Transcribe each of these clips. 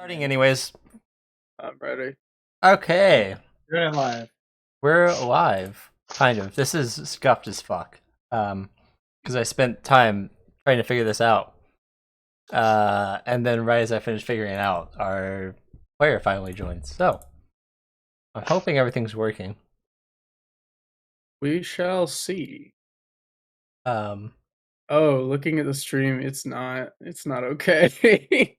Starting anyways. I'm ready. Okay. We're live. We're live. Kind of. This is scuffed as fuck. Because I spent time trying to figure this out. And then right as I finished figuring it out, our player finally joins. So, I'm hoping everything's working. We shall see. Um, Oh, looking at the stream, it's not okay.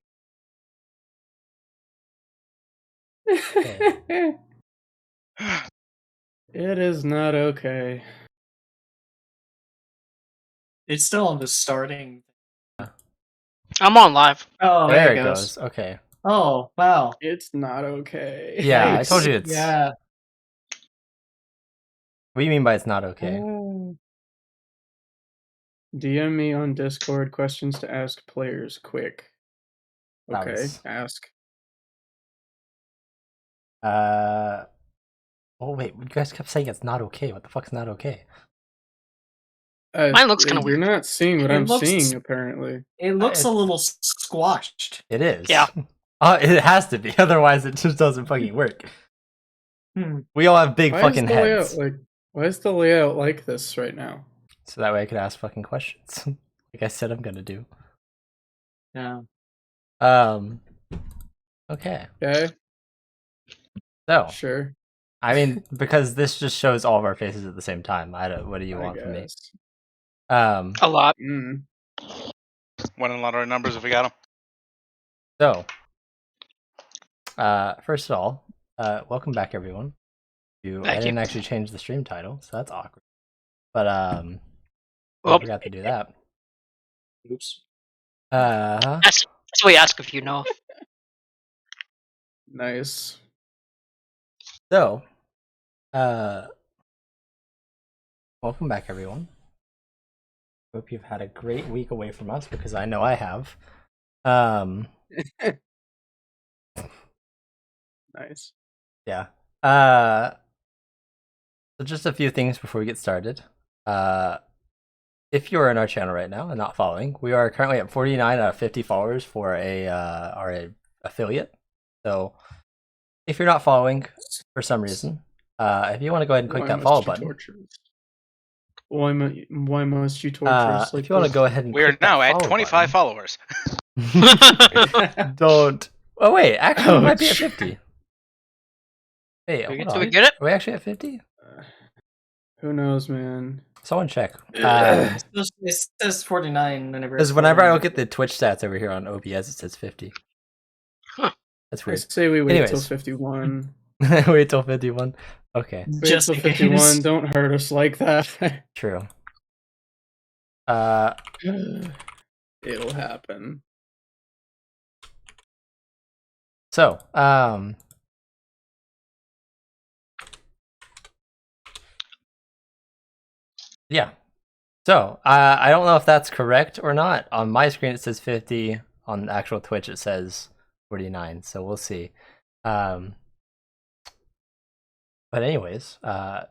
It is not okay. It's still on the starting. I'm on live. Oh, there it it goes. goes. Okay. Oh, wow. It's not okay. Yeah, Thanks. I told you it's... Yeah. What do you mean by it's not okay? DM me on Discord questions to ask players quick. That Okay, was- ask. Oh wait, you guys kept saying it's not okay. What the fuck's not okay? Mine looks kinda You're weird. not seeing what It I'm looks- seeing, apparently. It looks a It's- little squashed. It is. Yeah. It has to be, otherwise it just doesn't fucking work. We all have big Why fucking is the heads. layout why is the layout like this right now? So that way I could ask fucking questions. Like I said I'm gonna do. Yeah. Okay. Okay, So, sure. I mean, because this just shows all of our faces at the same time. What do you I want from me? guess. A lot. One in lottery numbers if we got them. So, first of all, welcome back everyone. I Thank didn't you. actually change the stream title, so that's awkward. But I Well, forgot to do that. Oops. that's what we ask if you know. Nice. So, welcome back everyone. Hope you've had a great week away from us because I know I have. Nice. Yeah. So just a few things before we get started. If you're in our channel right now and not following, we are currently at 49 out of 50 followers for our affiliate. So if you're not following for some reason, if you want to go ahead and click that follow button. Why must you torture us like If you want to this? go ahead and We're click that now at follow 25 followers. button. Don't. Oh wait, actually, we might be at 50. Hey, hold Do we on. get it? Are we actually at 50? Who knows, man? Someone check. It says 49 whenever. Because whenever I look at the Twitch stats over here on OBS, it says 50. Huh. That's I weird. say we wait till Anyways. 51. Wait till 51. Okay, Wait Just till in 51. case. Don't hurt us like that. true. It'll happen. So, yeah. So, I don't know if that's correct or not. On my screen, it says 50. On the actual Twitch, it says 49. So we'll see. But anyways,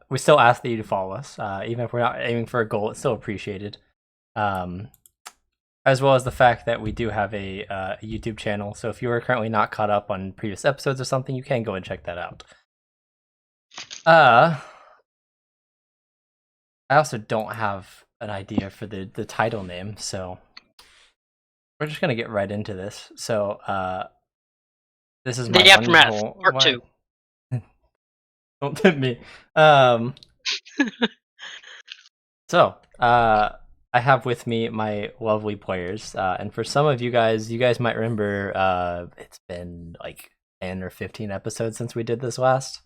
we still ask that you to follow us. Even if we're not aiming for a goal, it's still appreciated. As well as the fact that we do have a YouTube channel. So if you are currently not caught up on previous episodes or something, you can go and check that out. I also don't have an idea for the title name, so we're just gonna get right into this. So this is my The Aftermath, wonderful- Part 2. Don't tempt me. So I have with me my lovely players, and for some of you guys might remember it's been like 10 or 15 episodes since we did this last.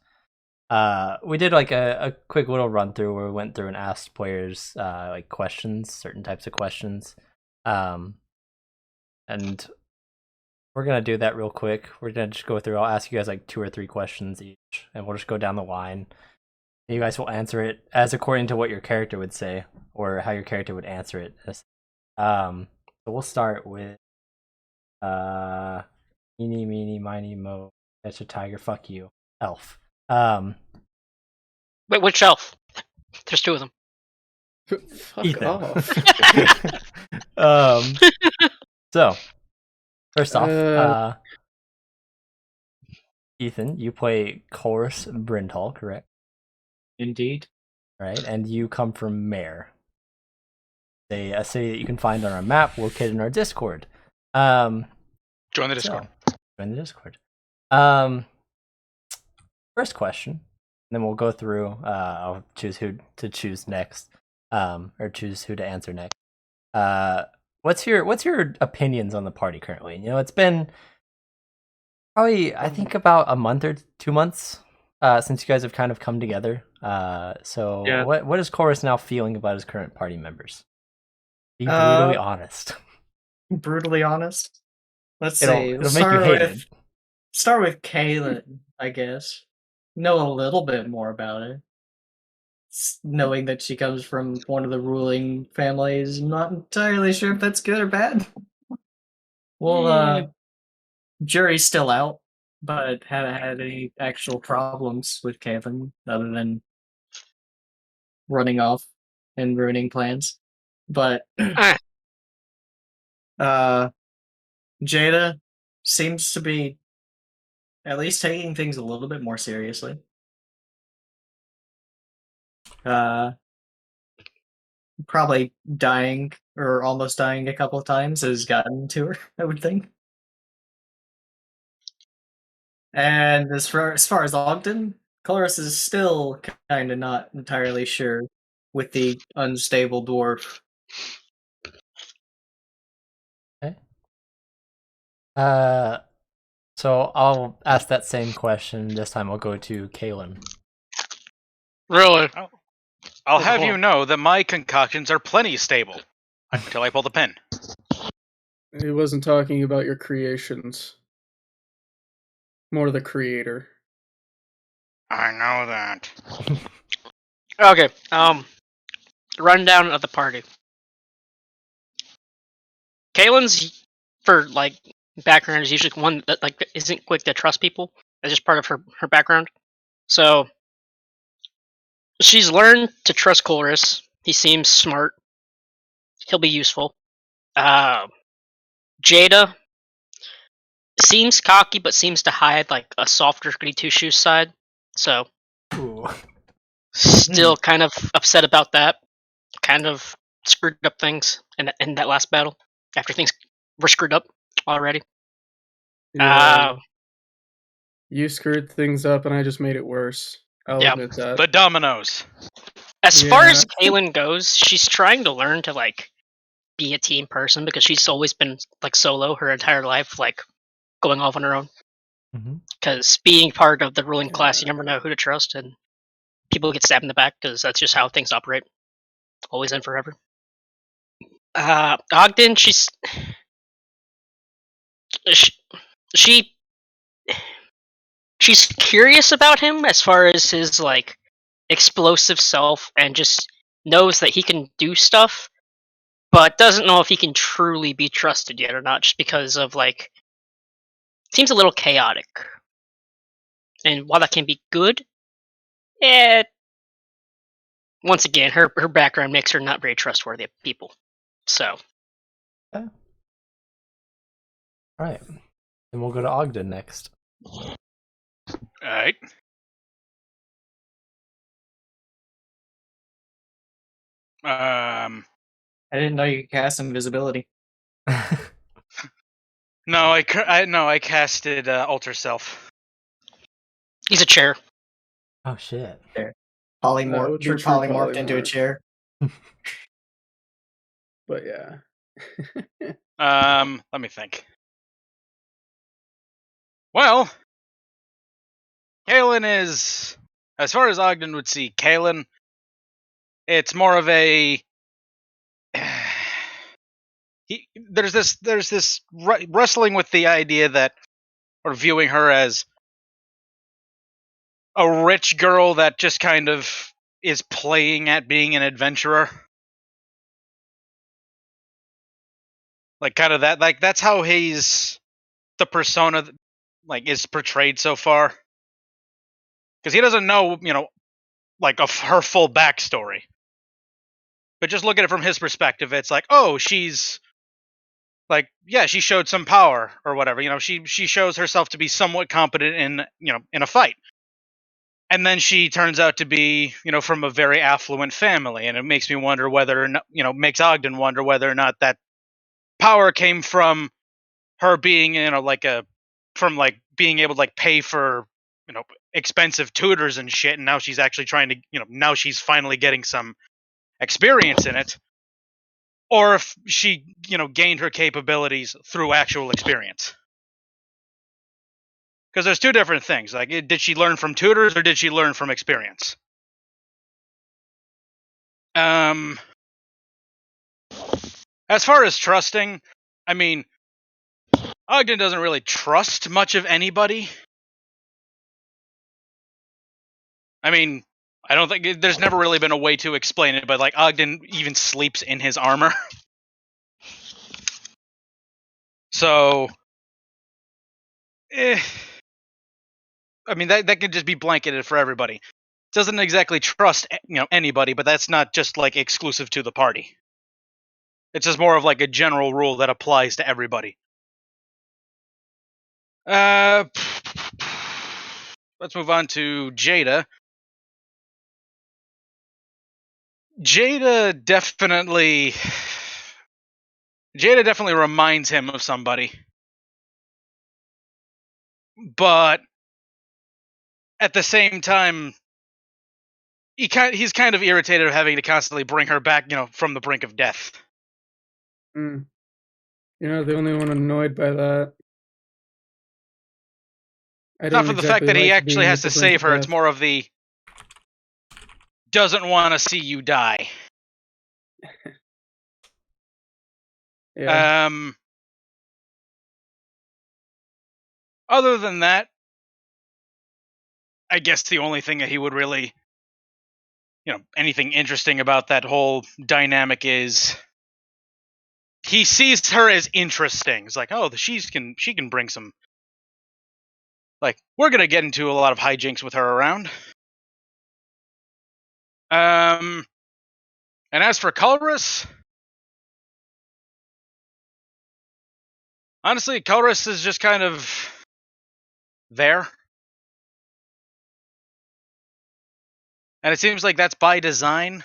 We did like a quick little run through where we went through and asked players like questions, certain types of questions, and we're gonna do that real quick. We're gonna just go through. I'll ask you guys like 2 or 3 questions each, and we'll just go down the line. You guys will answer it as according to what your character would say, or how your character would answer it. So we'll start with eeny, meeny, miny, mo, catch a tiger, fuck you, elf. Wait, which elf? There's 2 of them. Fuck Ethan. off. So first off, Ethan, you play Chorus Brindhall, correct? Indeed. Right, and you come from Mare, a city that you can find on our map, located in our Discord. Join the Discord. Join the Discord. First question, then we'll go through. I'll choose who to choose next, or choose who to answer next. What's your opinions on the party currently? You know, it's been probably, I think, about a month or 2 months since you guys have kind of come together. So Yeah. what is Chorus now feeling about his current party members? Be brutally honest. Brutally honest. Let's It'll see. make you hate it. Start with Kaylin, I guess. Know a little bit more about it. Knowing that she comes from one of the ruling families, I'm not entirely sure if that's good or bad. Well, jury's still out, but haven't had any actual problems with Kaylin other than running off and ruining plans. But Jada seems to be at least taking things a little bit more seriously. Probably dying or almost dying a couple of times has gotten to her, I would think. And as far as Ogden, Chorus is still kind of not entirely sure with the unstable dwarf. Okay. So I'll ask that same question. This time I'll go to Kaylin. Really? I'll have you know that my concoctions are plenty stable Hmm. until I pull the pin. He wasn't talking about your creations. More the creator. I know that. Okay. Rundown of the party. Kaylin's, for like background, is usually one that like isn't quick to trust people. That's just part of her background. So she's learned to trust Chorus. He seems smart. He'll be useful. Jada seems cocky, but seems to hide like a softer goody two shoes side. So Ooh. still kind of upset about that. Kind of screwed up things in that last battle after things were screwed up already. Yeah, you screwed things up and I just made it worse. I'll Yeah. admit that. The dominoes. As far Yeah. as Kaylin goes, she's trying to learn to like be a team person because she's always been like solo her entire life, like going off on her own. Mhm. Because being part of the ruling class, you never know who to trust, and people get stabbed in the back because that's just how things operate, always and forever. Ogden, she's curious about him as far as his like explosive self, and just knows that he can do stuff, but doesn't know if he can truly be trusted yet or not, just because of like seems a little chaotic. And while that can be good, once again, her background makes her not very trustworthy of people. So All right, and we'll go to Ogden next. Alright. I didn't know you could cast invisibility. No, I casted Alter Self. he's a chair. Oh shit. That would Polymorph, be true true polymorphed into a polymorph. chair. But yeah. Let me think. Well, Kaylin is, as far as Ogden would see, Kaylin, it's more of a. There's this wrestling with the idea that, or viewing her as a rich girl that just kind of is playing at being an adventurer. Like kind of that, like that's how he's the persona like is portrayed so far. Because he doesn't know, like of her full backstory. But just look at it from his perspective, it's like, oh, she's like, yeah, she showed some power or whatever. You know, she shows herself to be somewhat competent in, you know, in a fight. And then she turns out to be, you know, from a very affluent family, and it makes me wonder whether or not, you know, makes Ogden wonder whether or not that power came from her being, you know, like from like being able to like pay for, you know, expensive tutors and shit, and now she's actually trying to, you know, now she's finally getting some experience in it, or if she, you know, gained her capabilities through actual experience. Because there's two different things. Like, did she learn from tutors or did she learn from experience? As far as trusting, I mean, Ogden doesn't really trust much of anybody. I mean, I don't think there's never really been a way to explain it, but like Ogden even sleeps in his armor. So, I mean, that can just be blanketed for everybody. Doesn't exactly trust, you know, anybody, but that's not just like exclusive to the party. It's just more of like a general rule that applies to everybody. Let's move on to Jada. Jada definitely reminds him of somebody. But at the same time, he's kind of irritated of having to constantly bring her back, you know, from the brink of death. You're not the only one annoyed by that. Not for the fact that he actually has to save her, it's more of the doesn't want to see you die. Yeah. Other than that, I guess the only thing that he would really, you know, anything interesting about that whole dynamic is he sees her as interesting. It's like, oh, she can bring some. Like, we're gonna get into a lot of hijinks with her around. And as for Colress, honestly, Colress is just kind of there. And it seems like that's by design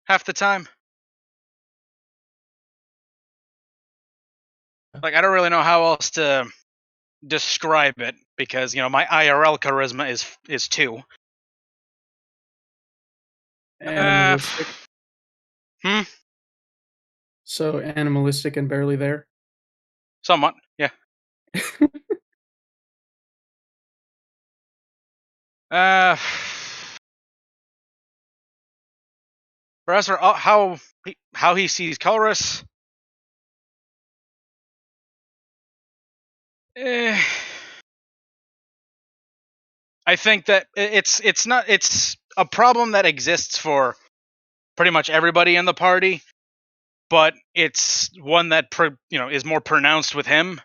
half the time. Like, I don't really know how else to describe it, because, you know, my IRL charisma is 2. Animalistic. Hmm? So animalistic and barely there? Somewhat, yeah. For as for how he sees Colress, I think that it's a problem that exists for pretty much everybody in the party, but it's one that is more pronounced with him.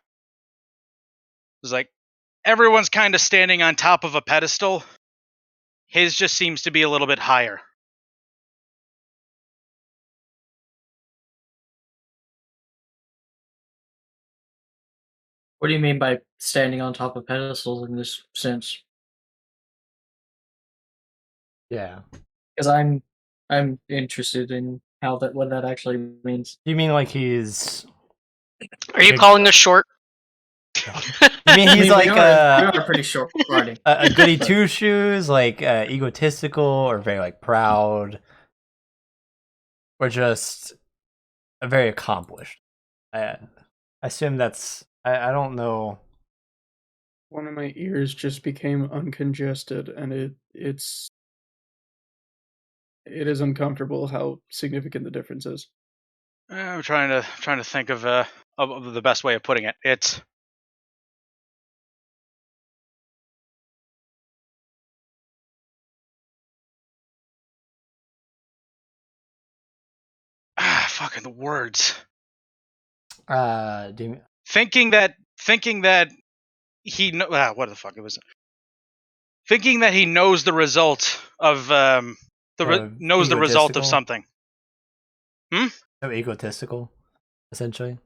It's like everyone's kind of standing on top of a pedestal. His just seems to be a little bit higher. What do you mean by standing on top of pedestals in this sense? Yeah. Because I'm interested in what that actually means. You mean like he's? Are you calling us short? You mean he's like we are pretty short party. a goody two shoes, like egotistical or very like proud, or just very accomplished? I assume that's. I don't know. One of my ears just became uncongested, and it is uncomfortable how significant the difference is. I'm trying to think of the best way of putting it. It's fucking the words. Thinking that he what the fuck it was. Thinking that he knows the result of knows the result of something. So egotistical, essentially.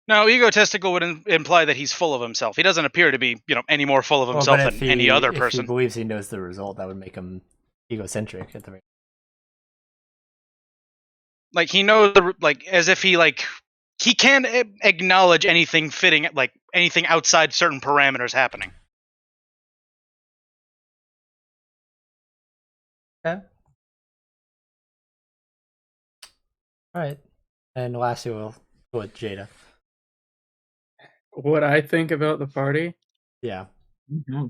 No, egotistical would imply that he's full of himself. He doesn't appear to be, any more full of himself than any other If he person. believes he knows the result, that would make him egocentric at the rate. Like he knows, as if he can't acknowledge anything fitting, anything outside certain parameters happening. Okay. All right. And lastly, we'll go with Jada. What I think about the party? Yeah. Mm-hmm.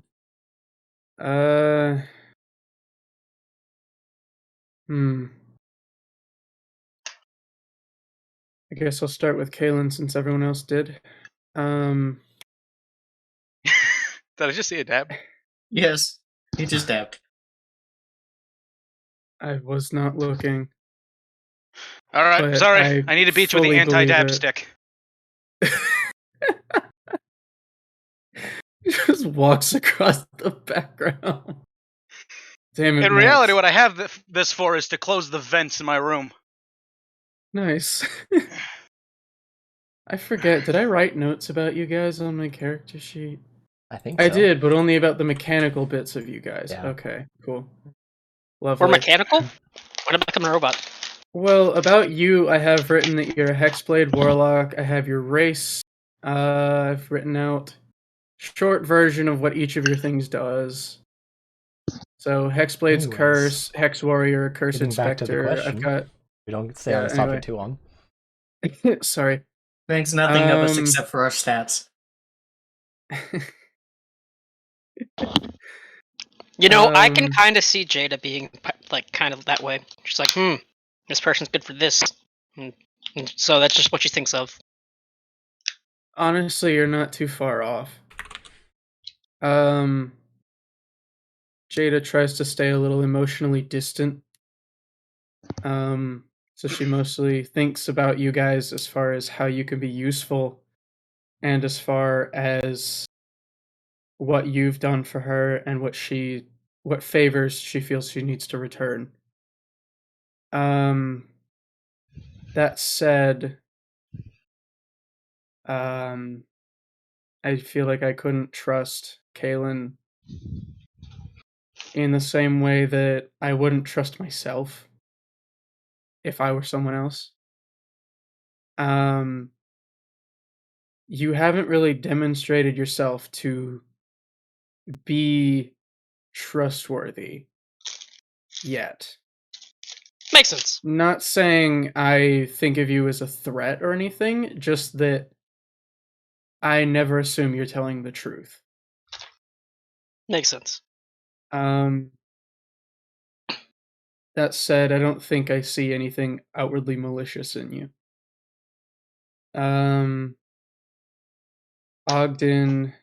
I guess I'll start with Kaylin since everyone else did. Did I just see a dab? Yes, he just dabbed. I was not looking. All right, But sorry. I need to beat you with the fully anti-dab believe it. stick. He just walks across the background. Damn it, In Max. reality, what I have this for is to close the vents in my room. Nice. I forget, did I write notes about you guys on my character sheet? I think so. I did, but only about the mechanical bits of you guys. Yeah. Okay, cool. Lovely. Or mechanical? What about becoming a robot? Well, about you, I have written that you're a Hex Blade Warlock. I have your race. I've written out short version of what each of your things does. So Hexblade's Anyways, Curse, Hex Warrior, Curse getting back to the Inspector. question. I've got. We don't stay on this topic too long. Sorry. Thanks nothing of us except for our stats. I can kind of see Jada being kind of that way. She's like, this person's good for this. And so that's just what she thinks of. Honestly, you're not too far off. Jada tries to stay a little emotionally distant. So she mostly thinks about you guys as far as how you can be useful and as far as what you've done for her and what favors she feels she needs to return. That said, I feel like I couldn't trust Kaylin in the same way that I wouldn't trust myself if I were someone else. You haven't really demonstrated yourself to be trustworthy yet. Makes sense. Not saying I think of you as a threat or anything, just that I never assume you're telling the truth. Makes sense. That said, I don't think I see anything outwardly malicious in you. Ogden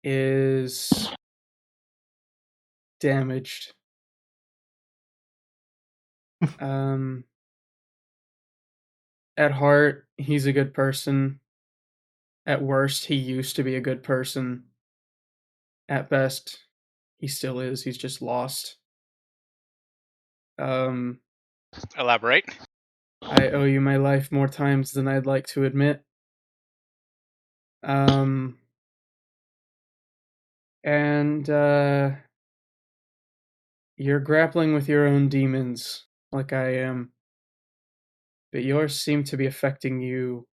is damaged. At heart, he's a good person. At worst, he used to be a good person. At best, he still is. He's just lost. Elaborate. I owe you my life more times than I'd like to admit. You're grappling with your own demons, like I am. But yours seem to be affecting you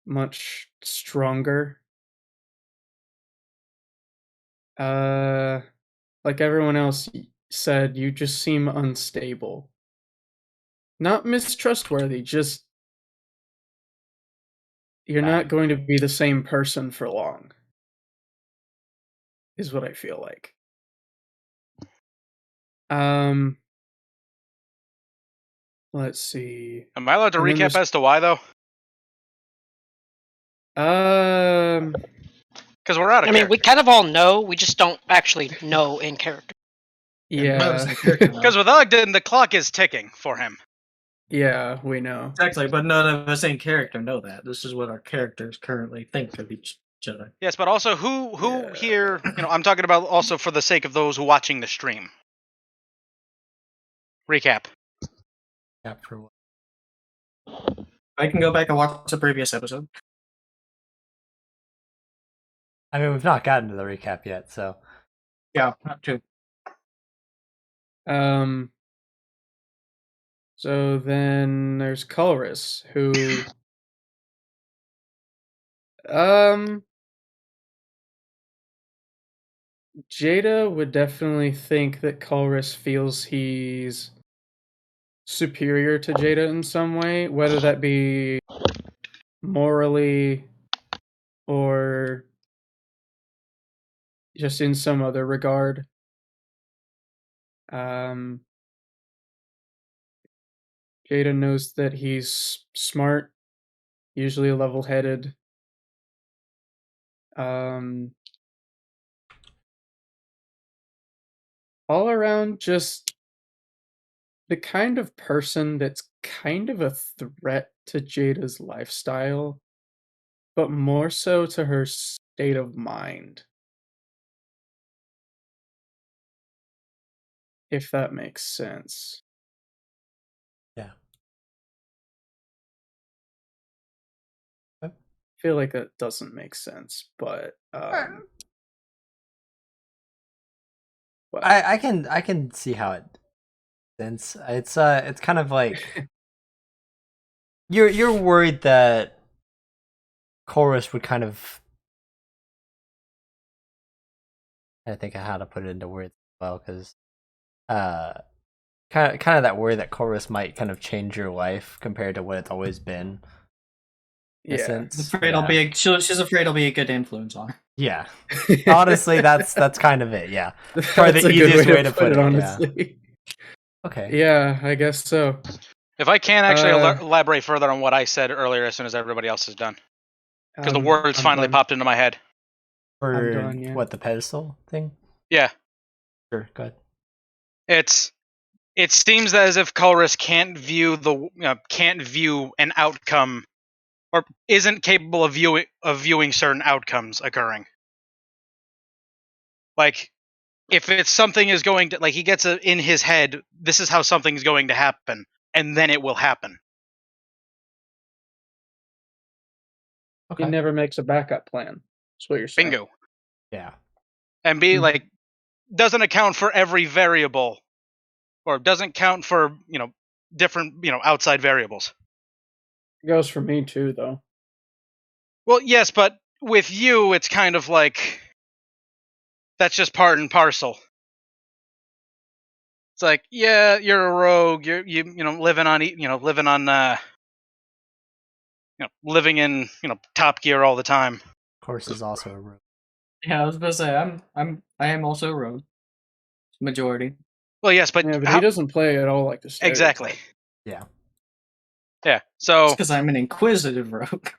much stronger. Like everyone else said, you just seem unstable. Not mistrustworthy, just you're not going to be the same person for long, is what I feel like. Let's see. Am I allowed to recap as to why, though? Because we're out of character. We kind of all know, we just don't actually know in character. Yeah. Because with Ogden, the clock is ticking for him. Yeah, we know. Exactly, but none of us in character know that. This is what our characters currently think of each other. Yes, but also who here, I'm talking about also for the sake of those watching the stream. Recap. Chapter 1. I can go back and watch the previous episode. I mean, we've not gotten to the recap yet, so Yeah, not too. So then there's Culrus, who Jada would definitely think that Culrus feels he's superior to Jada in some way, whether that be morally or just in some other regard. Jada knows that he's smart, usually level-headed. All around just the kind of person that's kind of a threat to Jada's lifestyle, but more so to her state of mind. If that makes sense. yeah. I feel like that doesn't make sense, but I can see how it sense. It's kind of like you're worried that Chorus would kind of, I think how to put it into words as well, because kind of that worry that Chorus might kind of change your life compared to what it's always been. In a yeah. sense. Afraid I'll be. She's afraid I'll be a good influence on her. Yeah. Honestly, that's kind of it. Yeah. Probably That's the a good easiest way to put it. honestly. Okay. Yeah, I guess so. If I can actually elaborate further on what I said earlier, as soon as everybody else is done, because the words I'm finally done. popped into my head. For I'm done, yeah. what, the pedestal thing? Yeah, Sure. Go ahead. it seems as if Culrus can't view an outcome, or isn't capable of viewing certain outcomes occurring. Like, if it's something is going to, like, he gets in his head, this is how something is going to happen, and then it will happen. He Okay. never makes a backup plan. That's what you're saying. Bingo. Yeah. And B, Mhm. like, doesn't account for every variable, or doesn't count for, different, outside variables. It goes for me too, though. Well, yes, but with you, it's kind of like, that's just part and parcel. It's like, yeah, you're a rogue. Living in Top Gear all the time. Of course, is also a room. Yeah, I was about to say I am also a rogue. Majority. Well, yes, but, Yeah, but he doesn't play at all like the stereotype. exactly. Yeah. Yeah. So It's because I'm an inquisitive rogue.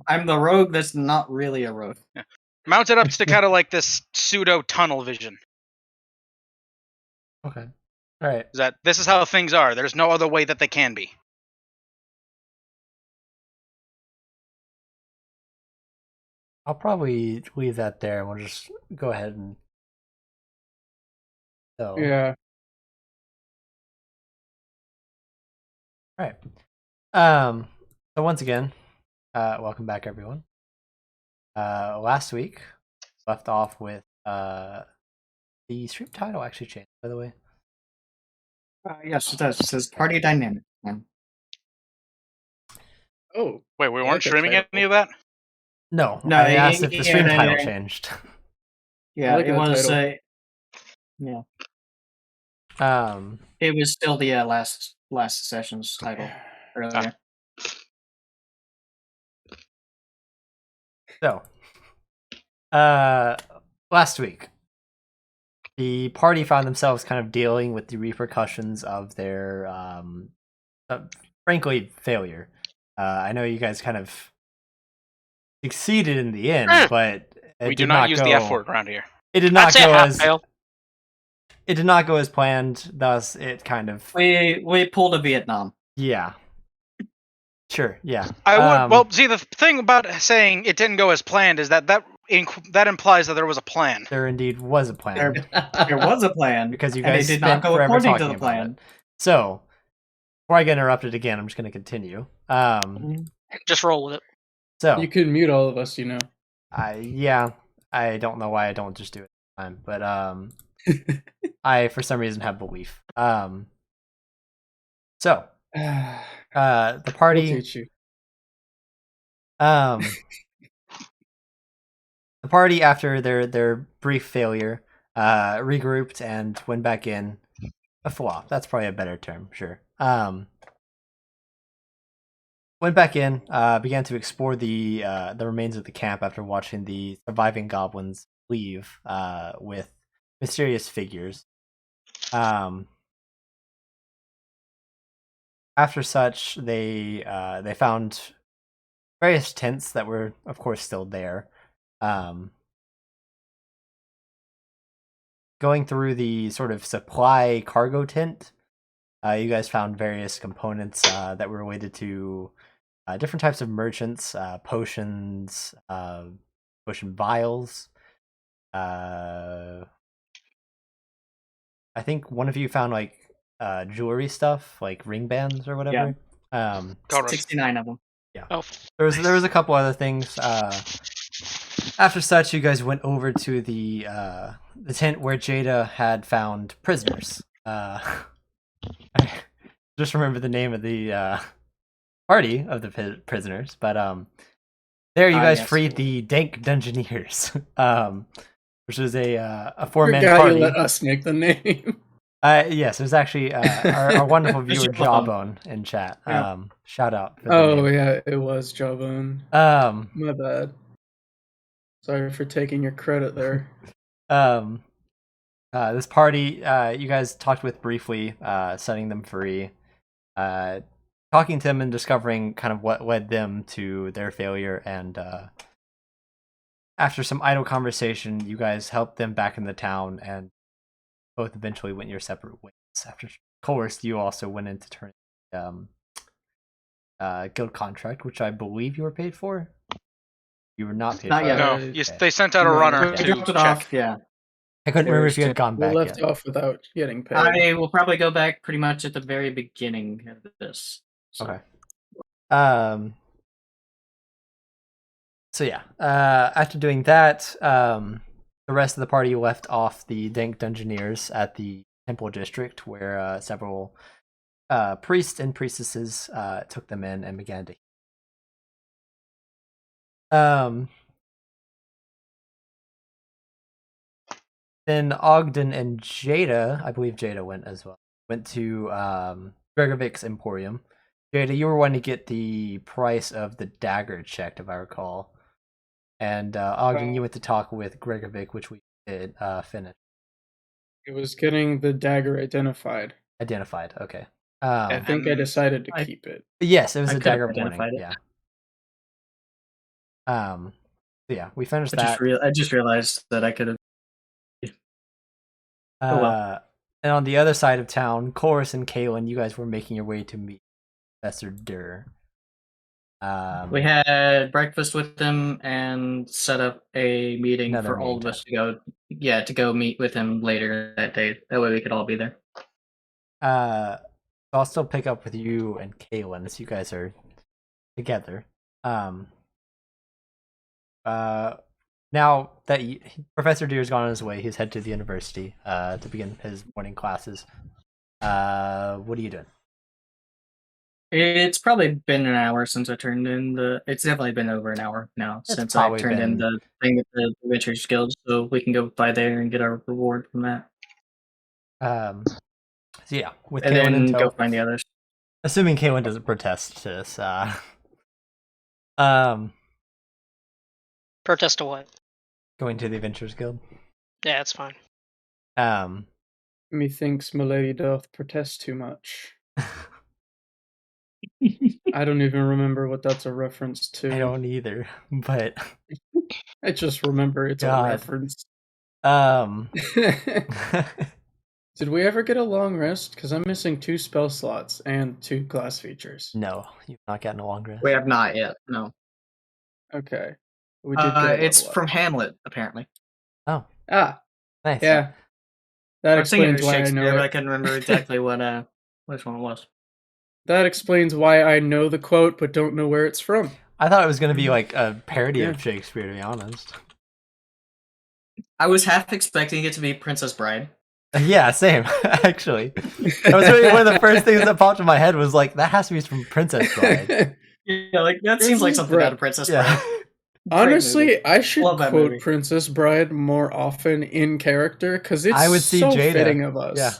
I'm the rogue that's not really a rogue. mounted up to kind of like this pseudo tunnel vision. Okay. All right. Is that this is how things are. There's no other way that they can be. I'll probably leave that there. We'll just go ahead and. So. Yeah. All right. So once again, welcome back, everyone. Last week left off with the stream title actually changed, by the way. Yes, it does. It says party dynamic. Oh. Wait, we I weren't like that streaming title. any of that? No, No, I asked if the stream yeah, title yeah. changed. Yeah, like it that was. title. Yeah, it was still the last session's title earlier. So, last week, the party found themselves kind of dealing with the repercussions of their, frankly, failure. I know you guys kind of succeeded in the end, but We do not use the F word around here. It did not I'd say go half as fail. it did not go as planned. Thus, it kind of We pulled a Vietnam. yeah. Sure, yeah. I would. Well, see, the thing about saying it didn't go as planned is that implies that there was a plan. There indeed was a plan. There was a plan, Because you and it guys did spent not go forever according to talking the about plan. it. So before I get interrupted again, I'm just going to continue. Just roll with it. So You can mute all of us, you know. yeah, I don't know why I don't just do it this time, but I for some reason have belief. So the party. We'll teach you. The party, after their brief failure, regrouped and went back in. A flop. That's probably a better term. Sure. Went back in. Began to explore the remains of the camp after watching the surviving goblins leave with mysterious figures. After such, they found various tents that were, of course, still there. Going through the sort of supply cargo tent, you guys found various components that were related to different types of merchants, potions, potion vials. I think one of you found like jewelry stuff, like ring bands or whatever. Correct. 69 of them. Yeah. Oh, There was a couple other things. After such, you guys went over to the tent where Jada had found prisoners. I just remember the name of the party of the prisoners, but there you guys yes. freed the Dank Dungeoneers, which was a four-man Forgot party. you let us make the name. Yes, it was actually our wonderful viewer Jawbone. Jawbone in chat. Yeah. Shout out. For the Oh name. yeah, it was Jawbone. My bad. Sorry for taking your credit there. This party, you guys talked with briefly, setting them free, talking to them and discovering kind of what led them to their failure. And after some idle conversation, you guys helped them back in the town and both eventually went your separate ways. After coerced, you also went into turn guild contract, which I believe you were paid for. You were not paid Not for. yet. No, Okay. they sent out a No, runner We to dropped it check. off, yeah. I couldn't remember There's if you had two- gone We back left yet. off without getting paid. I will probably go back pretty much at the very beginning of this. So. Okay. So yeah, after doing that, the rest of the party left off the Dank Dungeoneers at the Temple District, where several priests and priestesses took them in and began to. Then Ogden and Jada, I believe Jada went as well, went to Gregovic's Emporium. Jada, you were wanting to get the price of the dagger checked, if I recall. And Ogden, you went to talk with Gregovic, which we did finish. It was getting the dagger identified. Identified, okay. I think I decided to I- keep it. Yes, it was I a could've Dagger of Warning. identified it. Yeah. So yeah, we finished I that. just realized that I could have. well. And on the other side of town, Chorus and Kaylin, you guys were making your way to meet Professor Durr. We had breakfast with him and set up a meeting Another for all of meeting us to go. Yeah, to go meet with him later that day. That way we could all be there. So I'll still pick up with you and Kaylin as you guys are together. Now that Professor Deer's gone on his way, he's head to the university to begin his morning classes. What are you doing? It's probably been an hour since I turned in the. It's definitely been over an hour now It's since I probably turned in been- the thing at the Adventures Guild, so we can go by there and get our reward from that, So yeah, with and Kaylin then and go Tope, find the others. assuming Kaylin doesn't protest to this. protest to what? Going to the Adventurers Guild. Yeah, it's fine. Methinks milady doth protest too much. I don't even remember what that's a reference to. I don't either, but I just remember it's God. a reference. Did we ever get a long rest? Because I'm missing 2 spell slots and 2 class features. no, you've not gotten a long rest. We have not yet. No, Okay. We did get a it's level up. from Hamlet apparently. Oh, Ah, nice. yeah. That I was thinking it explains was why I Shakespeare, know but I it. couldn't remember exactly what which one it was. that explains why I know the quote but don't know where it's from. I thought it was going to be like a parody of Shakespeare, to be honest. I was half expecting it to be Princess Bride. Yeah, same, actually. That was really one of the first things that popped in my head was like, that has to be from Princess Bride. Yeah, like that seems like something out of Princess Bride. Yeah. Honestly, I should Love that quote movie. Princess Bride more often in character because it's I would see so Jada. fitting of us. Yeah.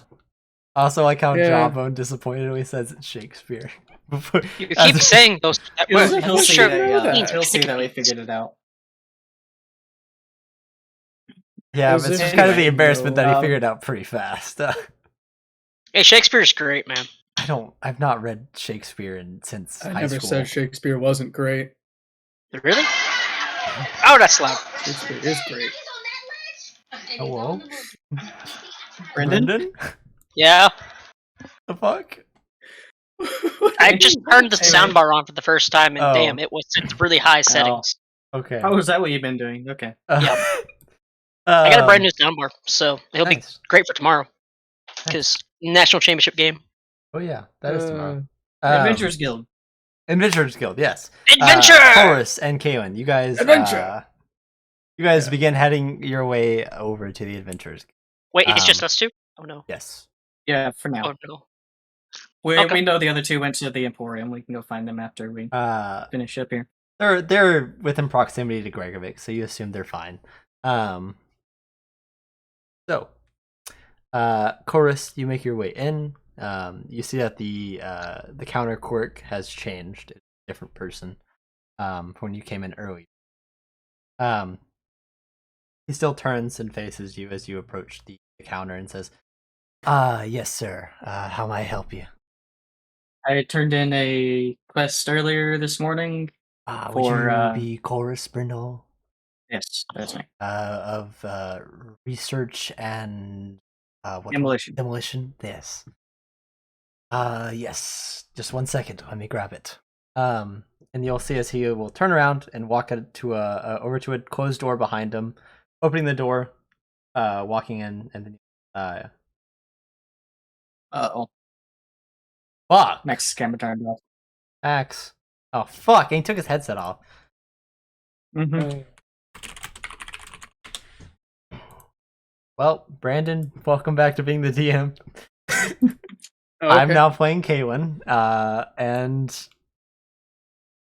Also, like how Yeah. Jawbone disappointedly says it's Shakespeare. Before, You keep saying those. He'll see sure. that. Yeah, that. he'll see that we figured it out. yeah, As but it's if just kind of the anyway, embarrassment that he no, figured it out pretty fast. Hey, Shakespeare's great, man. I've not read Shakespeare since I high never school. said Shakespeare wasn't great. Really? Oh, that's loud. Shakespeare is great. Hello? Brendan? Yeah, The fuck? I just turned the Anyway. soundbar on for the first time, and Oh. damn, it was at really high settings. Okay. Oh, is that what you've been doing? Okay. Yeah. I got a brand Um, new soundbar, so it'll be nice. great for tomorrow. Because national championship game. Oh yeah, that is tomorrow. Adventurers Guild. Adventurers Guild, yes. Adventure! Horace and Kaylin, you guys. Adventure! You guys begin heading your way over to the Adventurers Guild. Wait, it's just Um, us two? Oh no. Yes. Yeah, for now. Oh no. We Okay. know the other two went to the Emporium. We can go find them after we finish up here. They're within proximity to Gregovic, so you assume they're fine. So, Chorus, you make your way in. You see that the counter quirk has changed. It's a different person from when you came in early. He still turns and faces you as you approach the counter and says, yes, sir. How may I help you? I turned in a quest earlier this morning. Would For, you be Chorus Brindle? Yes, that's me. Of research and Demolition. Demolition. Yes. Yes. Just 1 second. Let me grab it. And you'll see as he will turn around and walk to over to a closed door behind him, opening the door, walking in, and then Uh-oh. fuck. Next camera turned off. Max. Oh fuck! And he took his headset off. Mm-hmm. Well, Brandon, welcome back to being the DM. Oh, I'm okay. now playing Kaylin, and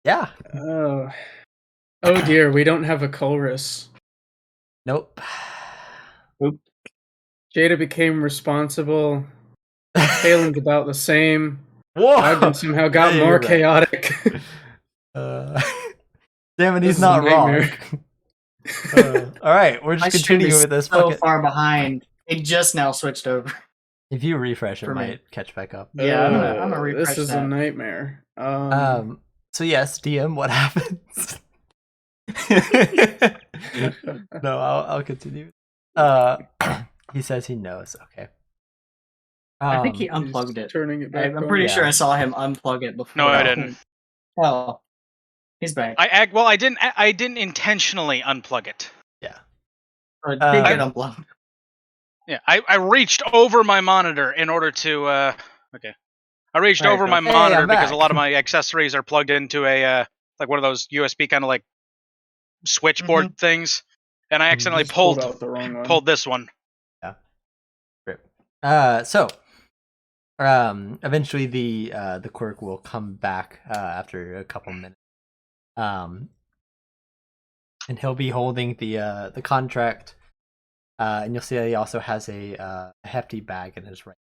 yeah, Oh. Oh dear, we don't have a chorus. nope. Jada became responsible. Kalen's about the same. Whoa! I've somehow got Yeah, more you're right. chaotic. Damn it, This he's is a not wrong. nightmare. All right, we're My just stream continuing is with this. so Fucking... far behind. It just now switched over. If you refresh, it For me. might catch back up. Yeah, I'm gonna refresh This is that. a nightmare. So yes, DM, what happens? No, I'll continue. He says he knows. Okay. I think he he's unplugged it. Turning it back. I'm pretty Yeah. sure I saw him unplug it before. No, I didn't. Oh, he's back. I didn't intentionally unplug it. Or did get I- unplugged. Yeah, I reached over my monitor in order to okay. I reached Alright, over go. my Hey, monitor I'm because a back. lot of my accessories are plugged into a like one of those USB kind of like switchboard things, and I accidentally Just pulled out the wrong one. pulled this one. So eventually the quirk will come back after a couple minutes. And he'll be holding the contract. And you'll see that he also has a hefty bag in his right.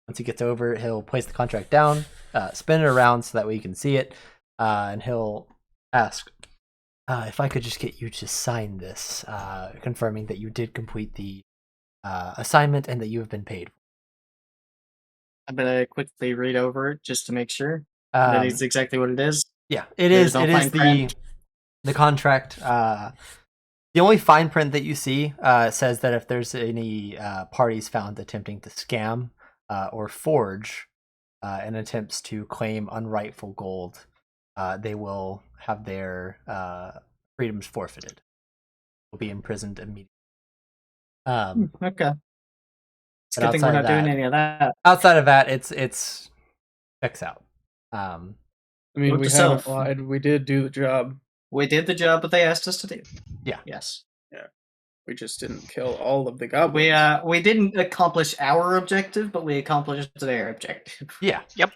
Once he gets over, he'll place the contract down, spin it around so that way you can see it, and he'll ask if I could just get you to sign this, confirming that you did complete the assignment and that you have been paid. I'm gonna quickly read over it just to make sure that Um, it's exactly what it is. Yeah, it There's is. no It is fine print. the contract. The only fine print that you see says that if there's any parties found attempting to scam or forge in attempts to claim unrightful gold, they will have their freedoms forfeited. Will be imprisoned immediately. Okay. It's a but good thing we're outside not of doing that- any of that. Outside of that, it's checks out. I mean, Note we to haven't self. lied. We did do the job. We did the job that they asked us to do. Yeah. Yes. We just didn't kill all of the goblins. We didn't accomplish our objective, but we accomplished their objective. Yeah. Yep.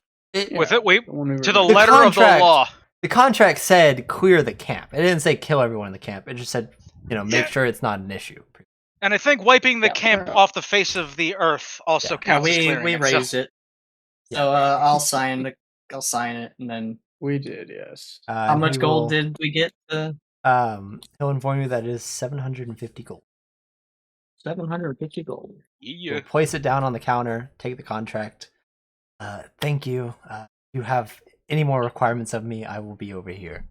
With it, we The one we were to the doing. letter of the contract- law. The contract said clear the camp. It didn't say kill everyone in the camp. It just said, make Yeah. sure it's not an issue. And I think wiping the Yeah. camp Yeah. off the face of the earth also Yeah. counts as we clearing it. raised it. So I'll sign it, and then We did, yes. how much gold did we get? He'll inform you that it is 750 gold. 750 gold. Yeah. We'll place it down on the counter, take the contract. Thank you. If you have any more requirements of me, I will be over here.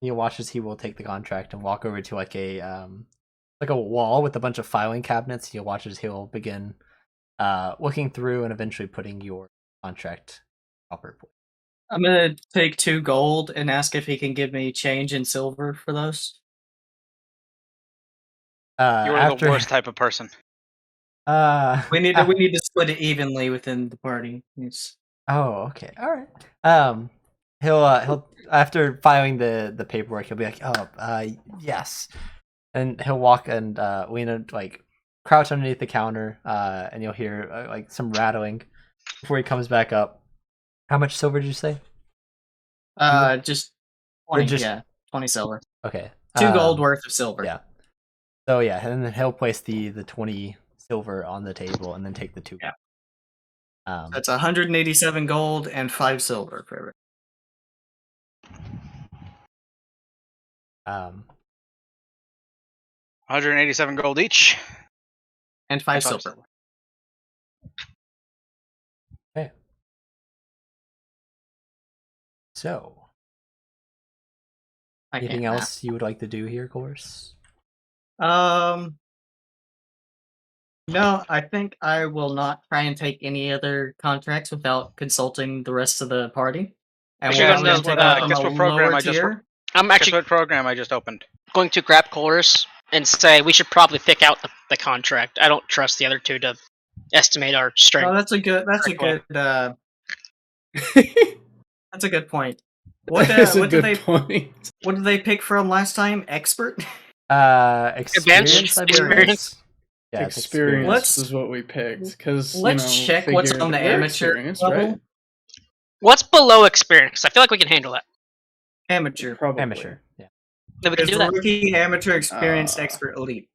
He watches. He will take the contract and walk over to like a wall with a bunch of filing cabinets. He watches. He'll begin looking through and eventually putting your contract proper. I'm gonna take 2 gold and ask if he can give me change in silver for those. You're After, the worst type of person. We need to split it evenly within the party. It's... Oh, okay. All right. He'll after filing the paperwork, he'll be like, yes, and he'll walk and lean like crouch underneath the counter, and you'll hear like some rattling before he comes back up. How much silver did you say? Just 20, just- 20 silver. Okay, 2 gold worth of silver. Yeah. So yeah, and then he'll place the 20 silver on the table, and then take the 2. Yeah. Um, That's 187 gold and 5 silver for everyone. um, 187 gold each. And 5 And five silver. okay. So, I anything can't else you would like to do here, Course? math. No, I think I will not try and take any other contracts without consulting the rest of the party. And Actually, we'll guess probably what- take guess on what a program lower I just- tier. I'm Guess actually what program I just opened? going to grab Course and say we should probably pick out the contract. I don't trust the other two to estimate our strength. Oh, that's a good. That's a Correct good. That's a good point. That is a What did good they? point. What did they pick from last time? Expert. Experience, I believe. Experience. Yeah, it's Experience Let's- is what we picked because Let's check what's on the amateur level. right? What's below experience? I feel like we can handle that. Amateur. Probably. Amateur. Yeah. Then we can There's do that. rookie, amateur, experienced, expert, elite.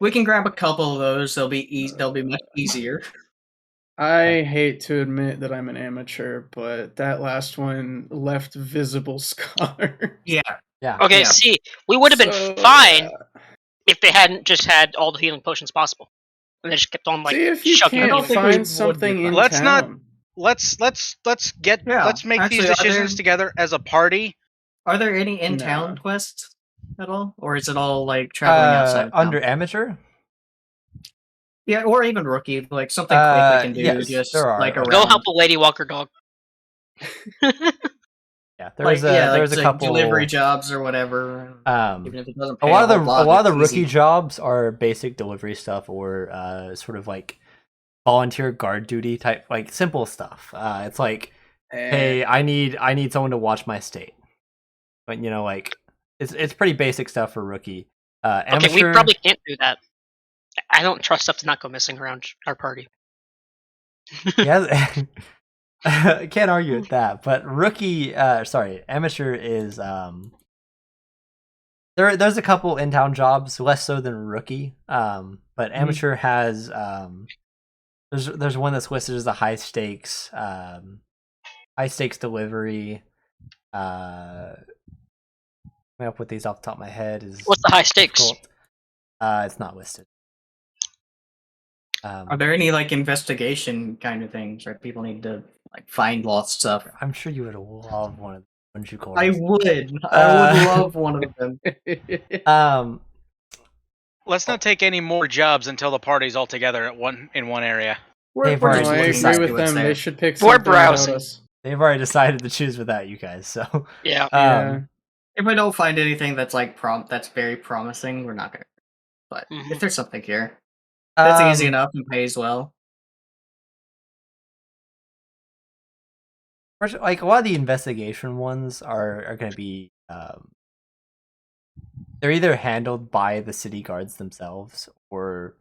We can grab a couple of those. They'll be They'll be much easier. I hate to admit that I'm an amateur, but that last one left visible scars. Yeah. Yeah. Okay, Yeah. see, we would have been So, fine if they hadn't just had all the healing potions possible, and they just kept on like see if you shucking I don't can't think we would find be something fine. in Let's not- town. Let's Yeah, make actually, these are decisions there- together as a party. Are there any in-town No. quests at all, or is it all like traveling outside of town? Under amateur. Yeah, or even rookie, like something quick we can do. Yes, just there are. like around. go help a lady walker dog. Yeah, Like, there's a like couple delivery jobs or whatever. Even if it doesn't a pay lot of the whole lot, a lot of the it's easy. rookie jobs are basic delivery stuff or sort of like volunteer guard duty type, like simple stuff. It's like, hey, I need someone to watch my estate. But like it's pretty basic stuff for rookie. Amateur, Okay, we probably can't do that. I don't trust stuff to not go missing around our party. yeah, can't argue with that. But amateur is there's a couple in town jobs, less so than rookie. But amateur has there's one that's listed as a high stakes delivery. Coming up with these off the top of my head is What's the high stakes? difficult. It's not listed. Are there any like investigation kind of things where people need to like find lost stuff? I'm sure you would love one of them, wouldn't you, Corey? I would love one of them. Let's not take any more jobs until the party's all together in one area. They've We're already just I looking agree to see with what's them. They there. should pick We're something about browsing. us. They've already decided to choose without you guys, so Yeah. Yeah. If we don't find anything that's like that's very promising, we're not gonna. But Mhm. if there's something here that's easy Um, enough and pays well, like a lot of the investigation ones are going to be they're either handled by the city guards themselves, or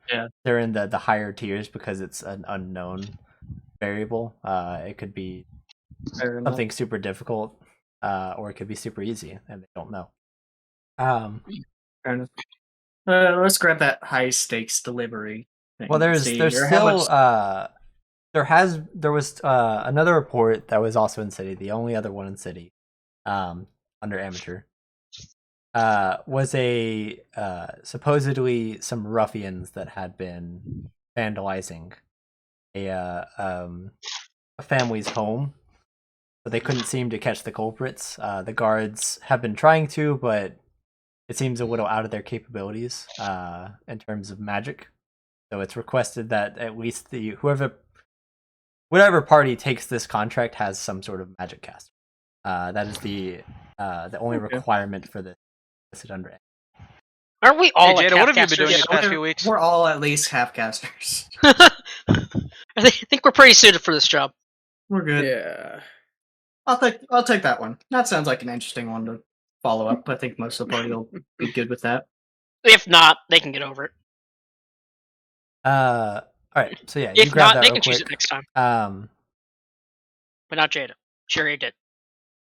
they're in the higher tiers because it's an unknown variable. It could be something super difficult, or it could be super easy, and they don't know. Fair enough. Let's grab that high stakes delivery thing. Well, there's See, or still how much... there was another report that was also in city, the only other one in city, under amateur, was a supposedly some ruffians that had been vandalizing a family's home, but they couldn't seem to catch the culprits. The guards have been trying to, but it seems a little out of their capabilities in terms of magic. So it's requested that at least whatever party takes this contract has some sort of magic caster. That is the only requirement for this listed under. Aren't we all? Hey, Jada, what have you been doing half-casters? these past few weeks? We're all at least half casters. I think we're pretty suited for this job. We're good. Yeah. I'll take that one. That sounds like an interesting one to follow up. I think most of the party will be good with that. If not, they can get over it. All right. So yeah, If you grab not, that they real can choose quick. it next time. But not Jada. She already did.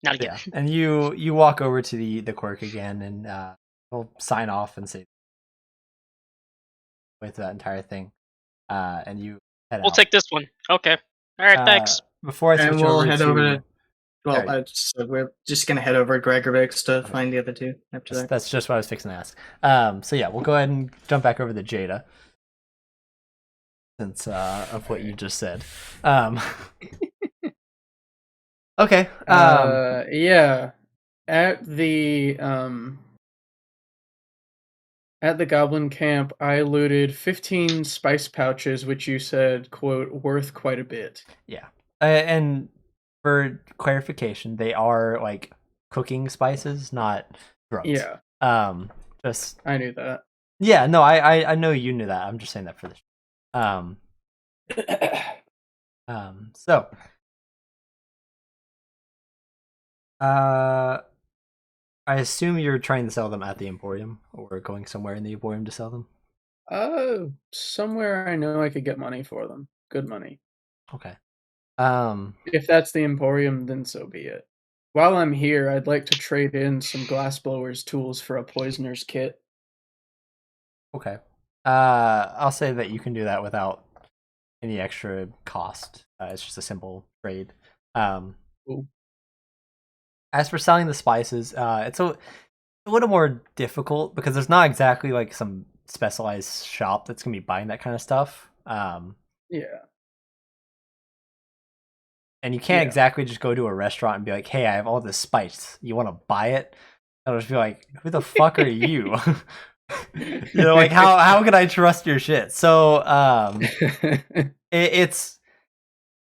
Not again. Yeah, and you walk over to the quirk again, and we'll sign off and say with that entire thing, and you head We'll out. take this one. Okay. All right. Thanks. Before I switch And we'll over head to, over to... Well, Sorry. so we're just going to head over to Gregorvix to find the other two after that. that's just what I was fixing to ask. So yeah, we'll go ahead and jump back over to Jada, since of what you just said. Okay. Yeah. At the goblin camp, I looted 15 spice pouches, which you said, quote, worth quite a bit. Yeah. And for clarification, they are like cooking spices, not drugs. Yeah. Just I knew that. yeah, no, I know you knew that. I'm just saying that for this. So I assume you're trying to sell them at the Emporium, or going somewhere in the Emporium to sell them. Somewhere I know I could get money for them. Good money. Okay. If that's the Emporium, then so be it. While I'm here, I'd like to trade in some glassblower's tools for a poisoner's kit. Okay. I'll say that you can do that without any extra cost. It's just a simple trade. Cool. As for selling the spices, it's a little more difficult because there's not exactly like some specialized shop that's gonna be buying that kind of stuff. Yeah. And you can't exactly just go to a restaurant and be like, "Hey, I have all this spice. You want to buy it?" I'll just be like, "Who the fuck are you?" You know, like how can I trust your shit? So, it's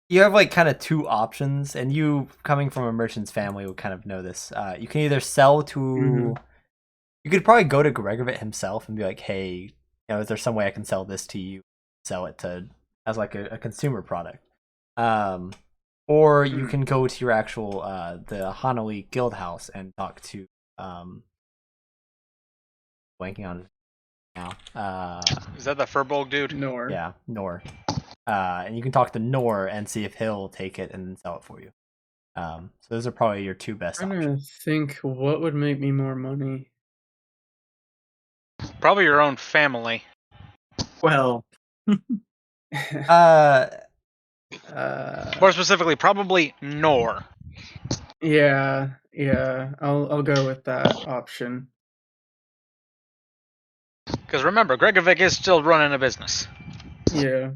you have like kind of two options, and you coming from a merchant's family would kind of know this. You can either sell to, you could probably go to Gregorvit himself and be like, "Hey, you know, is there some way I can sell this to you? Sell it to as like a consumer product." Or you can go to your actual the Hanali Guild House and talk to blanking on it now. Is that the Furbolg dude? Nor. Yeah, Nor. And you can talk to Nor and see if he'll take it and sell it for you. So those are probably your two best I'm options. trying to think what would make me more money. Probably your own family. Well, More specifically, probably Nor. yeah, I'll go with that option. Because remember, Gregovic is still running a business. Yeah.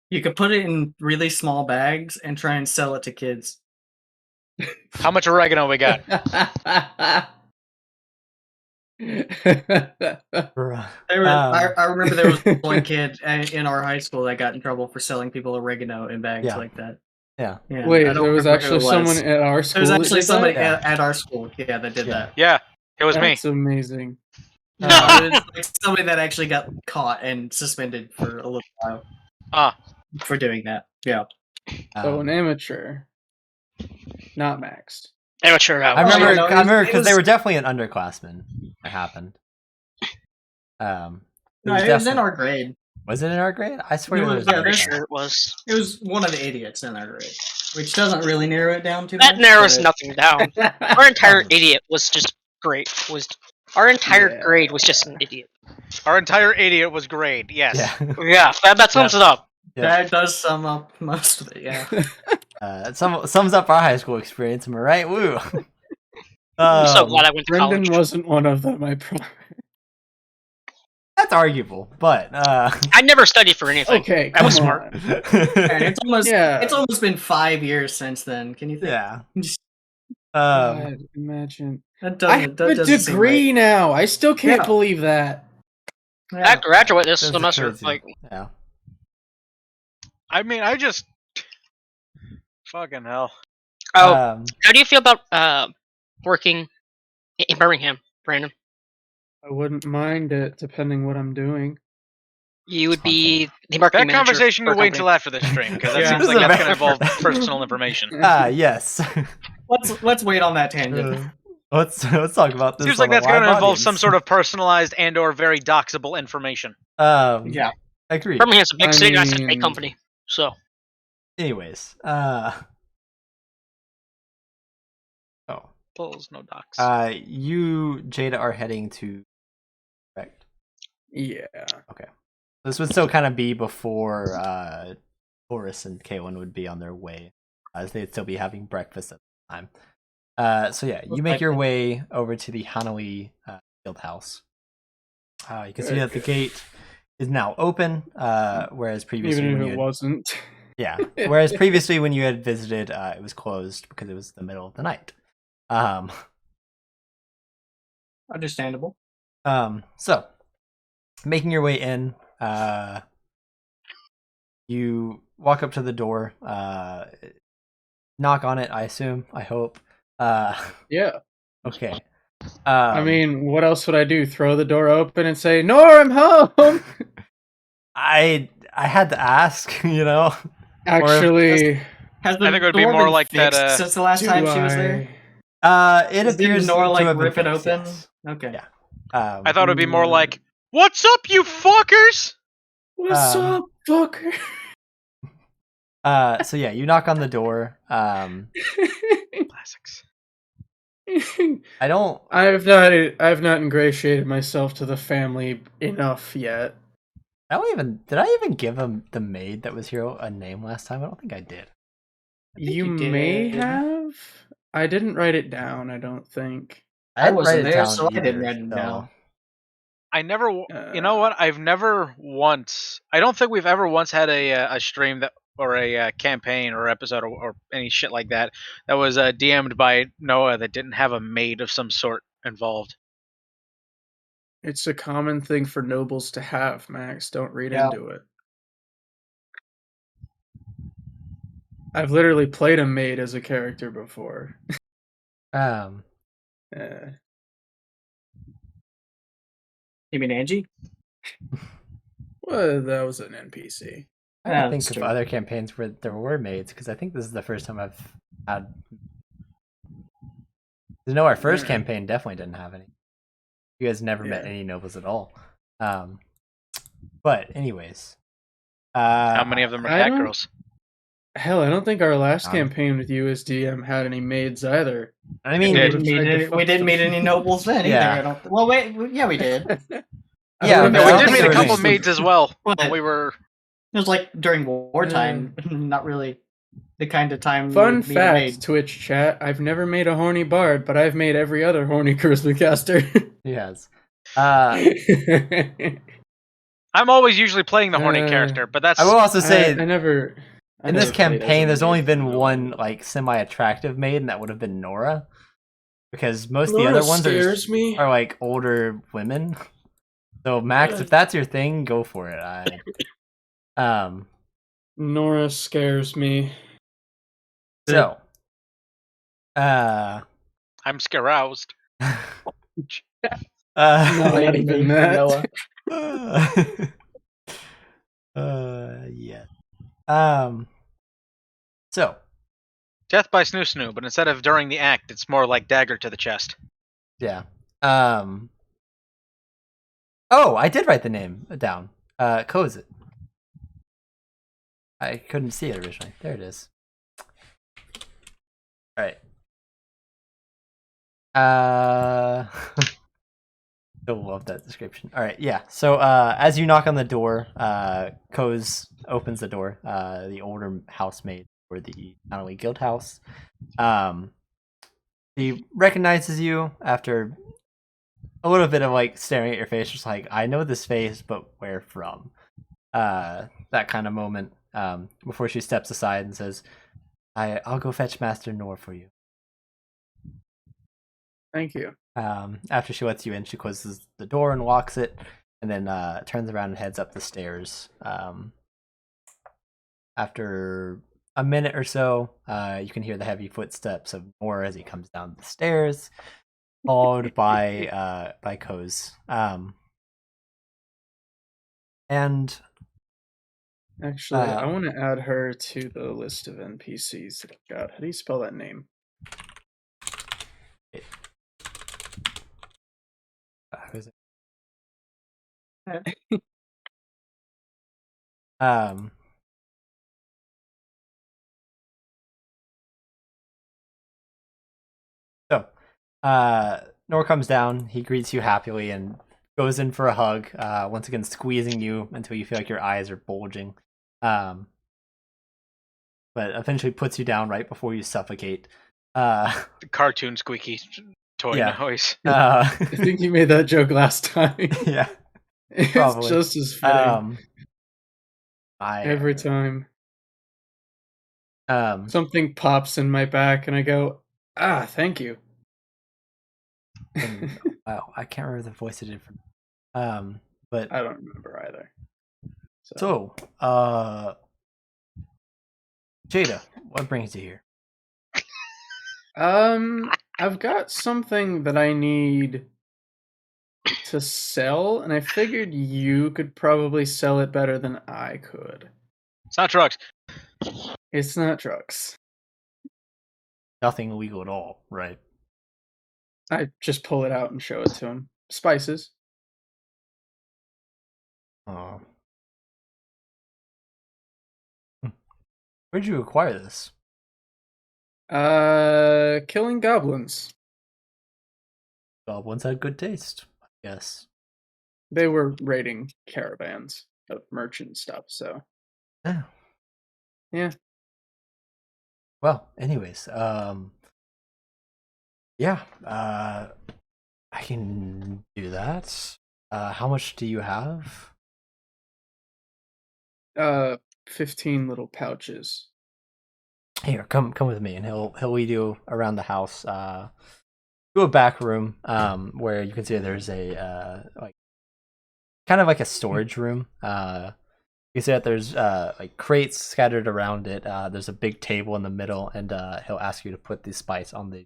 you could put it in really small bags and try and sell it to kids. How much oregano we got? I remember there was one kid in our high school that got in trouble for selling people oregano in bags like that. Yeah. Wait, I don't there was remember who actually it was. someone at our school. There was actually that did somebody that? at our school, that did that. Yeah, it was me. That's amazing. It was like somebody that actually got caught and suspended for a little while. Ah. For doing that. Yeah. So an amateur. not maxed. Amateur I hours. remember, no, I remember it because they was- were definitely an underclassman. It happened. No, it was in our grade. Was it in our grade? I swear It it was- was. yeah, in our Pretty there's- grade. sure it was. It was one of the idiots in our grade, which doesn't really narrow it down too That much. narrows but- nothing down. Our entire idiot was just great. Our entire Yeah. grade was just an idiot. Our entire idiot was grade. Yes. Yeah. Yeah, that sums it up. Yeah. That does sum up most of it, yeah. It sums up our high school experience. Am I right? Woo. I'm so glad I went to Brendan college. wasn't one of them, I promise. That's arguable, but I never studied for anything. Okay, I was come smart. on. And it's almost Yeah. it's almost been 5 years since then. Can you think? yeah. God, imagine. That I doesn't, have that a doesn't seem degree now. I still can't Yeah. believe that. right. I graduate this That's semester. crazy. Like, Yeah. I mean, I just fucking hell. oh, how do you feel about working in Birmingham, Brandon? I wouldn't mind it, depending what I'm doing. You would be the marketing That manager conversation for a will wait company. until after this stream because that Yeah. seems This like is a that's going to very- involve personal information. Yes. Let's wait on that tangent. Let's talk about this. Seems like on a that's going to live involve audience. some sort of personalized and/or very doxable information. Yeah. Agreed. Birmingham's a big I city, and it's a big mean- company. So, Anyways, Bulls, no docs. you Jada are heading to. Correct. Yeah. This would still kind of be before Boris and Kaylin would be on their way, as they'd still be having breakfast at the time. So yeah, you make your way over to the Hanoi field house. You can see that the gate is now open, whereas previously Even when if you it had, wasn't. yeah, whereas previously when you had visited, it was closed because it was the middle of the night. Understandable. So making your way in, you walk up to the door, knock on it, I assume, I hope. Yeah. Okay. I mean, what else would I do? Throw the door open and say, "Nor, I'm home." I had to ask, you know. Actually, Has the I think it would be door more been like that, fixed since the last do time she was there? It Did appears Nora to like have been rip it fixed, open? yes. Okay. Yeah. I thought it would be more like, "What's up, you fuckers?" What's up, fucker? So yeah, you knock on the door. Classics. I don't. I've not ingratiated myself to the family enough yet. Did I even give him the maid that was here a name last time? I don't think I did. think You you may did. have. I didn't write it down, I don't think. I didn't wasn't write it there, down so I didn't either, write it so- down. I never. You know what? I've never once. I don't think we've ever once had a stream that or a campaign or episode or any shit like that that was DM'd by Noah that didn't have a maid of some sort involved. It's a common thing for nobles to have, Max. Don't read Yeah. into it. I've literally played a maid as a character before. Um. You mean Angie? Well, that was an NPC. I Yeah, don't think that's of true. other campaigns where there were maids because I think this is the first time I've had. You know, our first Yeah. campaign definitely didn't have any. You guys never met Yeah. any nobles at all. But anyways, How many of them are I cat don't- girls? Hell, I don't think our last Um, campaign with you as DM had any maids either. I mean, did. would've We tried to didn't, fuck we didn't them. meet any nobles then either. Yeah. I don't. Well, wait. Yeah, we did. It I Yeah, would've but I We don't did think meet there a was couple any- maids as well. What? We were. was like during wartime, not really the kind of time. Fun you would meet a maid. fact, Twitch chat, I've never made a horny bard, but I've made every other horny charisma caster. he has. I'm always usually playing the horny Uh, character, but that's. I will also say I never... I in this never played as campaign, a there's maid only for been noble. one like semi-attractive maid, and that would have been Nora, because most of the Nora other ones scares me. are like older women. So Max, if that's your thing, go for it. Nora scares me. So, I'm scaroused. Not Lady even me, that. Noah. yeah. So, Death by snoo snoo, but instead of during the act, it's more like dagger to the chest. Yeah. Oh, I did write the name down. Kozit. I couldn't see it originally. There it is. All right. Still love that description. All right, yeah. So as you knock on the door, Koz opens the door. The older housemaid for the Connolly Guild House. He recognizes you after a little bit of like staring at your face, just like, I know this face, but where from? That kind of moment. Before she steps aside and says, I'll go fetch Master Nor for you. Thank you. After she lets you in, she closes the door and locks it, and then turns around and heads up the stairs. After a minute or so, you can hear the heavy footsteps of Nor as he comes down the stairs, followed by Koz. And actually, I want to add her to the list of NPCs that I've got. How do you spell that name? Who's it? So, Nor comes down. He greets you happily and goes in for a hug. Once again, squeezing you until you feel like your eyes are bulging. But eventually puts you down right before you suffocate. The cartoon squeaky toy noise. I think you made that joke last time. Yeah, it's probably. just as fitting. Every time. Something pops in my back and I go, thank you. Wow, I can't remember the voice it did from. But I don't remember either. So, Jada, what brings you here? I've got something that I need to sell, and I figured you could probably sell it better than I could. It's not drugs. It's not drugs. Nothing illegal at all, right? I just pull it out and show it to him. Spices. Oh. Where'd you acquire this? Killing goblins. Goblins had good taste, I guess. They were raiding caravans of merchant stuff, so. Yeah. Well, anyways, yeah, I can do that. How much do you have? 15 little pouches. Here, come with me, and he'll lead you around the house, to a back room, where you can see there's a like kind of like a storage room. You see that there's like crates scattered around it. There's a big table in the middle, and he'll ask you to put the spice on the.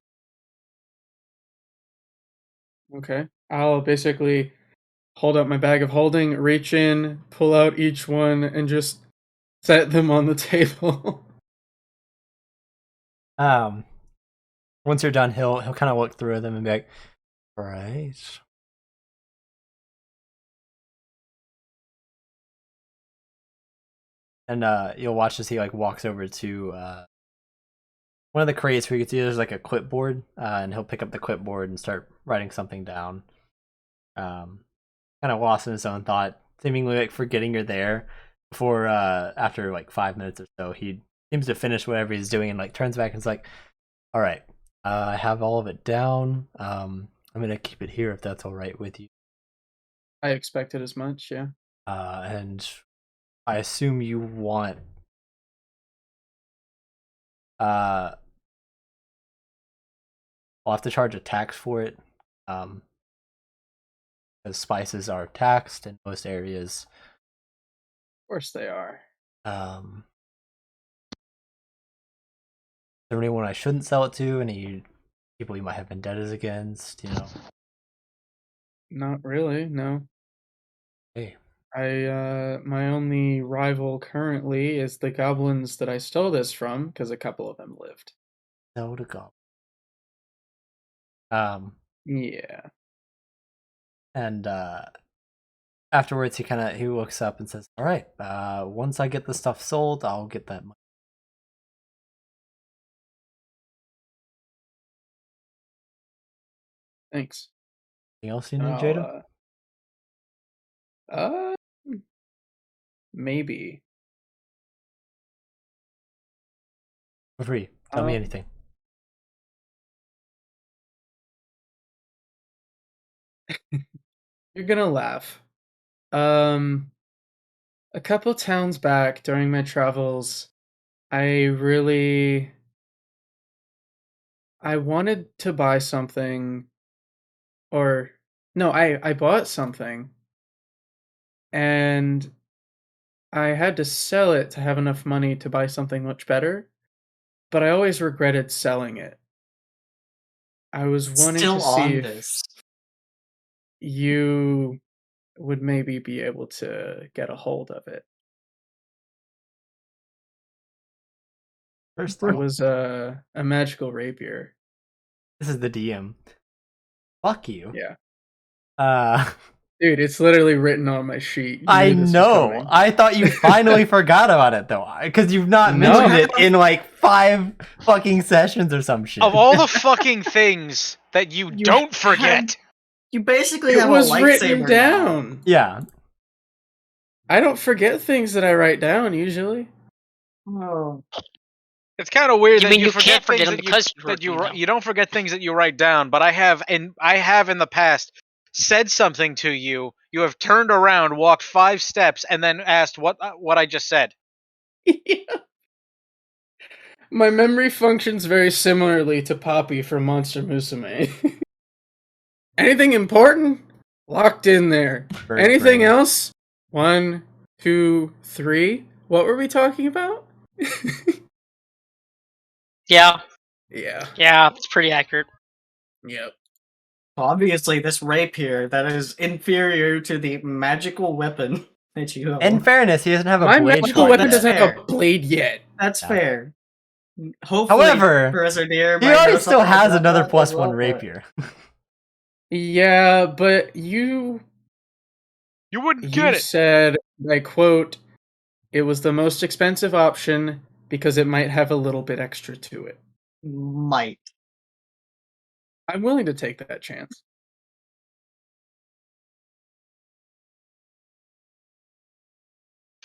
Okay. I'll basically hold up my bag of holding, reach in, pull out each one, and just set them on the table. Once you're done, he'll kind of look through them and be like, "All right." And you'll watch as he like walks over to one of the crates where you can see there's like a clipboard, and he'll pick up the clipboard and start writing something down. Kind of lost in his own thought, seemingly like forgetting you're there. Before after like 5 minutes or so, he seems to finish whatever he's doing and like turns back and is like, "All right, I have all of it down. I'm gonna keep it here if that's all right with you." I expected as much, yeah. And I assume you want I'll have to charge a tax for it. Because spices are taxed in most areas. Of course they are. Is there anyone I shouldn't sell it to? Any people you might have vendettas against, you know? Not really, no. Hey. My only rival currently is the goblins that I stole this from, because a couple of them lived. No to go. Yeah. And afterwards, he looks up and says, "All right, once I get the stuff sold, I'll get that money." Thanks. Anything else you And need, Jada? Maybe. For free. Tell me anything. You're gonna laugh. A couple towns back during my travels, I wanted to buy something, or no, I bought something, and I had to sell it to have enough money to buy something much better, but I always regretted selling it. I was wanting Still to see on if this. you would maybe be able to get a hold of it. First, It was a magical rapier. this is the DM. Fuck you. Yeah. Dude, it's literally written on my sheet. You I knew this was know. coming. I thought you finally forgot about it though, because you've not mentioned it in like 5 fucking sessions or some shit. Of all the fucking things that you don't forget. You basically It have was a lightsaber written now. down. Yeah. I don't forget things that I write down usually. Oh. It's kind of weird You that mean you you forget can't forget things them that because you that wrote them down. you don't forget things that you write down. But I have in the past said something to you. You have turned around, walked 5 steps, and then asked what I just said. Yeah. My memory functions very similarly to Poppy from Monster Musume. Anything important? Locked in there. Bird Anything brain. else? 1, 2, 3. What were we talking about? Yeah, Yeah. it's pretty accurate. Yep. Obviously, this rapier that is inferior to the magical weapon that you own. In fairness, he doesn't have a My blade. magical quite weapon yet. doesn't have fair. a blade yet. That's Yeah. fair. Hopefully, However, Professor Deer He might already know still something has about another that plus as well, 1 but- rapier. Yeah, but you You wouldn't get it. said, I quote, it was the most expensive option because it might have a little bit extra to it. Might. I'm willing to take that chance.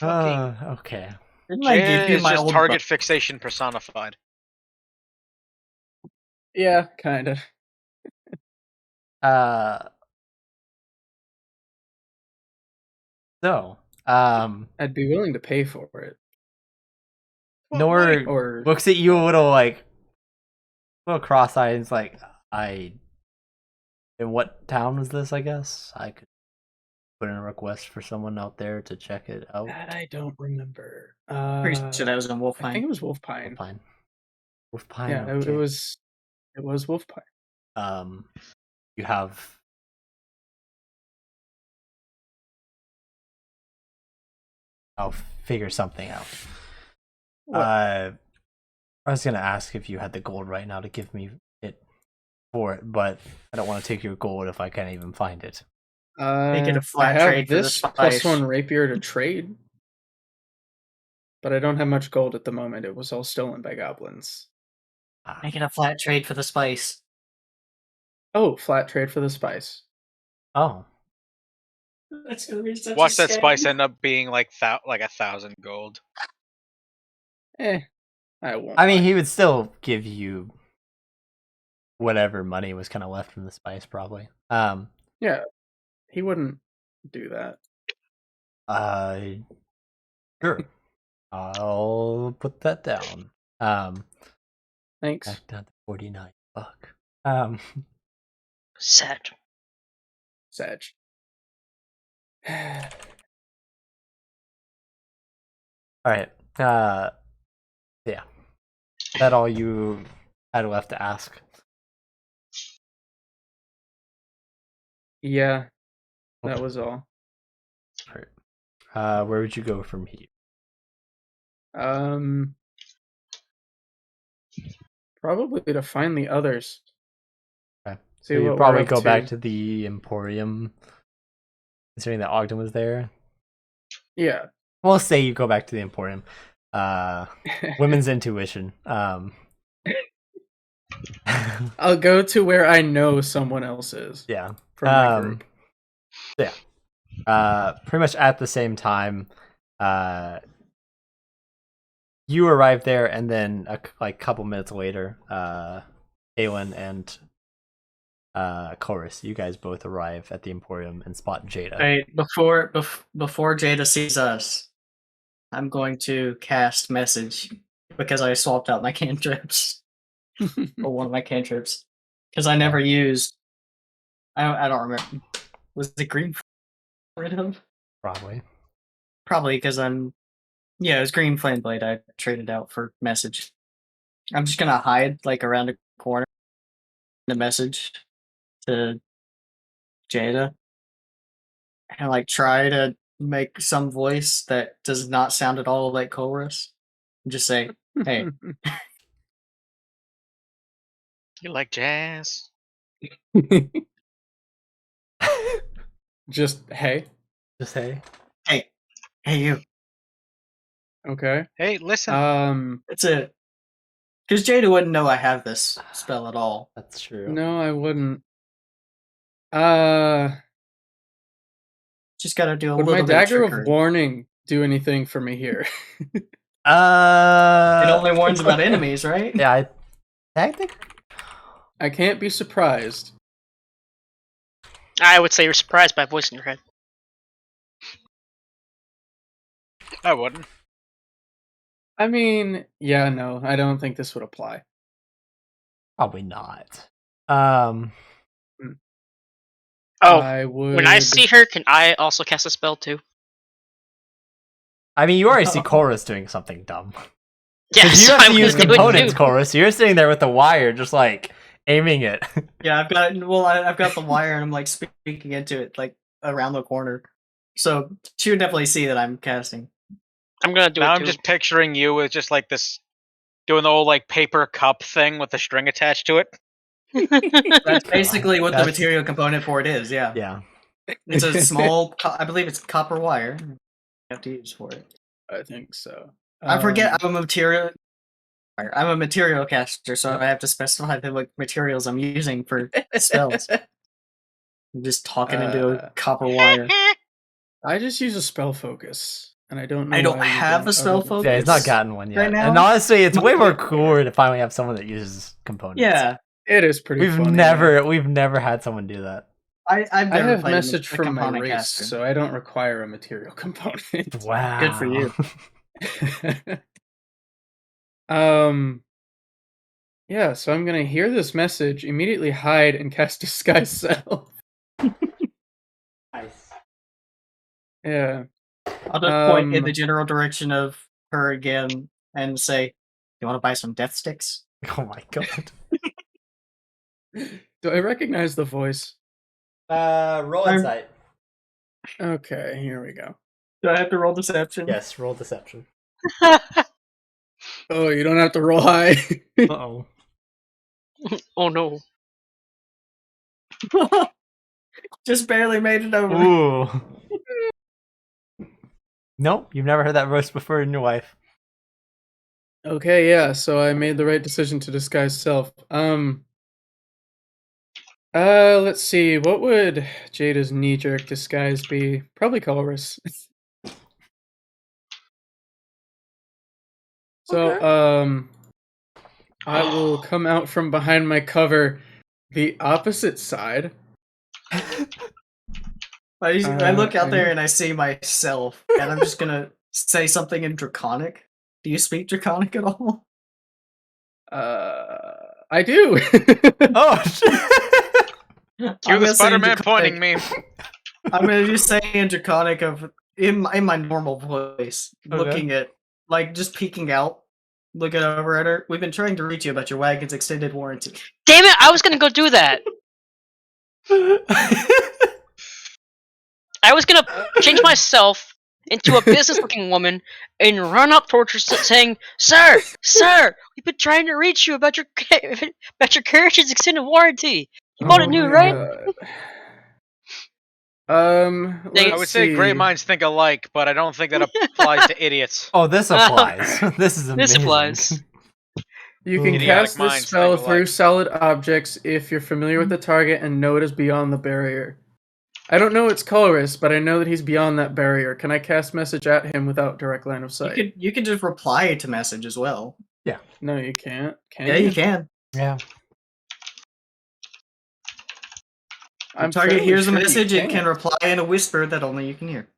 Okay. Didn't I give Jada you is my just old target fixation personified. Yeah, kind of. So, I'd be willing to pay for it. What money? Nor Or looks at you a little cross-eyed and is like, in what town was this, I guess? I could put in a request for someone out there to check it out. that I don't remember. Pretty sure that was in I Wolfpine. think it was Wolfpine. Wolfpine, Yeah, okay. it was Wolfpine. You have... I'll figure something out. What? I was gonna ask if you had the gold right now to give me it for it, but I don't want to take your gold if I can't even find it. Make it a I flat have trade for the this spice. +1 rapier to trade, but I don't have much gold at the moment. It was all stolen by goblins. Make it a flat trade for the spice. Oh, flat trade for the spice. Oh, That's gonna be such Watch a that scam. spice end up being like 1,000 gold. I won't. I mean, mind. he would still give you whatever money was kind of left from the spice, probably. Yeah, he wouldn't do that. Sure. I'll put that down. Thanks. Back down to 49. Fuck. Sad. Sag. All right. Yeah. That all you had left to ask? Yeah, that Okay. was all. All right. Where would you go from here? Probably to find the others. Okay. See So you what probably we're up go to. back to the Emporium, considering that Ogden was there. Yeah. We'll say you go back to the Emporium. Women's intuition. I'll go to where I know someone else is. Yeah. From my group. Yeah. Pretty much at the same time, you arrive there, and then a couple minutes later, Aelin and Chorus, you guys both arrive at the Emporium and spot Jada. Wait, before Jada sees us, I'm going to cast message because I swapped out my cantrips or one of my cantrips because I never used. I don't remember. Was the green rid of? Probably. Probably because it was green flame blade. I traded out for message. I'm just gonna hide like around a corner. The message to Jada and like try to make some voice that does not sound at all like Chorus. Just say, "Hey, You like jazz? Just hey. Just hey. hey, you." Okay. Hey, listen. That's it. Because Jada wouldn't know I have this spell at all. That's true. No, I wouldn't. Just gotta do a Would little my bit Dagger of of trickery. Warning do anything for me here? It only warns about enemies, right? Yeah, I think. I can't be surprised. I would say you're surprised by a voice in your head. I wouldn't. I mean, yeah, no, I don't think this would apply. Probably not. Oh, I would. when I see her, can I also cast a spell too? I mean, you already see Chorus doing something dumb. Yes, You have I'm to use gonna do it components, too. Chorus. You're sitting there with the wire, just like aiming it. Yeah, I've got the wire and I'm like speaking into it like around the corner. So she would definitely see that I'm casting. I'm gonna do Now it I'm too. just picturing you as just like this, doing the old like paper cup thing with the string attached to it. That's basically what the That's- material component for it is, yeah. Yeah. It's a small, I believe it's copper wire you have to use for it. I think so. I forget I'm a material caster, so I have to specify the like materials I'm using for spells. I'm just talking into a copper wire. I just use a spell focus, and I don't know. I don't why you have a spell other than- focus. Yeah, he's not gotten one yet. right now? And honestly, it's way more cooler to finally have someone that uses components. Yeah, It is pretty. We've funny. never had someone do that. I've I never have played message a from my component race, caster. so I don't require a material component. Wow. Good for you. Yeah, so I'm gonna hear this message, immediately hide, and cast Disguise Self. Nice. Yeah. I'll just point in Um, the general direction of her again and say, "You want to buy some death sticks?" Oh my god. Do I recognize the voice? Roll I'm- insight. Okay, here we go. Do I have to roll deception? Yes, roll deception. Oh, you don't have to roll high. Uh-oh. Oh no. Just barely made it over. Ooh. Nope, you've never heard that voice before in your life. Okay, yeah, so I made the right decision to disguise self. Let's see, what would Jada's knee-jerk disguise be? Probably colorless. So, Okay. I will come out from behind my cover the opposite side. I look out there and- and I see myself, and I'm just gonna say something in Draconic. Do you speak Draconic at all? I do. Oh shit. Cue I'm the gonna say in Spider-Man Draconic- pointing meme. I'm gonna just say in Draconic in my normal voice, Okay. looking at like just peeking out, looking over at her. We've been trying to reach you about your wagon's extended warranty. Damn it! I was gonna go do that. I was gonna change myself into a business-looking woman and run up towards her saying, "Sir, we've been trying to reach you about your carriage's extended warranty. You bought it new, my right?" God. They- I would say great minds think alike, but I don't think that applies to idiots. Oh, this applies. This is amazing. This applies. You can Idiotic cast this minds spell think through alike. solid objects if you're familiar with the target and know it is beyond the barrier. I don't know its colorless, but I know that he's beyond that barrier. Can I cast message at him without direct line of sight? You could just reply to message as well. No, you can't. Can Yeah, you can. Yeah. I'm The target fairly hears a sure you message, it can. can reply in a whisper that only you can hear.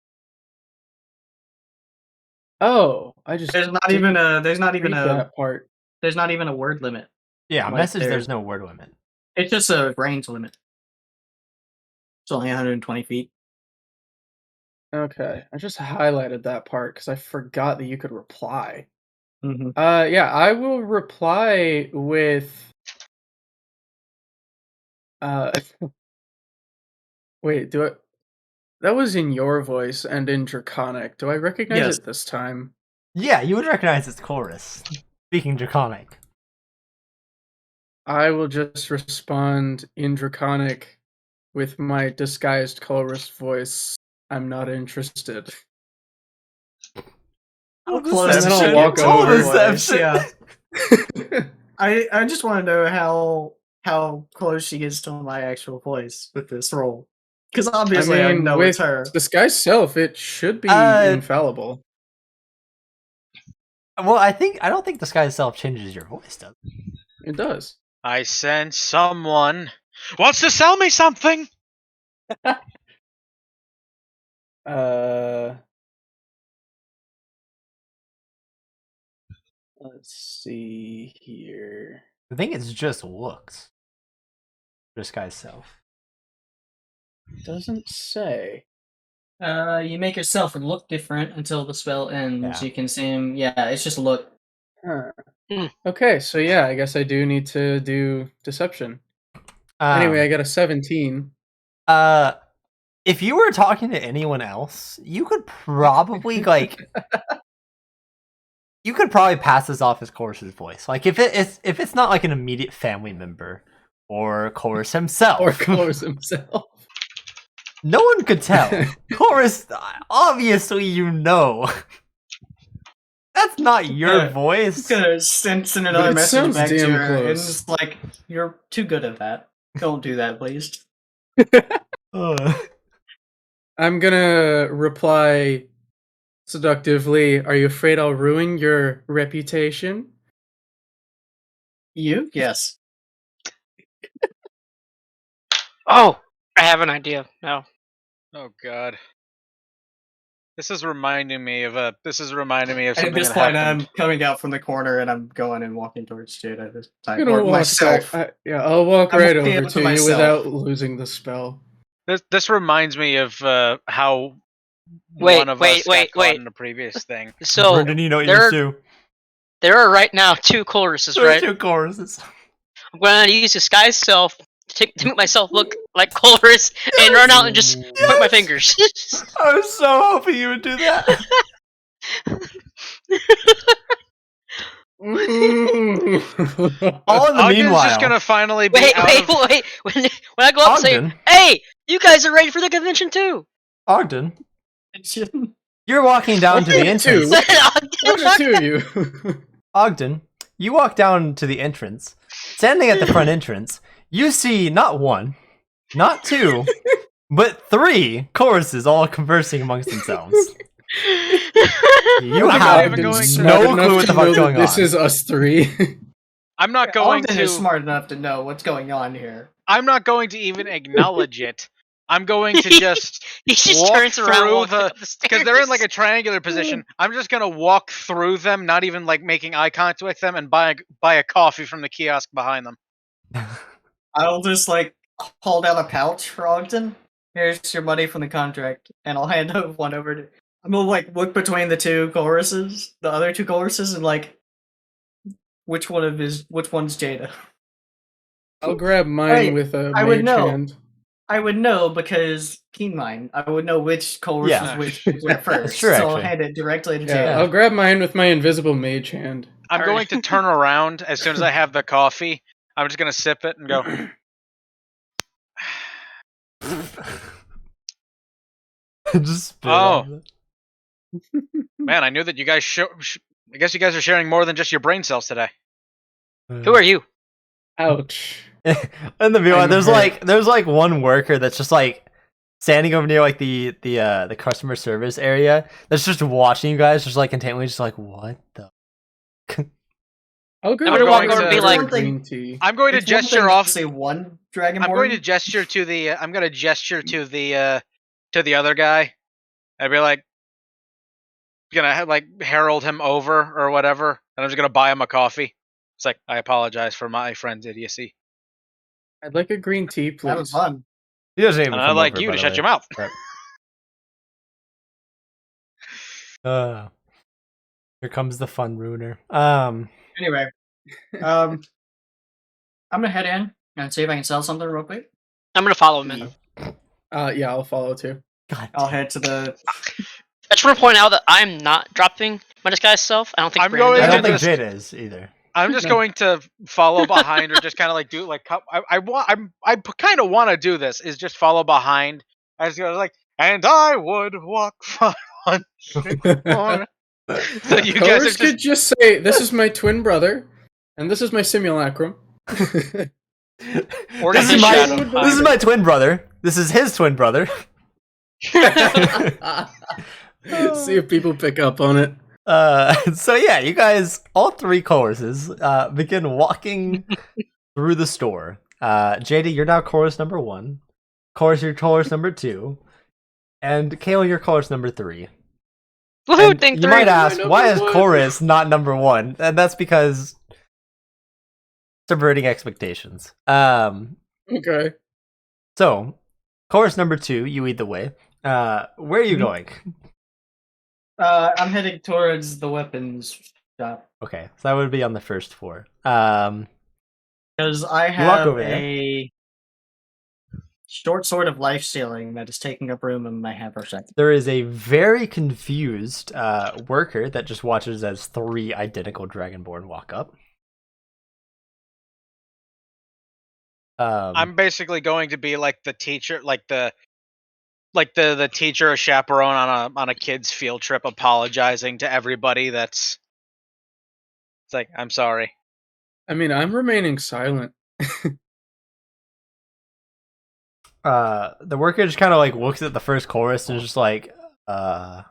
Oh, I just There's not didn't even a that part. there's not even a word limit. Yeah, Like message, there's- there's no word limit. It's just a range limit. It's only 120 feet. Okay, I just highlighted that part because I forgot that you could reply. Mm-hmm. Yeah, I will reply with. Wait, do I? That was in your voice and in Draconic. Do I recognize Yes. it this time? Yeah, you would recognize its chorus. Speaking Draconic. I will just respond in Draconic with my disguised colorist voice. I'm not interested. Oh, And then I'll walk over. reception. Yeah. I just want to know how close she gets to my actual voice with this roll. Because obviously I know with it's her. disguised self, it should be infallible. Well, I don't think Disguise Self changes your voice, does it? It does. I sense someone wants to sell me something. Let's see here. I think it's just looks. Disguise Self. Doesn't say. You make yourself look different until the spell ends. Yeah. You can see him. Yeah, it's just look. Huh. Hmm. Okay, so yeah, I guess I do need to do deception. Anyway, I got a 17. If you were talking to anyone else, you could probably you could probably pass this off as Chorus's voice. Like if it's not like an immediate family member or Chorus himself, Or Chorus himself. no one could tell. Chorus, obviously, you know. That's not your voice. It's gonna send another it message sounds back to damn her, and close. it's like, you're too good at that. Don't do that, please. I'm gonna reply seductively. Are you afraid I'll ruin your reputation? You? Yes. Oh, I have an idea now. Oh God. This is reminding me of At something this that point, happened. I'm coming out from the corner and I'm going and walking towards Jada this time. I'm gonna Or walk myself. back. I'll walk I'm right walking over up to to you myself. without losing the spell. This reminds me of how Wait, one of wait, us wait, got caught wait. in a previous thing. So Brendan, you know what there- you do. there are right now two choruses, There are right? two choruses. I'm going to use Disguise Self to make myself look like Chorus and run out and just point my fingers. I was so hoping you would do that. All in the Ogden's meanwhile, just gonna finally be wait, out wait, of... wait. When I go up and say, Ogden, "Hey, you guys are ready for the convention too." Ogden, you're walking down to the entrance. What are two of you? Ogden, you walk down to the entrance. Standing at the front entrance, you see not one, not two, but three choruses all conversing amongst themselves. You I'm not have even going to- no clue what the fuck's going on. This is us three. I'm not going Ogden to. is smart enough to know what's going on here. I'm not going to even acknowledge it. I'm going to just He just walk turns around through walking the- up the stairs. because they're in like a triangular position. I'm just gonna walk through them, not even like making eye contact with them, and buy a coffee from the kiosk behind them. I'll just like hold out a pouch for Ogden. Here's your money from the contract, and I'll hand one over to. I'm gonna like look between the other two choruses, and like, which one's Jada? I'll grab mine Hey, with a I would mage know. hand. I would know because keen mind. I would know which course Yeah. was which at first. true, so I'll actually. hand it directly to Yeah, Jay. I'll grab mine with my invisible mage hand. I'm going to turn around as soon as I have the coffee. I'm just gonna sip it and go. Just spit Oh. on Man, I knew that you guys I guess you guys are sharing more than just your brain cells today. it. Who are you? Ouch. In the view, I'm there's hurt. like one worker that's just like standing over near like the customer service area that's just watching you guys, just like intently, just like what the. I'll go I'm gonna walk over and be like- green tea. I'm going to It's one gesture thing off. to say one dragonborn. I'm going to gesture to the. I'm going to gesture to the other guy. I'd be like, gonna like herald him over or whatever, and I'm just gonna buy him a coffee. It's like, I apologize for my friend's idiocy, I'd like a green tea, please. That was fun. He doesn't even and I'd come like over, you by to the shut way. your mouth. Here comes the fun ruiner. Anyway, I'm gonna head in and see if I can sell something real quick. I'm gonna follow him in. Yeah, I'll follow too. God, I'll head to the. I just want to point out that I'm not dropping my disguise self. I don't think I'm Brandon going I to don't think just- Jade is either. I'm just No. going to follow behind, or just kind of like do like I kind of want to do this. Is just follow behind. I just go like, and I would walk 500 more. So you guys Colors are just could just say, "This is my twin brother, and this is my simulacrum." Or This his is shadow. this is my twin brother. This is his twin brother. See if people pick up on it. So yeah, you guys, all three choruses, begin walking through the store. JD, you're now chorus number 1. Chorus, you're chorus number 2. And Kale, you're chorus number 3. Woohoo! And Thing you 3. might ask, Number why is one. chorus not number 1? And that's because subverting expectations. Okay. So, chorus number 2, you lead the way. Where are you going? I'm heading towards the weapons shop Okay, so that would be on the first floor. because I walk have over there. a short sword of life stealing that is taking up room in my haversack. There is a very confused worker that just watches as 3 identical Dragonborn walk up. I'm basically going to be like the teacher, like the teacher or chaperone on a kid's field trip, apologizing to everybody. It's like, I'm sorry. I mean, I'm remaining silent. The worker just kind of like looks at the first chorus and is just like, hi?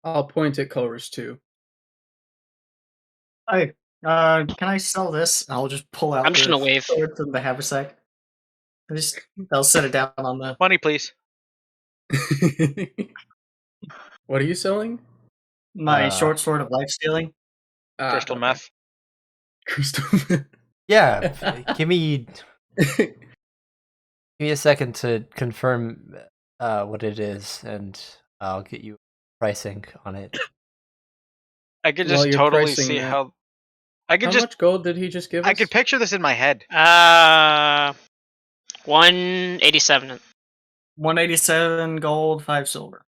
I'll point at colors too. Hi, can I sell this? I'll just pull out. I'm just the gonna wave. sword from the haversack. I'll set it down on the. Money, please. What are you selling? My short sword of life stealing. Crystal okay. meth. Crystal. Yeah, give me a second to confirm what it is, and I'll get you pricing on it. I could While just you're totally pricing see that, how. I could How just. much gold did he just give us? I could picture this in my head. 187. 187 gold, 5 silver.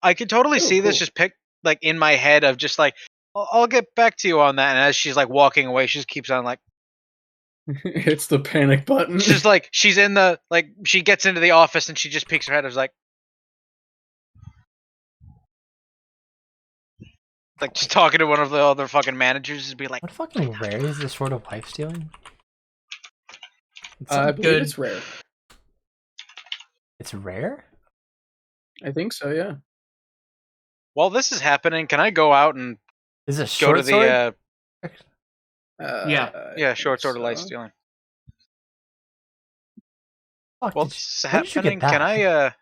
I could totally Oh, see this cool. just pick like in my head of just like, I'll get back to you on that. And as she's like walking away, she just keeps on like, It's the panic button. it's just like she's in the like she gets into the office and she just peeks her head. It's like just talking to one of the other fucking managers, and be like, What fucking rare is this sort of life stealing? It's, I believe good. it's rare. it's rare? I think so, yeah. while this is happening, can I go out and Is it go short to sword? the Yeah. I short think sword of life so. stealing? Fuck, While did this is where did you happening, get that?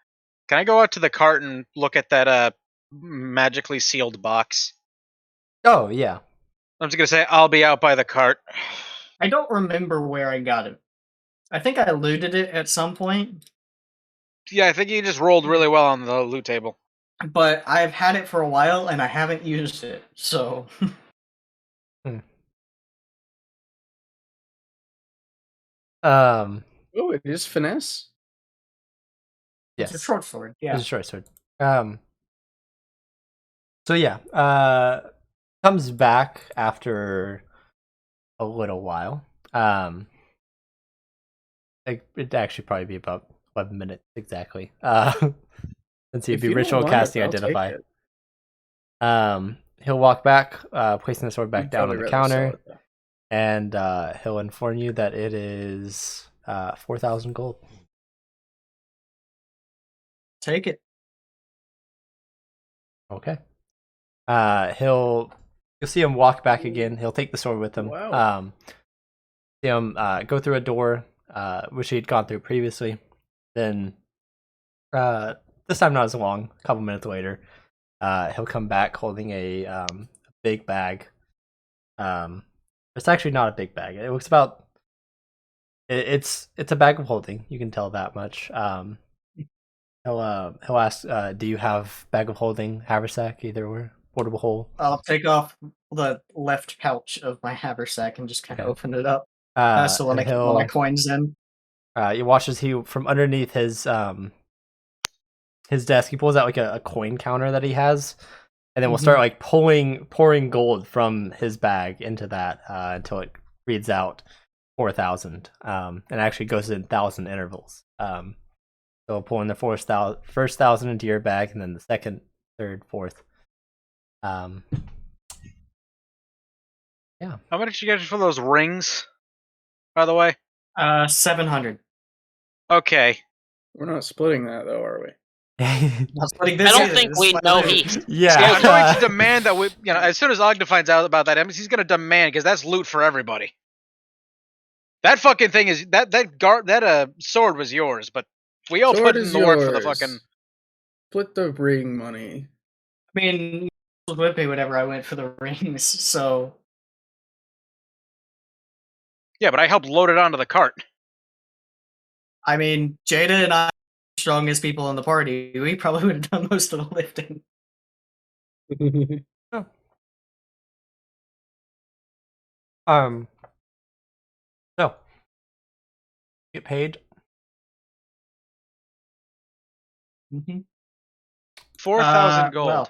can I go out to the cart and look at that magically sealed box? Oh, yeah. I'm just gonna say I'll be out by the cart. I don't remember where I got it. I think I looted it at some point, Yeah, I think you just rolled really well on the loot table. but I've had it for a while and I haven't used it. So Oh, it is finesse. Yes. It's a short sword. Yeah. It's a short sword. So yeah, comes back after a little while. It'd actually probably be about 11 minutes exactly. Let's see, it'd If be you don't ritual want it, casting I'll take identify. it. He'll walk back, placing the sword back You'd down on probably the rather sell counter, it, though. and he'll inform you that it is 4,000 gold. Take it. Okay. You'll see him walk back again. He'll take the sword with him. Wow. See him go through a door, which he'd gone through previously. Then, this time not as long. A couple minutes later, he'll come back holding a big bag. It's actually not a big bag. It looks about. It's a bag of holding. You can tell that much. He'll ask, "Do you have bag of holding, haversack, either or portable hole?" I'll take off the left pouch of my haversack and just kind of Okay. open it up. So when And I keep all my coins in. You watch as he, from underneath his desk, he pulls out like a coin counter that he has, and then we'll start like pouring gold from his bag into that until it reads out 4,000, and actually goes in 1,000 intervals. So pulling the first 1,000 into your bag, and then the second, third, fourth. Yeah. How much did you get for those rings, by the way? 700. Okay. We're not splitting that, though, are we? Not splitting this I don't either. think This is we my know loot. he. Yeah. Yeah, I'm going to demand that we, as soon as Ogden finds out about that, he's going to demand, because that's loot for everybody. That fucking thing is that sword was yours, but we all Sword put in is the work for the yours. fucking. Split the ring money. I mean, it would pay whatever I went for the rings, so. Yeah, but I helped load it onto the cart. I mean, Jada and I are the strongest people in the party. We probably would have done most of the lifting. So get paid. 4,000 gold. Well,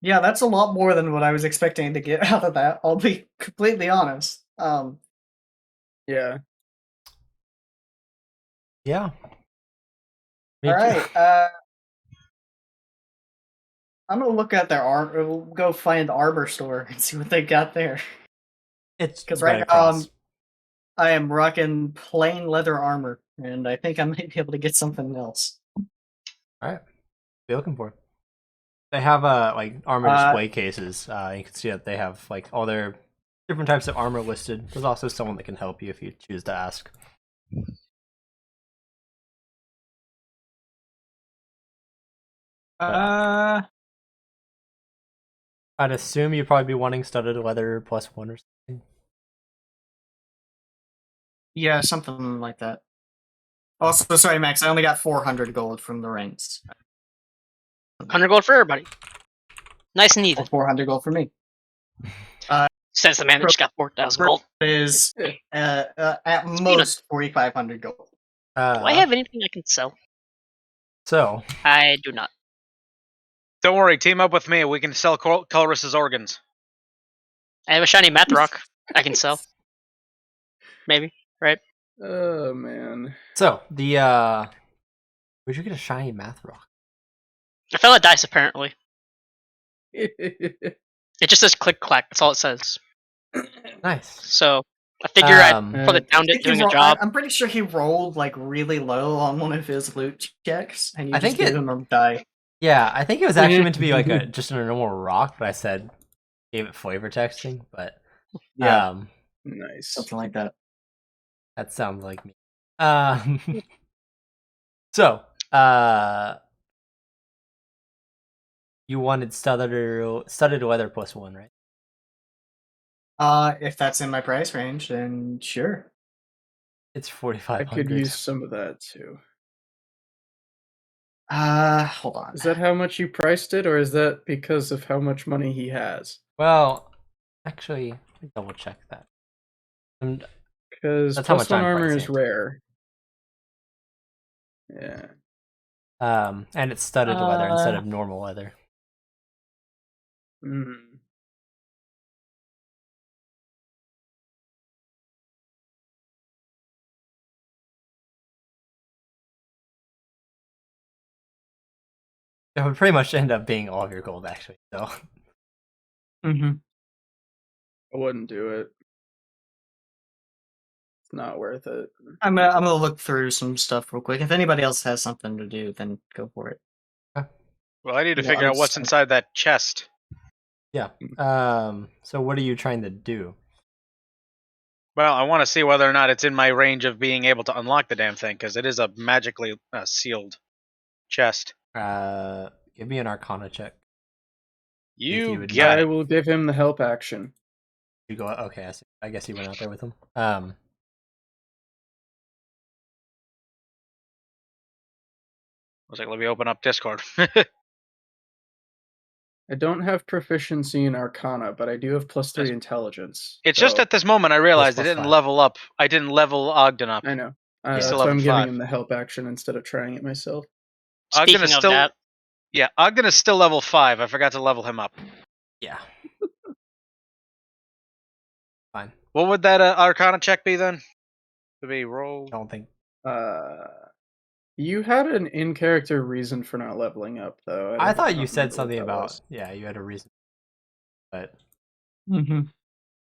yeah, that's a lot more than what I was expecting to get out of that. I'll be completely honest. Yeah. Yeah. All right. I'm gonna look at their armor. We'll go find the armor store and see what they got there. It's 'Cause right right across. I am rocking plain leather armor, and I think I might be able to get something else. All right. What are you looking for? They have like armor display cases. You can see that they have like all their different types of armor listed. There's also someone that can help you if you choose to ask. I'd assume you'd probably be wanting studded leather +1 or something. Yeah, something like that. Also, sorry, Max, I only got 400 gold from the rings. 100 gold for everybody. Nice and even. 400 gold for me. Says the man that just got 4,000 gold. Is at most 4,500 gold. Do I have anything I can sell? So I do not. Don't worry, team up with me. We can sell Colress's organs. I have a shiny math rock I can sell. Maybe, right? Oh man. So the where'd you get a shiny math rock? I found a dice apparently. It just says click clack. That's all it says. Nice. So I figure I put it down I to think doing he a ro- job. I'm pretty sure he rolled like really low on one of his loot checks, and you I just think gave him a die. Yeah, I think it was actually meant to be like just a normal rock, but I said gave it flavor texting. But Yeah. Nice. Something like that. that sounds like me. So you wanted studded leather +1, right? If that's in my price range, then sure. It's I 4,500. could use some of that too. Hold on. Is that how much you priced it, or is that because of how much money he has? Well, actually, let me double check that. And Because That's how much +1 I'm armor is pricing. rare. Yeah. And it's studded leather instead of normal leather. Mm. It would pretty much end up being all of your gold, actually. So Mm-hmm. I wouldn't do it. It's not worth it. I'm gonna look through some stuff real quick. If anybody else has something to do, then go for it. Well, I need to Well, figure I'm out what's just- inside that chest. yeah. So what are you trying to do? Well, I want to see whether or not it's in my range of being able to unlock the damn thing, because it is a magically sealed chest. Give me an Arcana check. You would got I it. will give him the help action. You go. Okay, I see. I guess you went out there with him. I was like, let me open up Discord. I don't have proficiency in Arcana, but I do have +3 intelligence. It's just so- at this moment I realized I plus didn't 5. level up. I didn't level Ogden up. I know. He's still That's why I'm level giving 5. him the help action instead of trying it myself. Ogden Speaking is of still that, yeah. Ogden is still level 5. I forgot to level him up. Yeah. Fine. What would that Arcana check be then? To be rolled. I don't think. You had an in-character reason for not leveling up, though. I don't thought you remember said what something that about. was. Yeah, you had a reason. But Mm-hmm.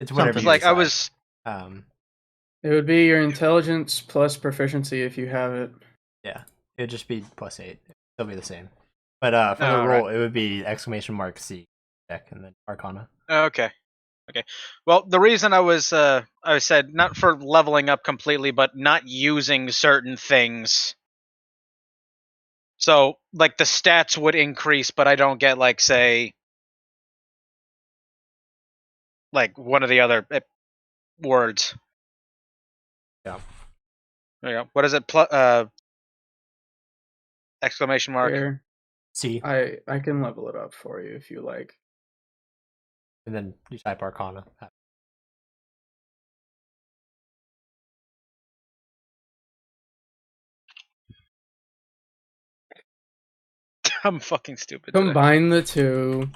it's whatever. Something. You Like I decide. was. It would be your intelligence plus proficiency if you have it. Yeah, it'd just be +8. It'll be the same. But for the Oh, roll, it would be !C check and then Arcana. Okay. Okay. Well, the reason I said not for leveling up completely, but not using certain things. So, like the stats would increase, but I don't get like say like one of the other words. Yeah. There you go. What is it? Exclamation mark. Here, C, I can level it up for you if you like. and then you type Arcana. I'm fucking stupid. Today. Combine the two.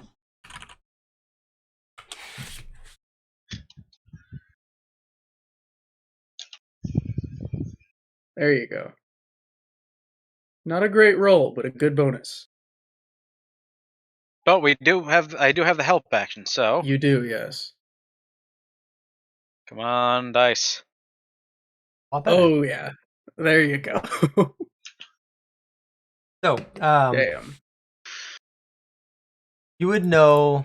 There you go. Not a great roll, but a good bonus. But I do have the help action, so You do, yes. come on, dice. All better. Oh yeah. There you go. So, Damn. you would know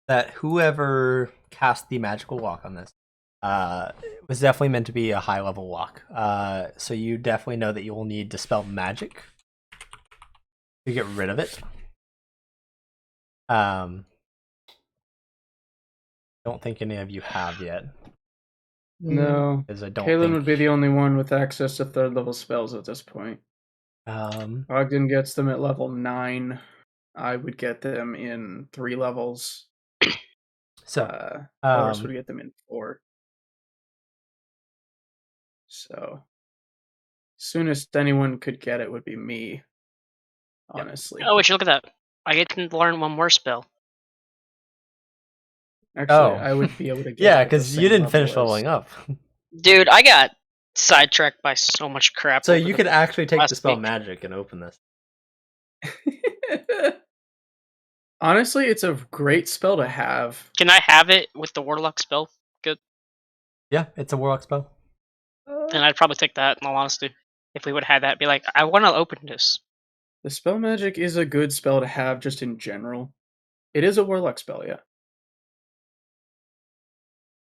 that whoever cast the magical walk on this was definitely meant to be a high level walk. So you definitely know that you will need Dispel Magic to get rid of it. Don't think any of you have yet. No. Because I don't Kalen think would be the only one with access to 3rd level spells at this point. Ogden gets them at level 9. I would get them in 3 levels. so Boris would get them in 4. So, soonest anyone could get it would be me. Honestly. oh, would you look at that? I get to learn one more spell. Actually, I would be able to get yeah, it at the because you same didn't finish level as- leveling up. Dude, I got sidetracked by so much crap. So over you the could actually take last Dispel week. Magic and open this. Honestly, it's a great spell to have. Can I have it with the Warlock spell? Good. Yeah, it's a Warlock spell. Then I'd probably take that, in all honesty. If we would have had that, be like, I want to open this. The spell magic is a good spell to have just in general. It is a warlock spell, yeah.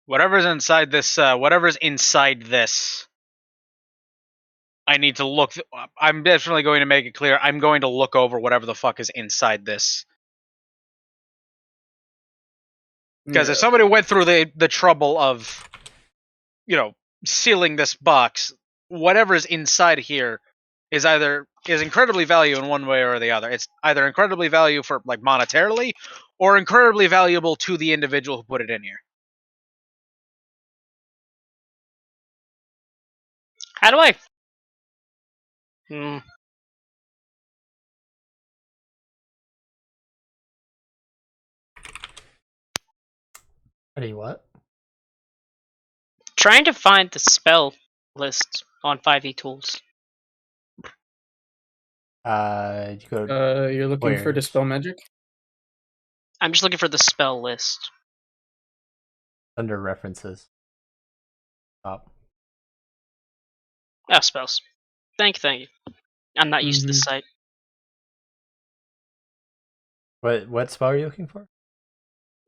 Whatever's inside this, I need to look. I'm definitely going to make it clear. I'm going to look over whatever the fuck is inside this. Because if somebody went through the trouble of, sealing this box, whatever's inside here is incredibly valuable in one way or the other. It's either incredibly valuable for like monetarily, or incredibly valuable to the individual who put it in here. How do I? Hmm. Ready what? Trying to find the spell list on 5e tools. You go You're looking for Warriors. Dispel Magic? I'm just looking for the spell list. under references. Stop. Oh, spells. Thank you. I'm not used to this Mhm. site. What spell are you looking for?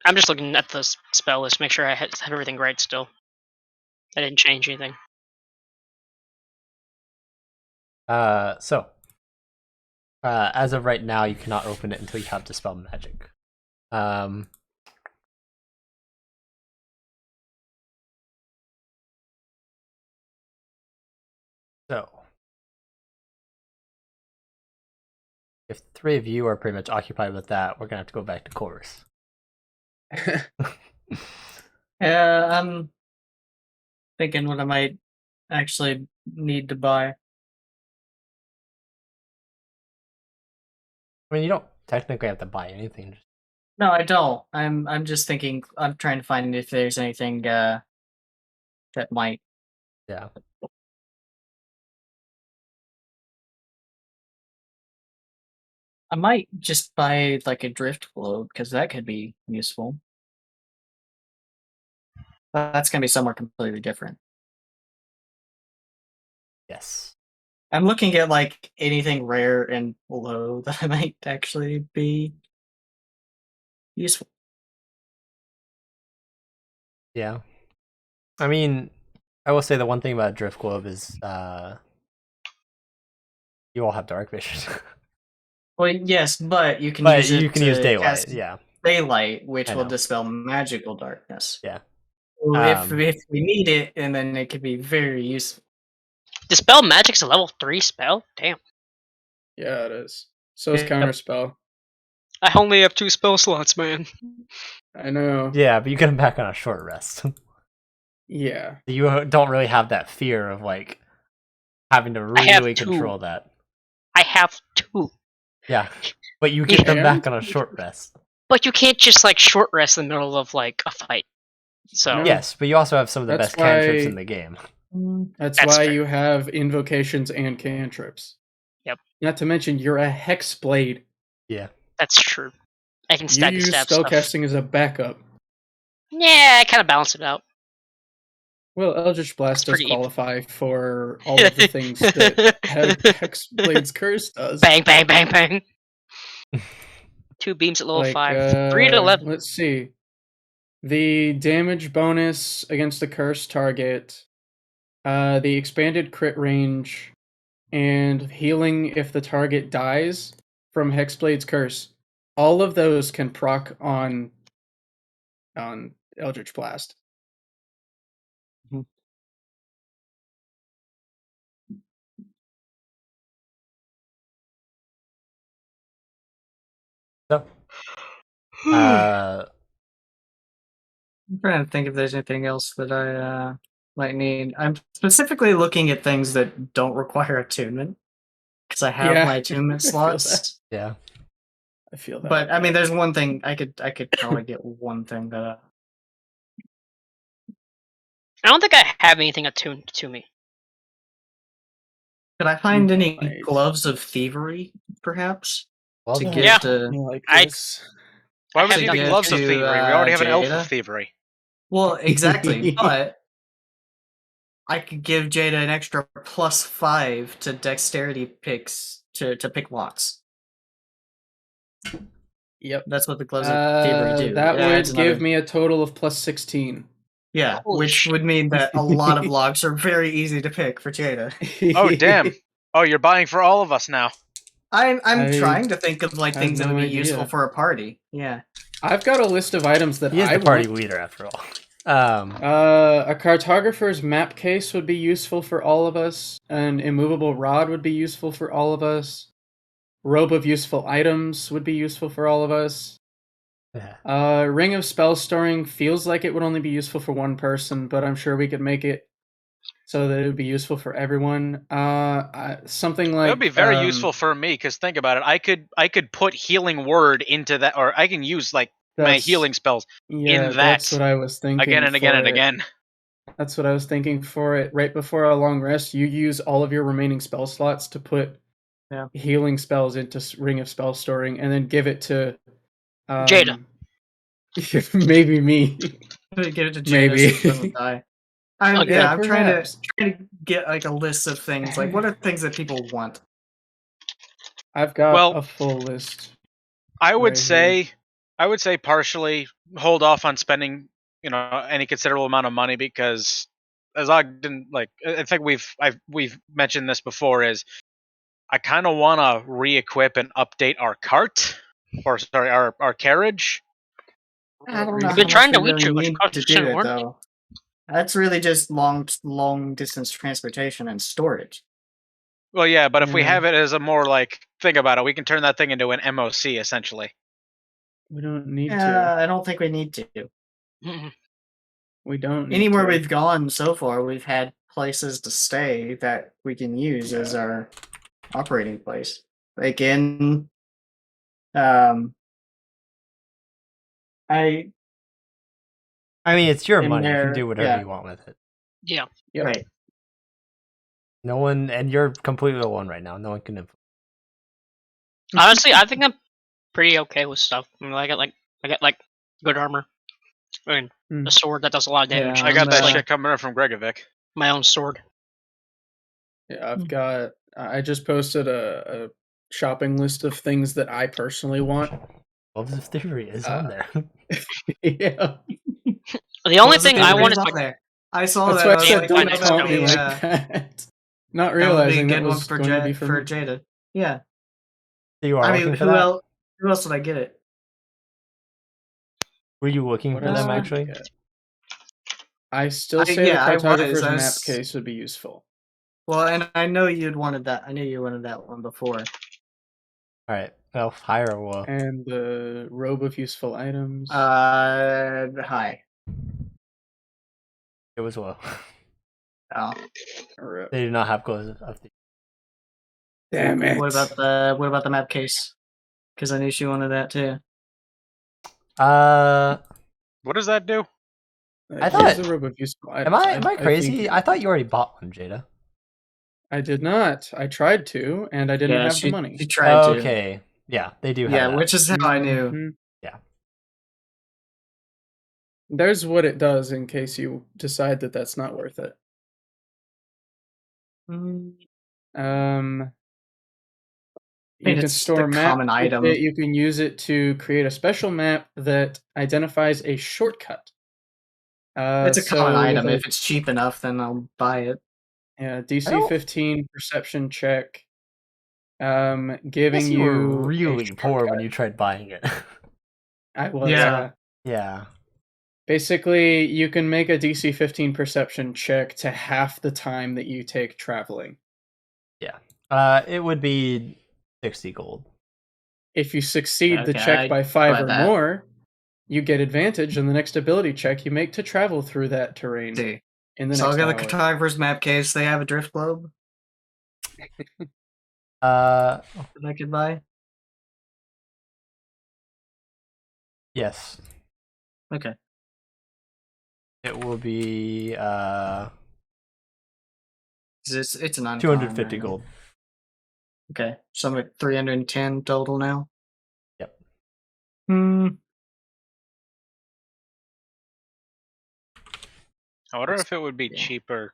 I'm just looking at the spell list, make sure I have everything right still. I didn't change anything. As of right now, you cannot open it until you have Dispel Magic. So, if three of you are pretty much occupied with that, we're gonna have to go back to chorus. Yeah, I'm thinking what I might actually need to buy. I mean, you don't technically have to buy anything. No, I don't. I'm just thinking. I'm trying to find if there's anything that might. Yeah. I might just buy like a drift globe because that could be useful. But that's gonna be somewhere completely different. Yes. I'm looking at like anything rare and low that I might actually be useful. Yeah. I mean, I will say the one thing about Drift Globe is you all have dark vision. Well, yes, but you can But use it you can to use daylight, cast yeah. daylight, which I will know. dispel magical darkness. Yeah. So if we need it, and then it could be very useful. Dispel Magic's a level 3 spell? Damn. Yeah, it is. So is Yep. Counterspell. I only have 2 spell slots, man. I know. Yeah, but you get them back on a short rest. Yeah. You don't really have that fear of like having to I have really 2. control that. I have 2. Yeah, but you get them Yeah. back on a short rest. But you can't just like short rest in the middle of like a fight. So No. Yes, but you also have some of the That's best cantrips why- in the game. That's That's why fair. you have invocations and cantrips. Yep. Not to mention, you're a Hex Blade. Yeah. that's true. I can You stack use stab stuff. spellcasting as a backup. Yeah, I kind of balance it out. Well, Eldritch Blast does pretty even. qualify for all of the things that Hex Blade's Curse does. Bang, bang, bang, bang. 2 beams at level 5. 3 to 11. Let's see. The damage bonus against the cursed target, the expanded crit range, and healing if the target dies from Hexblade's Curse. All of those can proc on Eldritch Blast. So, I'm trying to think if there's anything else that I might need. I'm specifically looking at things that don't require attunement because I have Yeah, my I attunement feel slots. yeah. I feel that. But I mean, there's one thing I could probably get one thing that. I don't think I have anything attuned to me. Could I find any might. gloves of thievery, perhaps, Well, to then- give Yeah. to? like I- this. Why would have you need nothing the gloves of to, thievery? We already have an elf Jada. of thievery. Well, exactly, but I could give Jada an extra +5 to dexterity picks to pick locks. Yep. That's what the gloves of thievery do. That It adds would give another- me a total of +16. Yeah, Holy which shit. would mean that a lot of locks are very easy to pick for Jada. Oh damn! Oh, you're buying for all of us now. I'm I trying to think of like have things that no would be idea. useful for a party. Yeah. I've got a list of items that He is I the party want. leader after all. A cartographer's map case would be useful for all of us. An immovable rod would be useful for all of us. Robe of useful items would be useful for all of us. Ring of spell storing feels like it would only be useful for one person, but I'm sure we could make it so that it would be useful for everyone. Something like It would be very useful for me because think about it. I could put healing word into that, or I can use like my That's- healing spells Yeah, in that's that what I was thinking. again and again for and it. again. That's what I was thinking for it. Right before a long rest, you use all of your remaining spell slots to put healing spells into Ring of Spell Storing, and then give it to Jada. Maybe me. Give it to Jada Maybe. so she doesn't die. I'm trying to get like a list of things. Like, what are things that people want? I've got Well, a full list. I would right say, partially hold off on spending, any considerable amount of money because, as Ogden, like, I think we've mentioned this before, is I kind of want to re-equip and update our cart, or sorry, our carriage. I don't know. I've been trying to really reach you, but need to do it though. That's really just long distance transportation and storage. Well, yeah, but if we have it as a more like, think about it, we can turn that thing into an MOC essentially. We don't need to. I don't think we need to. We don't. Anywhere we've gone so far, we've had places to stay that we can use as our operating place. Like in, I mean, it's your in money. You there, can do whatever yeah. you want with it. Yeah. Yep. right. No one, and you're completely alone right now. No one can. Honestly, I think I'm pretty okay with stuff. I mean, I get like good armor. I mean, a sword that does a lot of damage. I got that like shit coming in from Gregovic. my own sword. Yeah, I've got. I just posted a shopping list of things that I personally want. Loves of Thievery is on there. Yeah. The only thing I want is like there. I saw That's that. why I I was said like, don't that taunt would me be, like that. Not that would be a realizing that good one was for going to be for me. Jada. Yeah. You are I looking mean, for that? who else did I get it? Were you looking What for else them did I actually? get? I still say the cartographer's map case would be useful. Well, and I know you'd wanted that. I knew you wanted that one before. All right. Well, higher or low? And the robe of useful items. High. It was low. Oh. They do not have clothes of the. Damn it. What about the map case? Because I knew she wanted that too. What does that do? I thought. The robe of useful items. Am I crazy? I thought you already bought one, Jada. I did not. I tried to, and I didn't have the money. She tried to. Okay. Yeah, they do have Yeah, that. which is how I knew. Mhm. Yeah. There's what it does in case you decide that that's not worth it. You can store a map. Common item. You can use it to create a special map that identifies a shortcut. It's a common item. If it's cheap enough, then I'll buy it. Yeah, DC 15 perception check. Giving you were you really poor when you tried buying it. I was. Yeah. Basically, you can make a DC 15 perception check to half the time that you take traveling. Yeah. It would be 60 gold. If you succeed the check by 5 or more, you get advantage on the next ability check you make to travel through that terrain. See. In the So next I'll hour. get the cartographer's map case. They have a drift globe Uh, that I could buy. yes. Okay. It will be It's a 250 right? gold. Okay, so I'm at 310 total now. Yep. I wonder if it would be cheaper.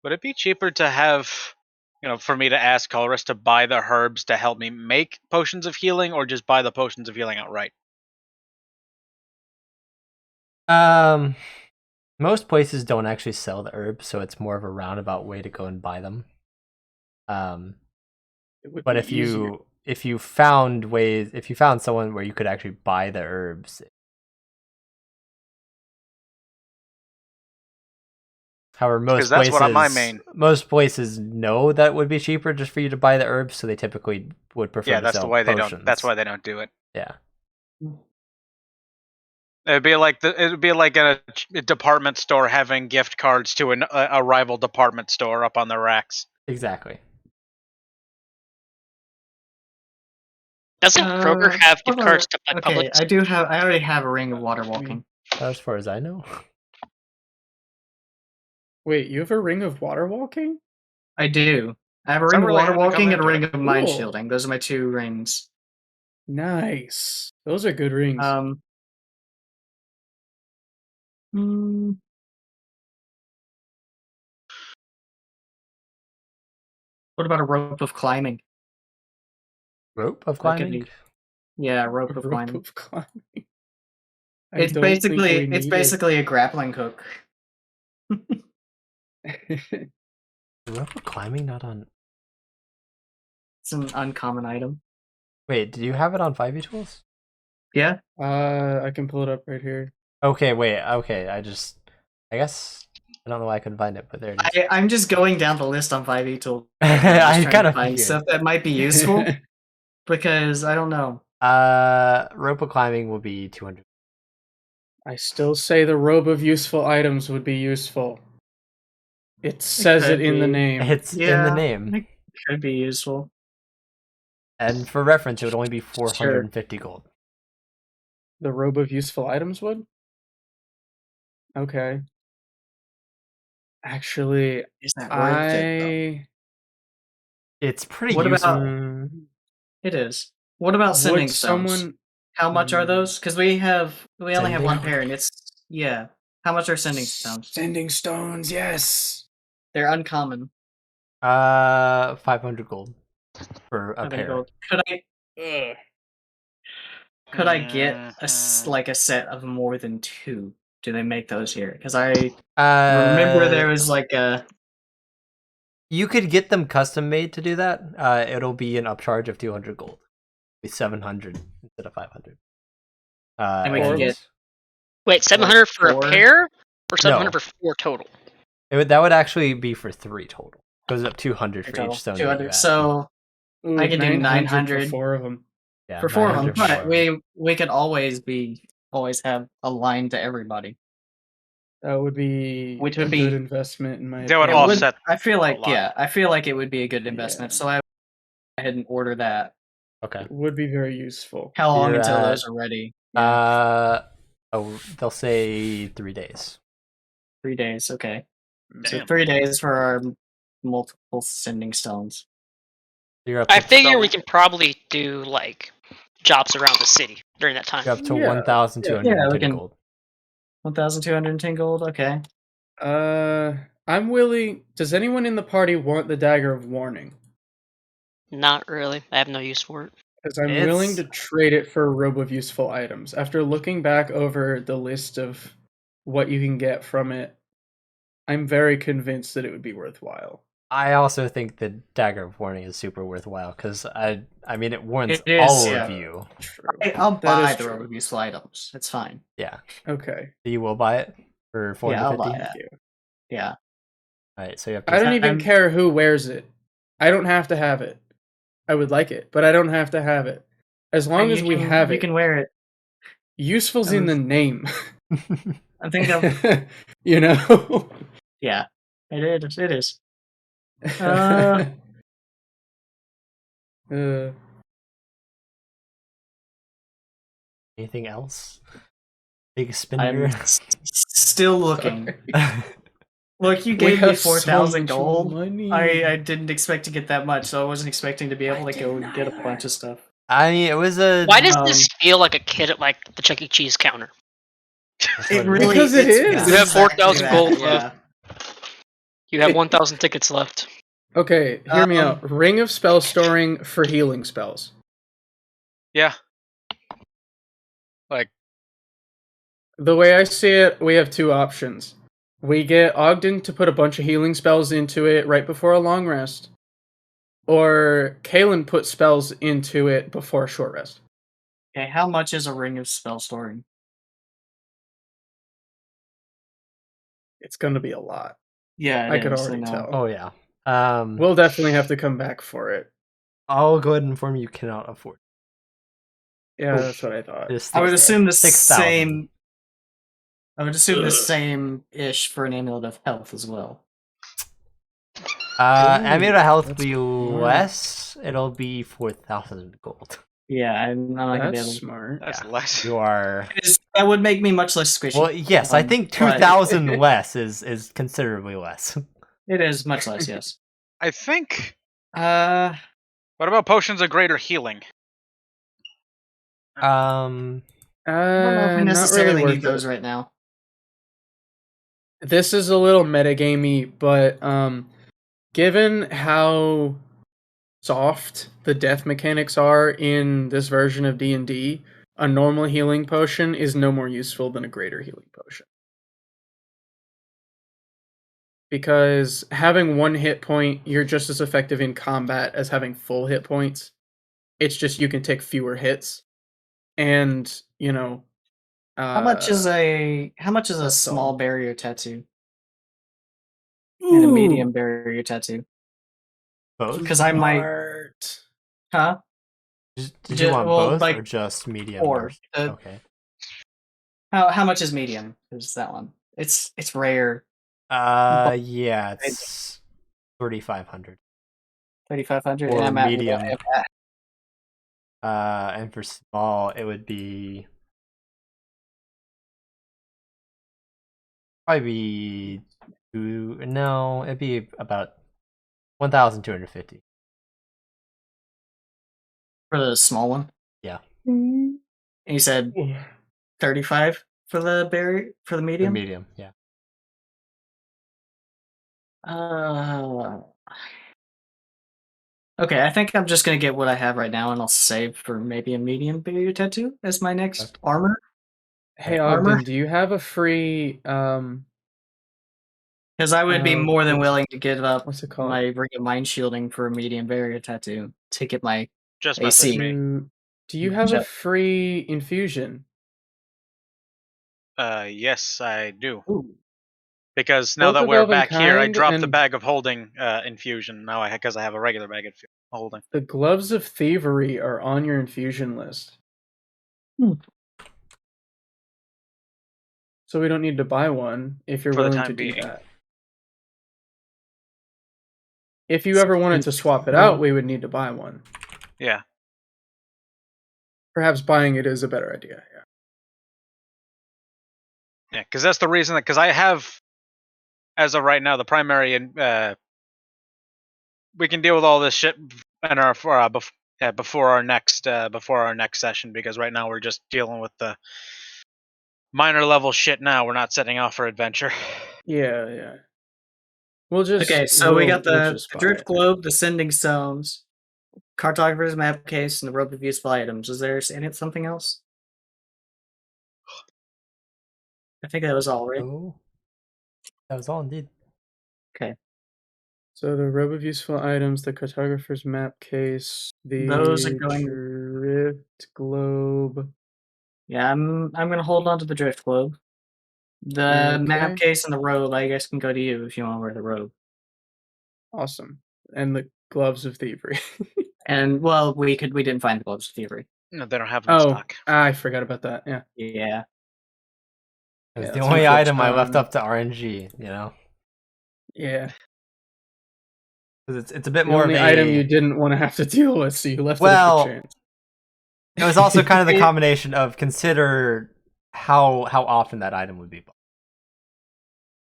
Would it be cheaper to have, for me to ask Colress to buy the herbs to help me make potions of healing, or just buy the potions of healing outright? Most places don't actually sell the herbs, so it's more of a roundabout way to go and buy them. But if you found someone where you could actually buy the herbs. However, most places know that it would be cheaper just for you to buy the herbs, so they typically would prefer to sell potions. That's why they don't do it. Yeah. It'd be like a department store having gift cards to a rival department store up on the racks. Exactly. Doesn't Kroger have gift what cards about- to Okay, Publix? I already have a ring of water walking. As far as I know. Wait, you have a ring of water walking? I do. I have a Is that ring of really water hard to come walking and a into? ring of mind Cool. shielding. Those are my 2 rings. Nice. Those are good rings. Hmm. What about a rope of climbing? Rope of That could climbing? be- Yeah, A rope of rope climbing. of climbing. I It's don't think we basically a grappling hook. need it. Rope of climbing not on... It's an uncommon item. Wait, did you have it on 5e tools? Yeah. I can pull it up right here. Okay, wait, okay, I guess... I don't know why I couldn't find it, but there it is. I'm just going down the list on 5e tool. I Trying kind to of find figured. stuff that might be useful because I don't know. Rope of climbing will be 200. I still say the robe of useful items would be useful. It says it could in the be. name. It's in the Yeah. name. It could be useful. And for reference, it would only be 450 gold. The robe of useful items would? Okay. Actually, Is that worth it? Though? It's pretty What useful. about- It is. What about sending would stones? someone... How much are those? Because we only have Sending? one pair, and it's How much are sending stones? Sending stones, yes! They're uncommon. 500 gold for a Okay, pair. gold. Could I get a set of more than 2? Do they make those here? Because I remember there was like a. You could get them custom made to do that. It'll be an upcharge of 200 gold. It'll be 700 instead of 500. And we can get Wait, 700 for four? a pair, or 700 No. for 4 total? That would actually be for 3 total. Goes up 200 for total. each stone. that you 200. add. So Ooh, I could do 900 900 for 4 of them. Yeah, for 4 of them, 900 for but 4 of them. we could always have a line to everybody. That would be Which a would be- good investment in my That would opinion. offset I feel like a lot. I feel like it would be a good investment. Yeah. So I went ahead and order that. Okay. It would be very useful. How long You're until at- those are ready? They'll say 3 days. 3 days. Okay. So Damn. 3 days for our multiple sending stones. You're up I to, figure we can probably do like jobs around the city during that time. you're up to Yeah. 1,210 Yeah, we can- gold. 1,210 gold. Okay. I'm willing. Does anyone in the party want the Dagger of Warning? Not really. I have no use for it. Because I'm It's- willing to trade it for a robe of useful items. After looking back over the list of what you can get from it, I'm very convinced that it would be worthwhile. I also think the Dagger of Warning is super worthwhile because I mean it warns It is, all yeah. of you. True. I'll That buy is the true. robe of useful items. It's fine. Yeah, Okay. you will buy it for 450. Yeah, I'll buy it. Thank you. Yeah. All right, so you have to. I don't even I'm- care who wears it. I don't have to have it. I would like it, but I don't have to have it. As long as we have you it. can wear it. Useful's in the name. I think I'm. You know? Yeah. It is. It is. Uh. Anything else? Big spender. I'm still looking. Sorry. Look, you We gave me have so 4,000 much gold. money. I didn't expect to get that much, so I wasn't expecting to be able to go and get a bunch of stuff. I mean, it was a. Why does Um, this feel like a kid at like the Chuck E. Cheese counter? That's It what really Because it it's is. You have exactly 4,000 that, gold yeah. left. You have 1,000 tickets left. Okay, hear me Um, out. Ring of spell storing for healing spells. Yeah. Like, The way I see it, we have 2 options. We get Ogden to put a bunch of healing spells into it right before a long rest. Or Kalen puts spells into it before a short rest. Okay, how much is a ring of spell storing? It's going to be a lot. Yeah, I could already tell. Oh yeah. We'll definitely have to come back for it. I'll go ahead and inform you cannot afford. Yeah, that's what I thought. It's I would assume the 6,000. same. I would assume the same-ish for an Amulet of Health as well. Amulet of Health will that's be smart. less. It'll be 4,000 gold. Yeah, I'm not gonna be That's able to... smart. That's Yeah. less. You are. That would make me much less squishy. Well, yes, I think but- 2,000 less is considerably less. It is much less, yes. I think. Uh, What about potions of greater healing? I don't know if we Not necessarily really need worth those it. right now. This is a little metagamey, but given how soft the death mechanics are in this version of D&D, a normal healing potion is no more useful than a greater healing potion. Because having 1 hit point, you're just as effective in combat as having full hit points. It's just you can take fewer hits. And, you know, How much is a that's small all. barrier tattoo and a medium barrier tattoo? Both? Because I might, Smart. huh? Did you want well, both like, or just medium? or, Okay. How much is medium? Is that one? It's rare. Yeah, it's 3,500. 3,500. Or And I'm at medium. what I'm at. And for small, it would be probably be it'd be about 1,250. For the small one. Yeah. And you said 35 for the barrier for the The medium. medium, yeah. Okay, I think I'm just gonna get what I have right now, and I'll save for maybe a medium barrier tattoo as my next armor. Hey Armor? Ogden, do you have a free Because I would be more than willing to give up what's it called? my ring of mind shielding for a medium barrier tattoo to get my Just AC. message me. Do you have a Yep. free infusion? Yes, I do. Ooh. Because now Both that of we're Elven back here, I Kind dropped the and- bag of holding infusion. Now because I have a regular bag of holding. The gloves of thievery are on your infusion list. So we don't need to buy one if you're For the willing time to do being. that. If you ever wanted to swap it out, we would need to buy one. Yeah. Perhaps buying it is a better idea. Yeah. Yeah, because that's the reason because I have, as of right now, the primary and we can deal with all this shit in our before our next session because right now we're just dealing with the minor level shit. Now we're not setting off for adventure. Yeah. We'll just Okay, so we got we'll the just buy drift it. globe, the sending stones, cartographer's map case, and the rope of useful items. Is there something else? I think that was all, right? Oh, that was all indeed. Okay. So the robe of useful items, the cartographer's map case, the Those are going- drift globe. Yeah, I'm gonna hold on to the drift globe. The map Okay. case and the robe, I guess, can go to you if you want to wear the robe. Awesome. And the gloves of thievery. And well, we didn't find the gloves of thievery. No, they don't have them in Oh, stock. I forgot about that. Yeah. Yeah. It was Yeah, the that's only item I unfortunate. left up to RNG, you know? Yeah. Because it's a bit The more only of a item you didn't want to have to deal with, so you left Well, it up to chance. It was also kind of the combination of consider how often that item would be bought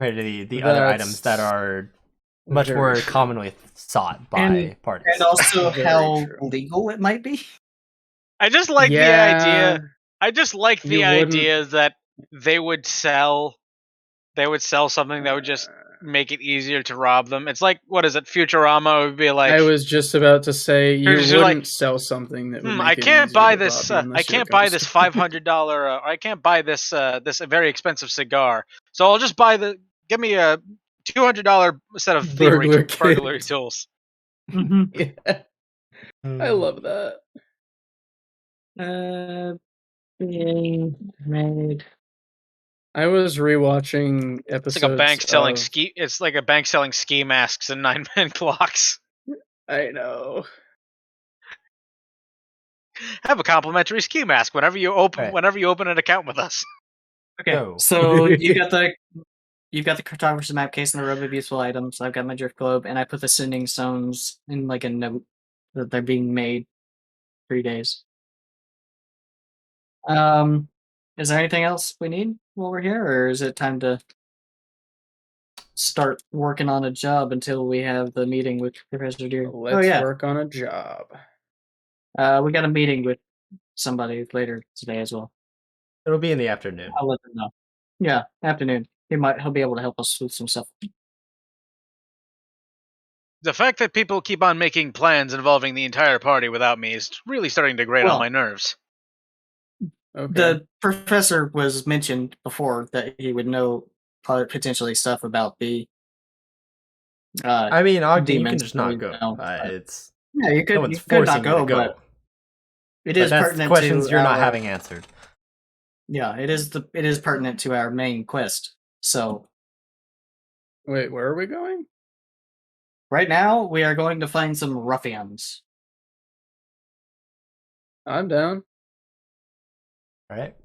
compared to the other items that are much very more true. commonly sought by And- parties. And also Very how true. legal it might be. I just like the idea. I just like the You wouldn't- idea that they would sell something that would just make it easier to rob them. It's like, what is it? Futurama would be like, I was just about to say you Here's your, wouldn't like, sell something that would make I it can't easier buy to this. rob you I unless you're a can't buy this ghost. $500. I can't buy this this very expensive cigar. So I'll just give me a $200 set of Burglar burglary kit. tools. Yeah. Hmm. I love that. Being made. I was rewatching episodes. It's like a bank selling of- ski. It's like a bank selling ski masks and 9-man clocks. I know. Have a complimentary ski mask whenever you open Right. whenever you open an account with us. Okay, Go. so you've got the cartographer's map case and the robe of useful items. I've got my drift globe, and I put the sending stones in like a note that they're being made. 3 days. Is there anything else we need while we're here, or is it time to start working on a job until we have the meeting with Professor Deer? Let's work on a job. We got a meeting with somebody later today as well. It'll be in the afternoon. I'll let them know. Yeah, afternoon. He'll be able to help us with some stuff. The fact that people keep on making plans involving the entire party without me is really starting to grate on Well, my nerves. Okay. The professor was mentioned before that he would know potentially stuff about the. I mean, Ogden, you can demons just that we not go. know, but- It's Yeah, you no could. one's You could forcing not go, you to go. but it But is that's pertinent questions to you're not our- having answered. Yeah, it is pertinent to our main quest. So Wait, where are we going? right now we are going to find some ruffians. I'm down. All right.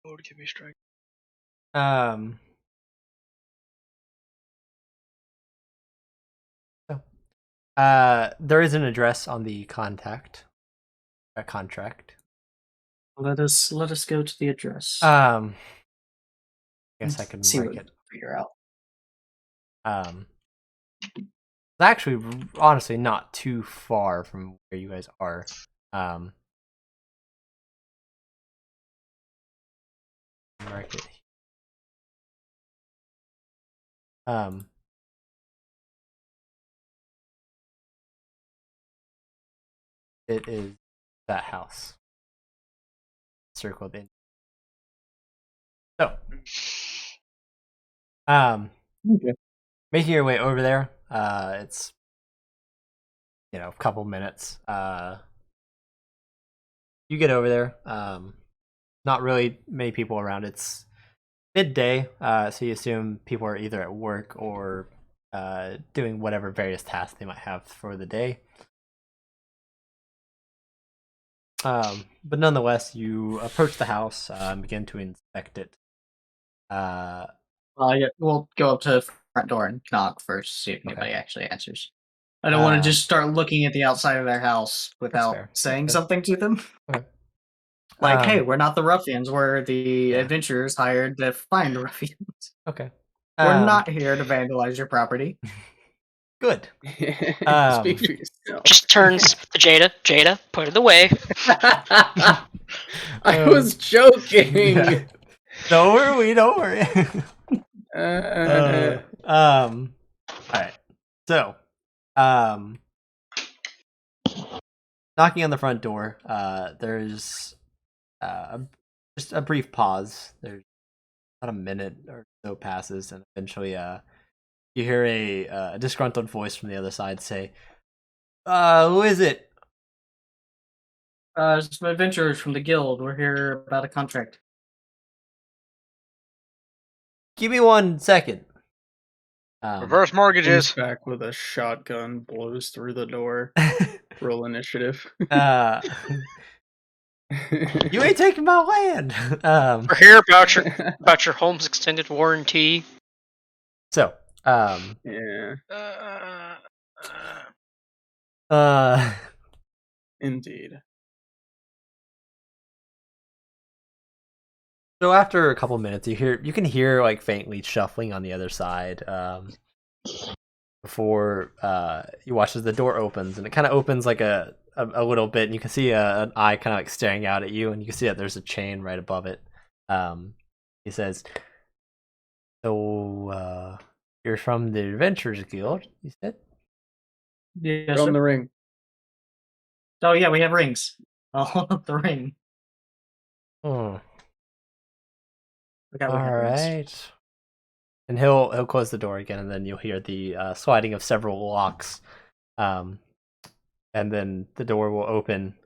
Lord, give me strength. There is an address on the contract. Let us go to the address. I guess I Let's can see break what we it. can figure out. It's actually honestly not too far from where you guys are. Mark it. It is that house. Circled in. So, Okay. making your way over there. It's a couple minutes. You get over there. Not really many people around. It's midday, so you assume people are either at work or doing whatever various tasks they might have for the day. But nonetheless, you approach the house and begin to inspect it. Yeah, we'll go up to the front door and knock first, see if anybody actually answers. I don't want to just start looking at the outside of their house without fair. saying something to them. Okay. Like, hey, we're not the ruffians. We're the Yeah. adventurers hired to find ruffians. Okay. We're not here to vandalize your property. Good. Speak for yourself. Just turns to Jada. Jada, put it away. I was joking. Yeah. Don't worry. All right. So, knocking on the front door. There's just a brief pause. There's about a minute or so passes, and eventually, you hear a disgruntled voice from the other side say, "Who is it?" Some adventurers from the guild. We're here about a contract. Give me 1 second. Reverse Comes mortgages. back with a shotgun, blows through the door. Roll initiative. You ain't taking my land. We're here about your home's extended warranty. So, Yeah, indeed. so after a couple minutes, you can hear like faintly shuffling on the other side. Before you watch as the door opens, and it kind of opens like a little bit, and you can see an eye kind of like staring out at you, and you can see that there's a chain right above it. He says, "So you're from the Adventurers Guild?" He said. Yeah, From the ring. Oh yeah, we have rings. I'll hold up the ring. Oh, We have all rings. right. And he'll close the door again, and then you'll hear the sliding of several locks, and then the door will open.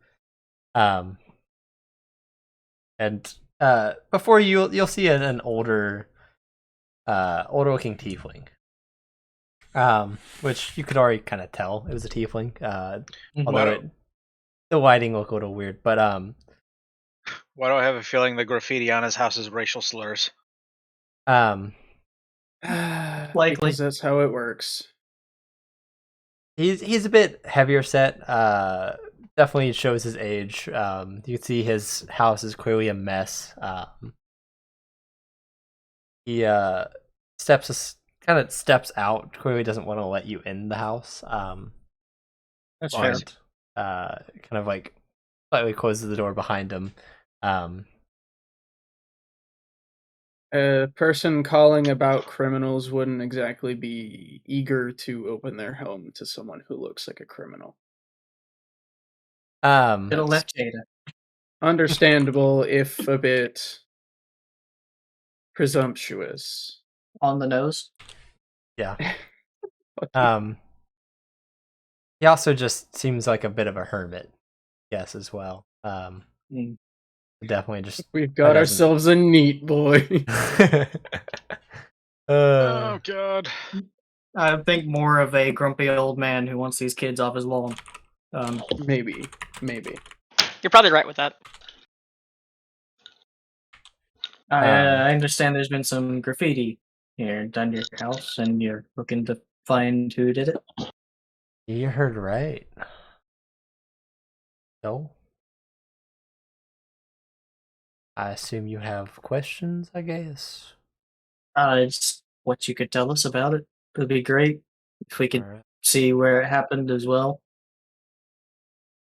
And before you'll see an older looking tiefling, which you could already kind of tell it was a tiefling. Although the lighting looked a little weird, but Why do I have a feeling the graffiti on his house is racial slurs? Likely. Likely. Because that's how it works. He's a bit heavier set. Definitely shows his age. You can see his house is clearly a mess. He steps out. Clearly doesn't want to let you in the house. That's fair. And kind of like slightly closes the door behind him. A person calling about criminals wouldn't exactly be eager to open their home to someone who looks like a criminal. It'll left Jada. Understandable, if a bit presumptuous. On the nose. Yeah. He also just seems like a bit of a hermit, yes, as well. Definitely just We've got ourselves a neat boy. Oh god. I think more of a grumpy old man who wants these kids off his lawn. Maybe. You're probably right with that. I understand there's been some graffiti here done to your house, and you're looking to find who did it. You heard right. So, I assume you have questions, I guess? It's what you could tell us about it. It'd be great if we could Alright. see where it happened as well.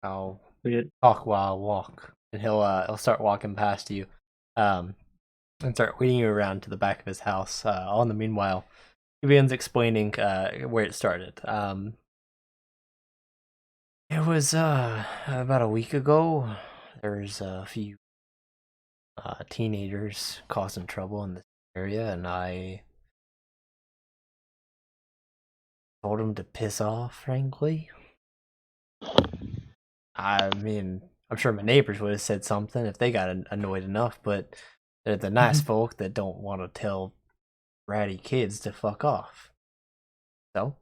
I'll We talk while I walk. And he'll start walking past you. And start leading you around to the back of his house. All in the meanwhile, he begins explaining where it started. It was about a week ago. There's a few teenagers causing trouble in this area, and I told them to piss off, frankly. I mean, I'm sure my neighbors would have said something if they got annoyed enough, but they're the nice folk that don't want to tell ratty kids to fuck off. So,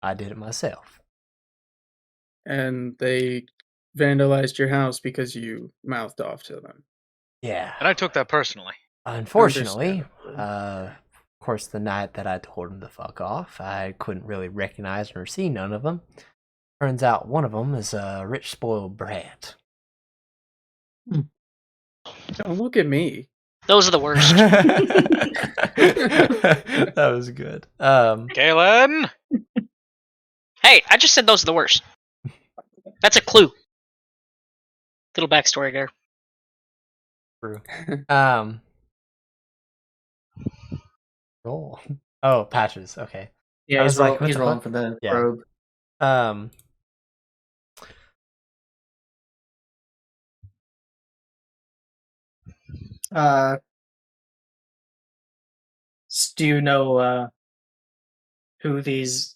I did it myself. And they vandalized your house because you mouthed off to them. Yeah. And I took that personally. Unfortunately, Understandable. of course, the night that I told them to fuck off, I couldn't really recognize or see none of them. Turns out one of them is a rich, spoiled brat. Don't look at me. Those are the worst. That was good. Galen! Hey, I just said those are the worst. That's a clue. Little backstory there. True. Roll. Oh, patches. Okay. Yeah, I was he's, like, what he's the rolling fuck? for the Yeah. probe. Do you know who these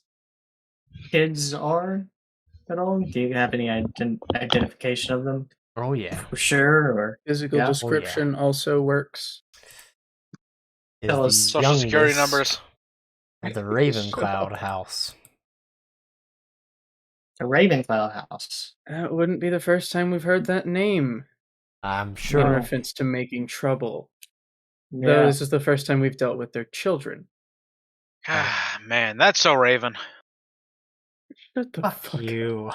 kids are at all? Do you have any identification of them Oh yeah. for sure? Or Physical Yeah. Oh, yeah. description also works. Is Tell the us. Social security youngest numbers. of the Ravencloud house. the Ravencloud house? That wouldn't be the first time we've heard that name. I'm In sure. reference to making trouble. Yeah. Though this is the first time we've dealt with their children. Ah, man, that's so Raven. Shut the Fuck fuck up. You.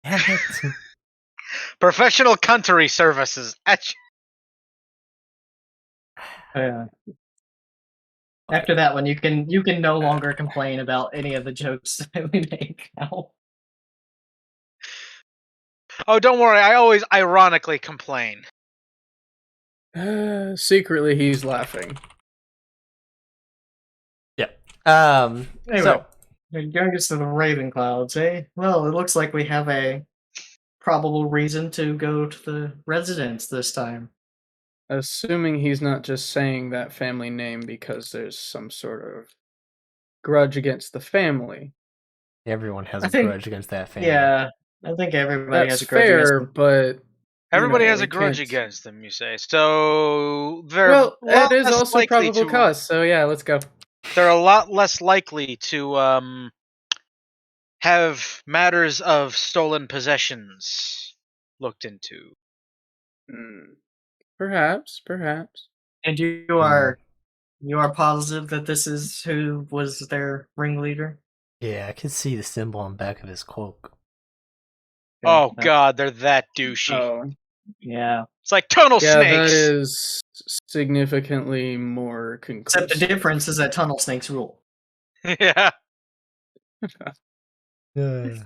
Damn it. Professional country services. After that one, you can no longer complain about any of the jokes that we make now. Oh, don't worry. I always ironically complain. Secretly, he's laughing. Anyway. The youngest of the Ravenclouds, eh? Well, it looks like we have a probable reason to go to the residence this time. Assuming he's not just saying that family name because there's some sort of grudge against the family. Everyone has I a think- grudge against that family. Yeah, I think everybody That's has a grudge against fair, them. but Everybody know, has a we grudge can't- against them, you say. So they're well, a lot that is less also likely probable to- cause. So yeah, let's go. They're a lot less likely to have matters of stolen possessions looked into? Perhaps. And you are positive that this is who was their ringleader? Yeah, I can see the symbol on the back of his cloak. Oh god, they're that douchey. Oh, Yeah. It's like tunnel yeah, that snakes. is significantly more conclusive. Except the difference is that tunnel snakes rule. Yeah. Yeah.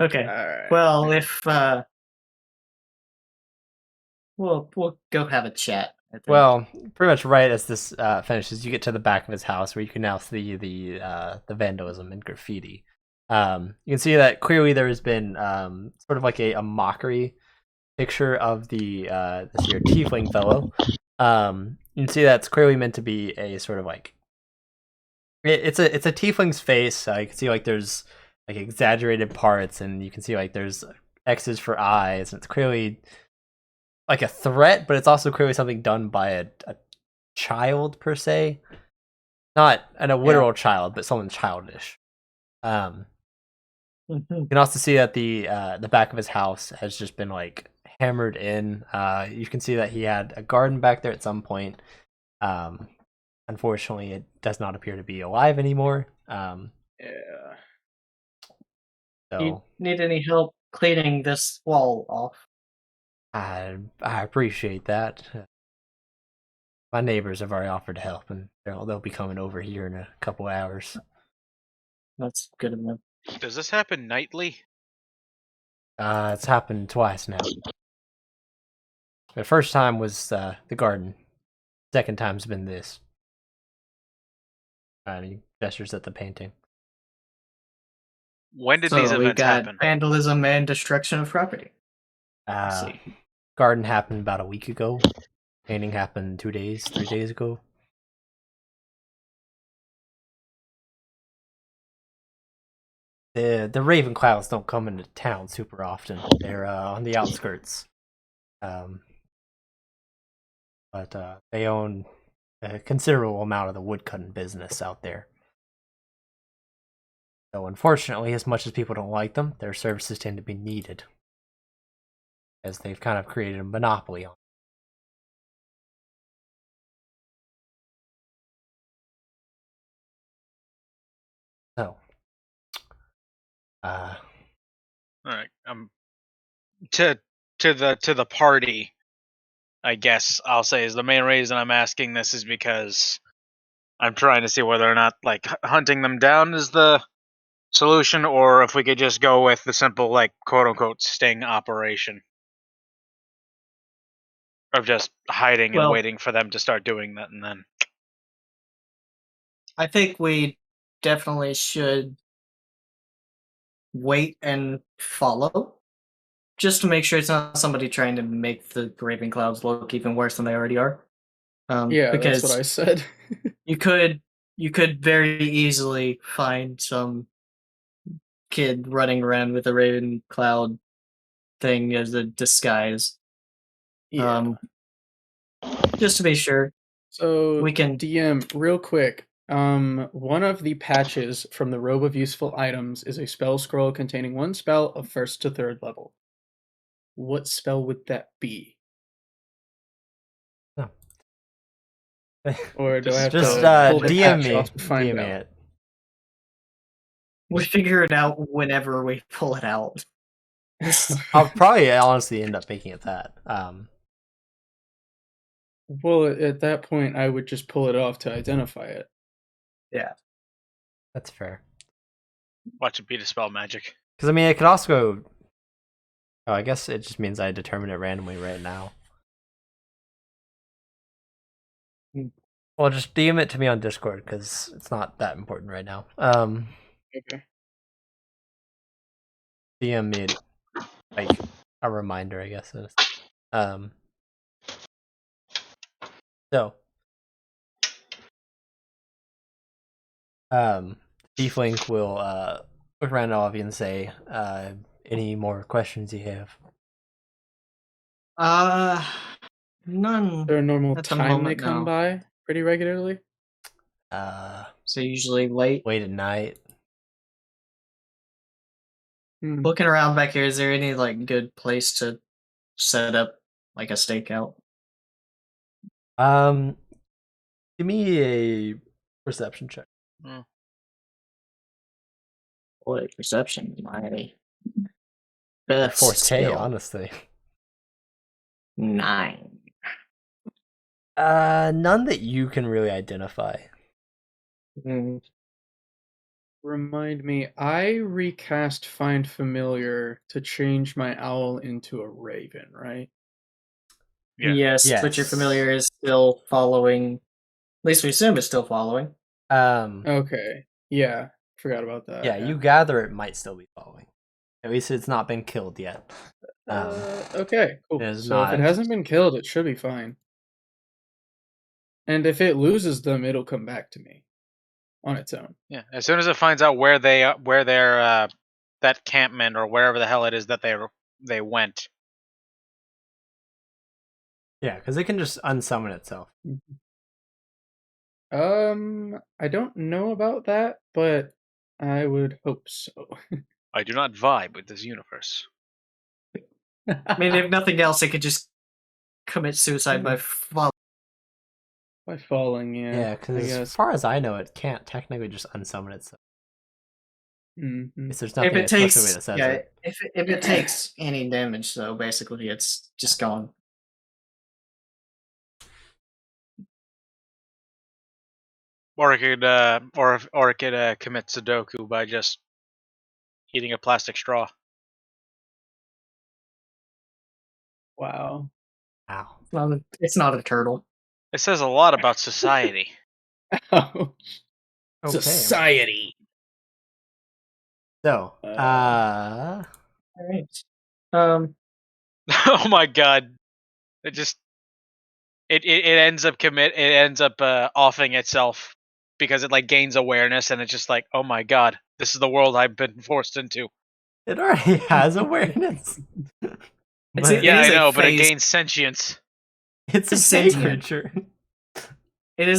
Okay. Alright. Well, if we'll go have a chat. I think. Well, pretty much right as this finishes, you get to the back of his house where you can now see the vandalism and graffiti. You can see that clearly there has been sort of like a mockery picture of the this here tiefling fellow. You can see that's clearly meant to be a sort of like it's a tiefling's face. You can see like there's like exaggerated parts, and you can see like there's X's for eyes, and it's clearly like a threat, but it's also clearly something done by a child per se, not a literal child, but someone childish. You can also see that the back of his house has just been like hammered in. You can see that he had a garden back there at some point. Unfortunately, it does not appear to be alive anymore. Yeah. Do you So need any help cleaning this wall off? I appreciate that. My neighbors have already offered to help, and they'll be coming over here in a couple hours. That's good enough. Does this happen nightly? It's happened twice now. The first time was the garden. Second time's been this. He gestures at the painting. When did So these we events got happen? vandalism and destruction of property. See. Garden happened about a week ago. Painting happened 3 days ago. The Raven Clouds don't come into town super often. They're on the outskirts. But they own a considerable amount of the woodcutting business out there. So unfortunately, as much as people don't like them, their services tend to be needed, as they've kind of created a monopoly on. So, All right. To the party, I guess I'll say is the main reason I'm asking this is because I'm trying to see whether or not like hunting them down is the solution, or if we could just go with the simple like quote unquote sting operation of just hiding and Well- waiting for them to start doing that, and then I think we definitely should wait and follow, just to make sure it's not somebody trying to make the Raven Clouds look even worse than they already are. Yeah, because that's what I said. you could very easily find some kid running around with a Raven Cloud thing as a disguise. Yeah. Just to be sure. So we can- DM real quick. One of the patches from the Robe of Useful Items is a spell scroll containing one spell of 1st to 3rd level. What spell would that be? Or do I have just to pull the DM patch me. off to find DM me out? it. We figure it out whenever we pull it out. I'll probably honestly end up making it that. Well, at that point, I would just pull it off to identify it. That's fair. watch it be dispel magic. Because I mean, it could also go. Oh, I guess it just means I determine it randomly right now. Well, just DM it to me on Discord because it's not that important right now. Okay. DM me like a reminder, I guess. So, Tiefling will look around all of you and say, "Any more questions you have?" None. Is there a normal At the time they moment, come no. by pretty regularly? So usually late. Late at night. Looking around back here, is there any like good place to set up like a stakeout? Give me a perception check. Boy, perception, my best Forte, skill. honestly. 9. None that you can really identify. Remind me, I recast Find Familiar to change my owl into a raven, right? Yeah. Yes, but your familiar is still following. At least we assume it's still following. Okay. Yeah, forgot about that. Yeah, you gather it might still be following. At least it's not been killed yet. Okay, cool. It is So if not. it hasn't been killed, it should be fine. And if it loses them, it'll come back to me on its own. Yeah, as soon as it finds out where their that campment or wherever the hell it is that they went. Yeah, because it can just unsummon itself. I don't know about that, but I would hope so. I do not vibe with this universe. I mean, if nothing else, it could just commit suicide by falling. By falling, yeah. Yeah, because as far as I know, it can't technically just unsummon itself. Mm-hmm. There's nothing If it takes, that says it. if it takes any damage, though, basically it's just gone. Or it could commit Sudoku by just eating a plastic straw. Wow. Wow. It's not a turtle. It says a lot about society. Ouch. Okay. Society. So, All right. Oh my god! It ends up offing itself because it like gains awareness and it's just like, oh my god, this is the world I've been forced into. it already has awareness. It Yeah, is I a know, but it phase- gains sentience. It's a It's sea sentient. creature. It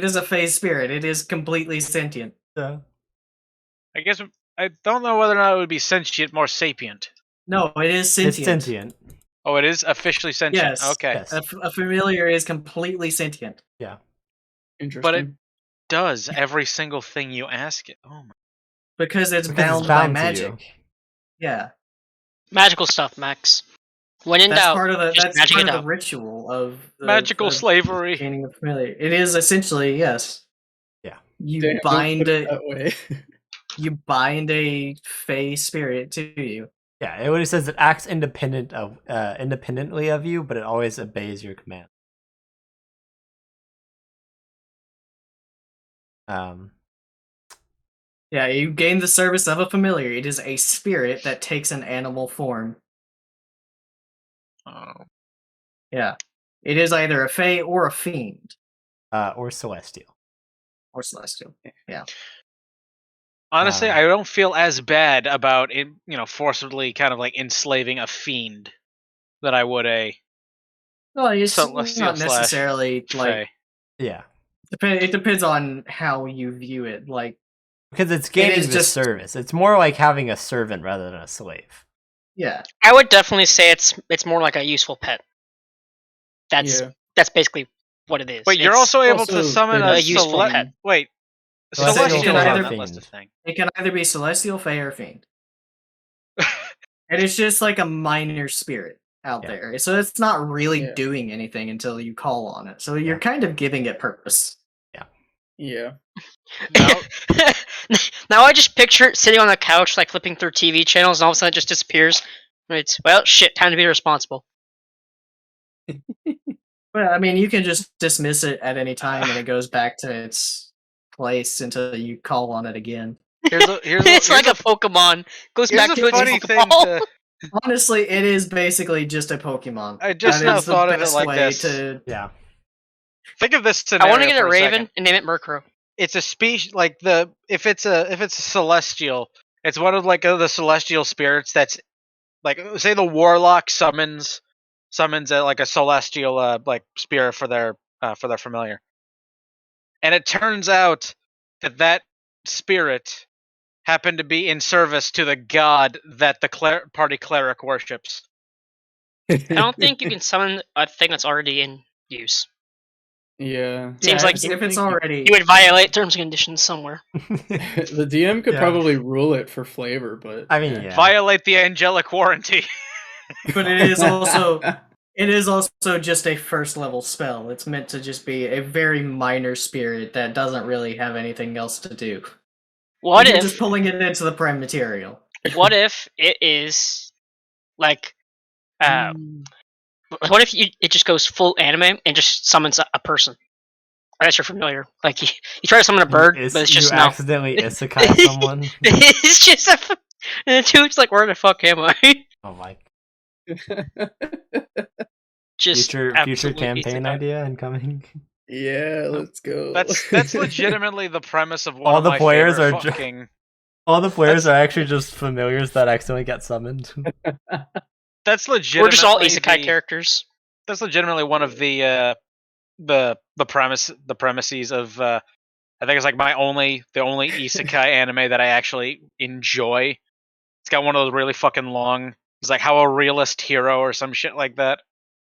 is a phase spirit. It is completely sentient. Yeah. I guess I don't know whether or not it would be sentient, more sapient. No, it is sentient. It's sentient. Oh, it is officially sentient. Yes. Okay. Yes. A familiar is completely sentient. Yeah. Interesting. But it does every single thing you ask it. Oh my. Because it's Because bound by to magic. you. Yeah. Magical stuff, Max. When in That's doubt, part of the just magic it the out. ritual of Magical slavery. gaining a familiar. It is essentially, yes. Yeah. You Damn, don't bind put it it. that way. You bind a fey spirit to you. Yeah, it already says it acts independently of you, but it always obeys your command. Yeah, you gain the service of a familiar. It is a spirit that takes an animal form. Oh. Yeah. It is either a fey or a fiend. Or celestial. Or celestial. Yeah. Honestly, I don't feel as bad about it, forcibly kind of like enslaving a fiend that I would a Well, it's celestial not necessarily like fey. Yeah. it depends on how you view it. Like, Because it's gaining is the just- service. It's more like having a servant rather than a slave. yeah. I would definitely say it's more like a useful pet. That's Yeah. that's basically what it is. Wait, you're It's- also able also to summon a a useful pet. Wait, Celestial celestial or is on that fiend. list of things. It can either be celestial, fey, or fiend. And it's just like a minor spirit out Yeah. there. So it's not really Yeah. doing anything until you call on it. So you're Yeah. kind of giving it purpose. Yeah. Now, Now I just picture it sitting on the couch, like flipping through TV channels, and all of a sudden it just disappears. It's well, shit, time to be responsible. Well, I mean, you can just dismiss it at any time, and it goes back to its place until you call on it again. It's like a Pokemon. Goes here's back a to its funny thing Pokeball. to. Honestly, it is basically just a Pokemon. I just That now is the thought of it best like way this. to- Yeah. Think of this I scenario. want to get a for Raven second. and name it Murkrow. It's a species like if it's a celestial, it's one of like the celestial spirits that's like, say the warlock summons like a celestial like spirit for their familiar, and it turns out that spirit happen to be in service to the god that the party cleric worships. I don't think you can summon a thing that's already in use. Yeah. Seems like if it's already... You would violate terms and conditions somewhere. The DM could Yeah. probably rule it for flavor, but I mean, yeah. Violate the angelic warranty. But it is also just a first level spell. It's meant to just be a very minor spirit that doesn't really have anything else to do. What You're if just pulling it into the prime material? what if it is like what if it just goes full anime and just summons a person? I guess you're familiar. Like you try to summon a bird, but it's just you no. accidentally isekai someone. It's just and the dude's like, where the fuck am I? Oh my! Just Future absolute campaign isekai. idea incoming. yeah, let's go. That's legitimately the premise of one All of the my players favorite are fucking... All the players are actually just familiars that accidentally get summoned. That's legitimately We're just all isekai characters. That's legitimately one of the premises of I think it's like the only isekai anime that I actually enjoy. It's got one of those really fucking long. It's like How a Realist Hero or some shit like that.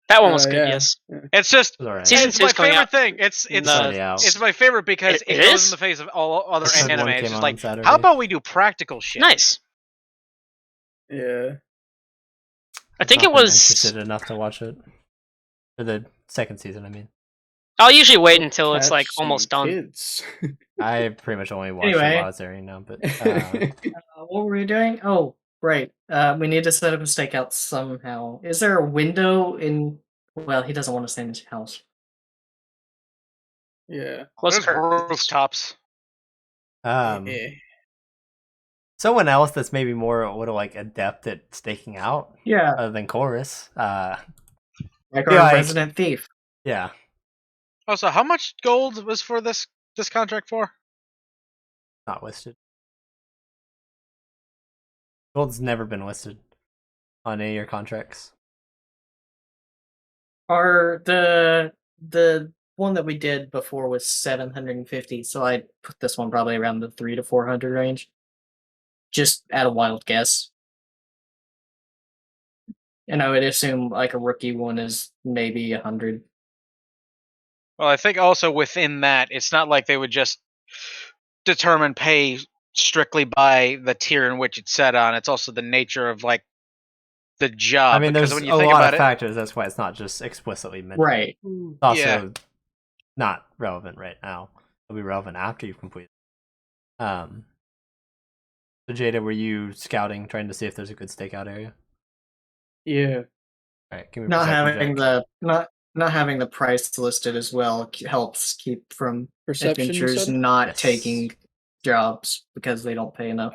That one was Oh, good, yeah. yes. It's just It's alright. Season it's 2 my is coming favorite out. thing. It's already out. it's my favorite because It it goes is? in the face of all other Season anime. one It's came just out like, on Saturday. how about we do practical shit? Nice. Yeah. I think Not it been was. interested enough to watch it for the second season. I mean, I'll usually wait until it's like Catch almost some done. Kids. I pretty much only watched Anyway. it while I was airing now. But What were we doing? Oh, right. We need to set up a stakeout somehow. Is there a window in... Well, he doesn't want to stay in his house. yeah. Close There's curtains. rooftops. Yeah. someone else that's maybe more a little like adept at staking out, Yeah, other than Chorus. like Yeah, our like- resident thief. Yeah, Oh, so how much gold was for this contract for? not listed. Gold's never been listed on any of your contracts. The one that we did before was 750, so I'd put this one probably around the 300 to 400 range. Just at a wild guess. And I would assume like a rookie one is maybe 100. Well, I think also within that, it's not like they would just determine pay strictly by the tier in which it's set on. It's also the nature of like the job. I mean, because there's when a you think lot about of it, factors. That's why it's not just explicitly mentioned. Right. It's also Yeah. not relevant right now. It'll be relevant after you've completed. So Jada, were you scouting, trying to see if there's a good stakeout area? Yeah. All right, give me a Not perception having check. not having the price listed as well helps keep from Perception, you adventurers said? not Yes. taking jobs because they don't pay enough.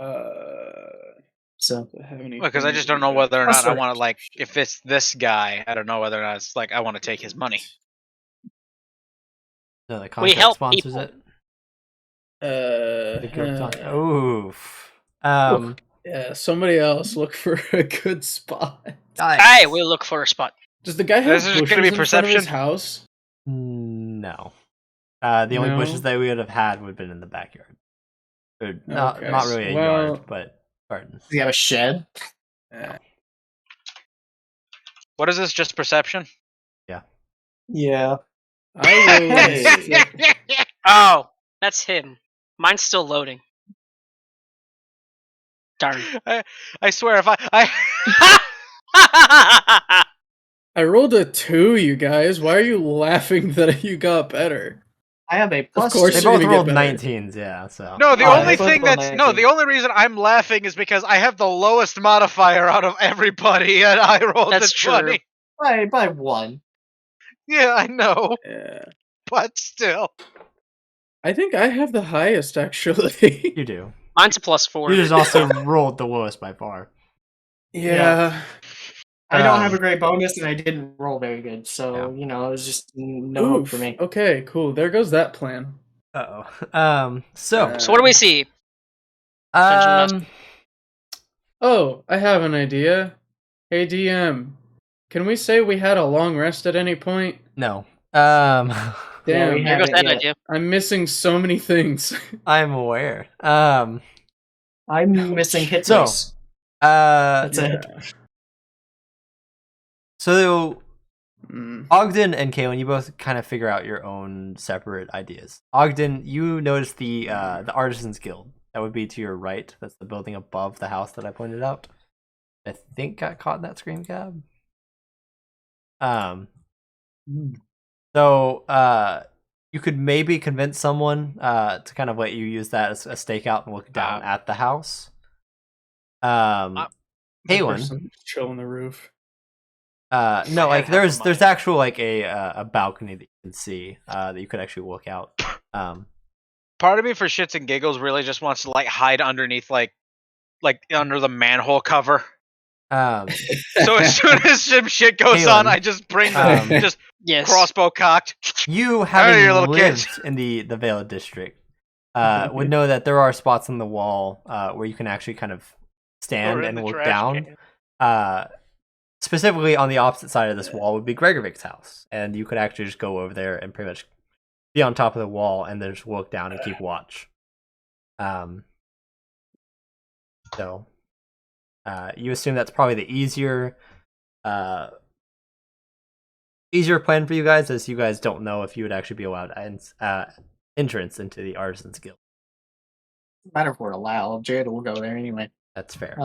So do I have any because I things just to don't do know that? whether or not I Sorry. want to like if it's this guy. I don't know whether or not it's like I want to take his money. No, the contract help sponsors people. it. The group Uh, con- Oof. yeah, somebody else look for a good spot. I will look for a spot. Does the guy have This is bushes gonna be in front of his perception? house? No. The only No? bushes that we would have had would have been in the backyard. Or not Okay, really a well- yard, but garden. does he have a shed? What is this? Just perception? Yeah. I will. Oh, that's him. Mine's still loading. Darn. I swear if I I rolled a 2, you guys. Why are you laughing that you got better? I have a plus. course They you're both gonna get rolled better. 19s, yeah. So No, the Oh, only they both thing rolled that's 19. the only reason I'm laughing is because I have the lowest modifier out of everybody, and I rolled That's a 20. true. by one. Yeah, I know, Yeah. but still. I think I have the highest, actually. you do. Mine's a +4. You just also rolled the lowest by far. Yeah. I don't have a great bonus, and I didn't roll very good, so Yeah. you know it was just no hope Oof. for me. Okay, cool. There goes that plan. Uh-oh. So So what do we see? um Oh, I have an idea. Hey, DM. Can we say we had a long rest at any point? no. Yeah, Damn, we There goes haven't that yet. idea. I'm missing so many things. I'm aware. I'm missing hit So, dice. That's it. So, Mm. Ogden and Kaylin, you both kind of figure out your own separate ideas. Ogden, you notice the Artisans Guild. That would be to your right. That's the building above the house that I pointed out. I think got caught in that scream cab. So you could maybe convince someone to kind of let you use that as a stakeout and look down at the house. Kaylin, chill on the roof. no, like there's actual like a balcony that you can see that you could actually look out. Part of me, for shits and giggles, really just wants to like hide underneath like under the manhole cover. So as soon as some shit goes Kaylin, on, I just bring the just crossbow cocked. You having lived in the Vale District would know that there are spots on the wall where you can actually kind of stand and look down. Specifically on the opposite side of this wall would be Gregorvik's house, and you could actually just go over there and pretty much be on top of the wall and then just look down and keep watch. So you assume that's probably the easier plan for you guys, as you guys don't know if you would actually be allowed entrance into the Artisans Guild. Matter if we're allowed. Jared will go there anyway. That's fair.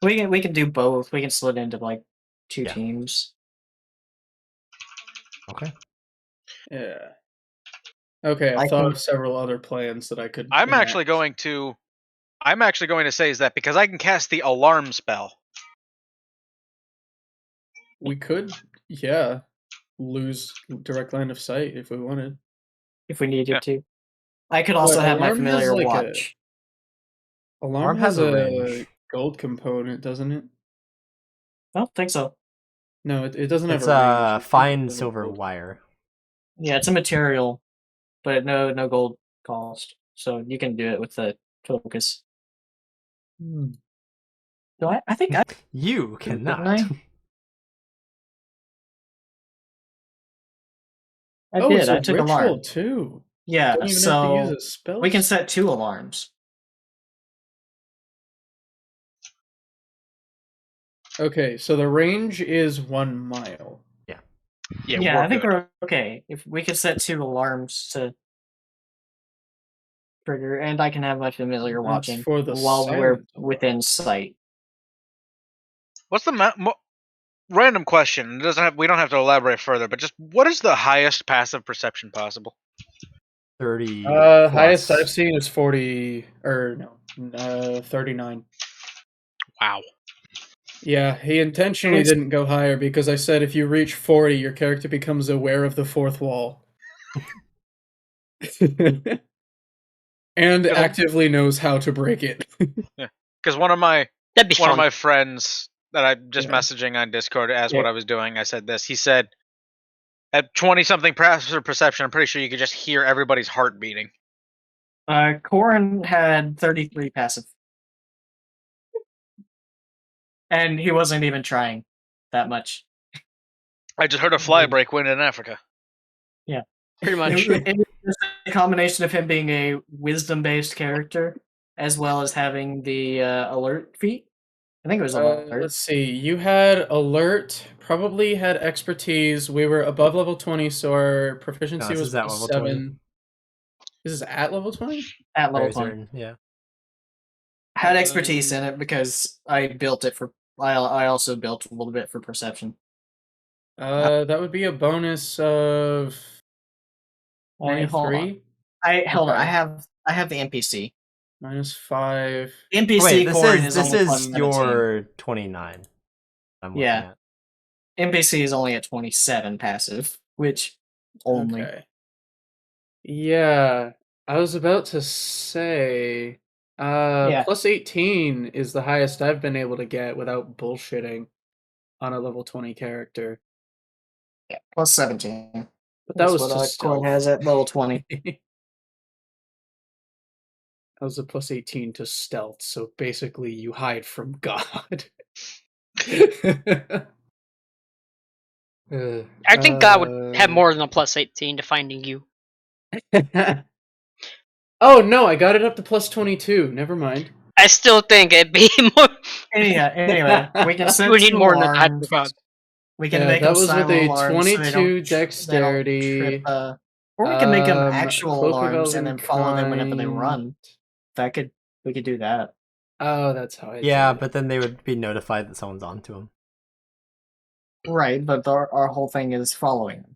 We can do both. We can split into like two teams. Okay. Yeah. Okay, I thought of several other plans that I could. I'm actually going to say is that because I can cast the alarm spell. We could, lose direct line of sight if we wanted. If we needed to. I could also have my familiar watch. Alarm has a gold component, doesn't it? I don't think so. No, it doesn't have it's a range. fine silver wire. Yeah, it's a material, but no gold cost. So you can do it with the focus. So I think you cannot. I did. I took alarm too. Yeah, Don't even so have to use a spell. we can set 2 alarms. Okay, so the range is 1 mile. Yeah, I think we're okay. If we could set 2 alarms to trigger, and I can have my familiar watching for the while we're within sight. What's the random question? It doesn't have. We don't have to elaborate further. But just what is the highest passive perception possible? 30. Highest I've seen is 40 or no, 39. Wow. Yeah, he intentionally didn't go higher because I said if you reach 40, your character becomes aware of the 4th wall. And actively knows how to break it. Yeah, because one of my friends that I'm just messaging on Discord asked what I was doing. I said this. He said, at 20-something passive perception, I'm pretty sure you could just hear everybody's heart beating. Corin had 33 passive. And he wasn't even trying that much. I just heard a fly break wind in Africa. Yeah. Pretty much. It was a combination of him being a wisdom-based character, as well as having the alert feat. I think it was alert. Let's see. You had alert, probably had expertise. We were above level 20, so our proficiency was at level 7. 20. This is at level 20? At level 20. Yeah. Had expertise in it because I built it for. I also built a little bit for perception. That would be a bonus of 3. Hold on. I have the NPC. -5. NPC. Wait, this is your 29. I'm looking at. NPC is only at 27 passive, which only. Okay. Yeah, I was about to say. Plus 18 is the highest I've been able to get without bullshitting on a level 20 character. Yeah, plus 17. But that was what Corin has at level 20. That was a plus 18 to stealth, so basically you hide from God. I think God would have more than a plus 18 to finding you. Oh no, I got it up to plus 22. Never mind. I still think it'd be more. Anyway, we can set We need some more than that. alarms. God. We can Yeah, make that them was with silent a alarms so 22 they don't trip. dexterity. Or we can make them Cloak actual of alarms and Elven then follow them whenever they Kind. run. We could do that. Oh, that's how I Yeah, did it. but then they would be notified that someone's onto them. Right, but our whole thing is following them,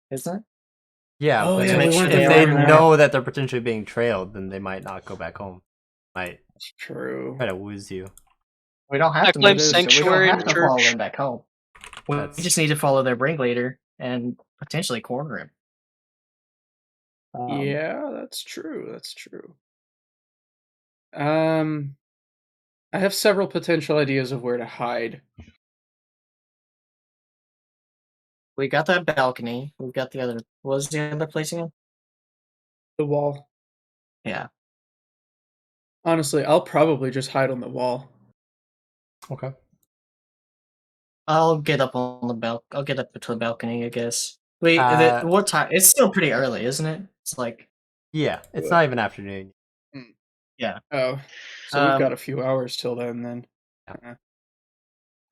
isn't it? Yeah, Oh, but yeah, we if, weren't if there they on that. know that they're potentially being trailed, then they might not go back home. Might That's true. try to wooze you. We don't have I to claim move, so we sanctuary don't in have to follow church. them back home. We That's- just need to follow their ringleader and potentially corner him. Yeah, that's true. That's true. I have several potential ideas of where to hide. We got that balcony. We've got the other. What was the other place again? The wall. Yeah. Honestly, I'll probably just hide on the wall. Okay. I'll get up on the I'll get up to the balcony, I guess. Wait, what time? It's still pretty early, isn't it? It's like Yeah, it's not even afternoon. Oh, so we've got a few hours till then. I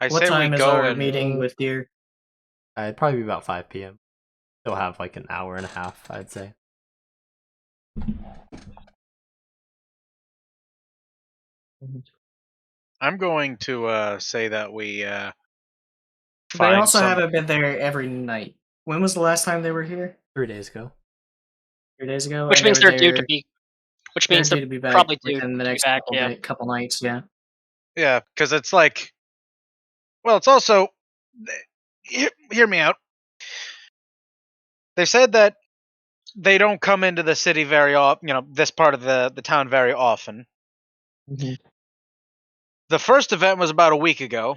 what say time we is go our and meeting with Deer? It'd probably be about 5 p.m. Still have like an hour and a half, I'd say. I'm going to say that we They find also some. haven't been there every night. When was the last time they were here? 3 days ago. 3 days ago. Which and means they were they're due to there- be. Which they're means due they're to be back probably due within the to be next back. Yeah. couple nights. Yeah. Yeah, because it's like, well, it's also. Hear me out. They said that they don't come into the city very often. This part of the town very often. Mm-hmm. The first event was about a week ago,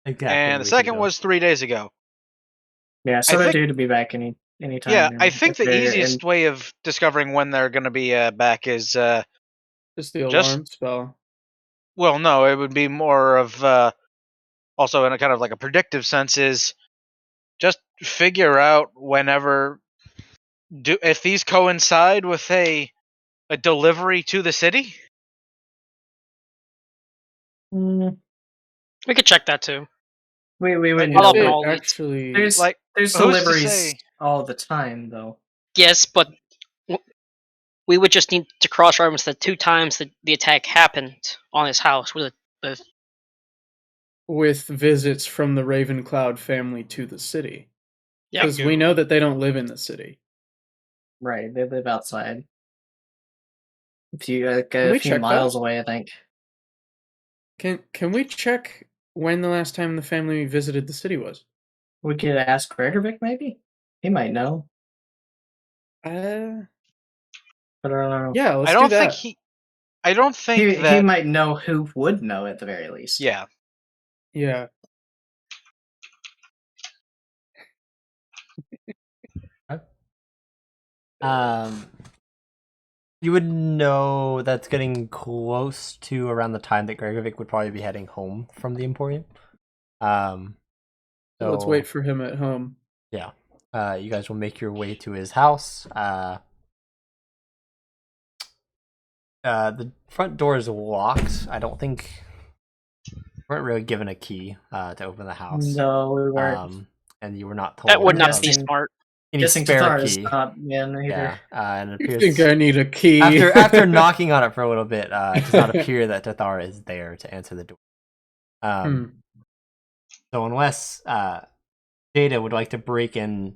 Exactly. and the second was 3 days ago. Yeah, so I they're think- due to be back anytime. Yeah, now. I think the They're- easiest way of discovering when they're going to be back is, Just the Just- alarm spell. well, no, it would be more of, also in a kind of like a predictive sense, is just figure out whenever, if these coincide with a delivery to the city. Mm, We could check that too. we would I'll know. open It all these. actually, There's Like, there's who's to deliveries say? all the time though. Yes, but we would just need to cross-reference the 2 times that the attack happened on his house with with visits from the Ravencloud family to the city. Yeah. Because we know that they don't live in the city. Right, they live outside. A few we few check miles that? away, I think. Can we check when the last time the family visited the city was? We could ask Gregovic, maybe. He might know. Yeah, But I don't know. let's I don't do that. think I don't think He that. might know who would know at the very least. Yeah. Yeah. You would know that's getting close to around the time that Gregovic would probably be heading home from the Emporium. So let's So, wait for him at home. Yeah. You guys will make your way to his house. The front door is locked. I don't think you weren't really given a key to open the house. No, we weren't. And you were not told that would not of be guessing- smart. any Guessing spare Tathar is key. not in either. Yeah, and it You appears think I need a key? after knocking on it for a little bit, it does not appear that Tathar is there to answer the door. So unless Jada would like to break in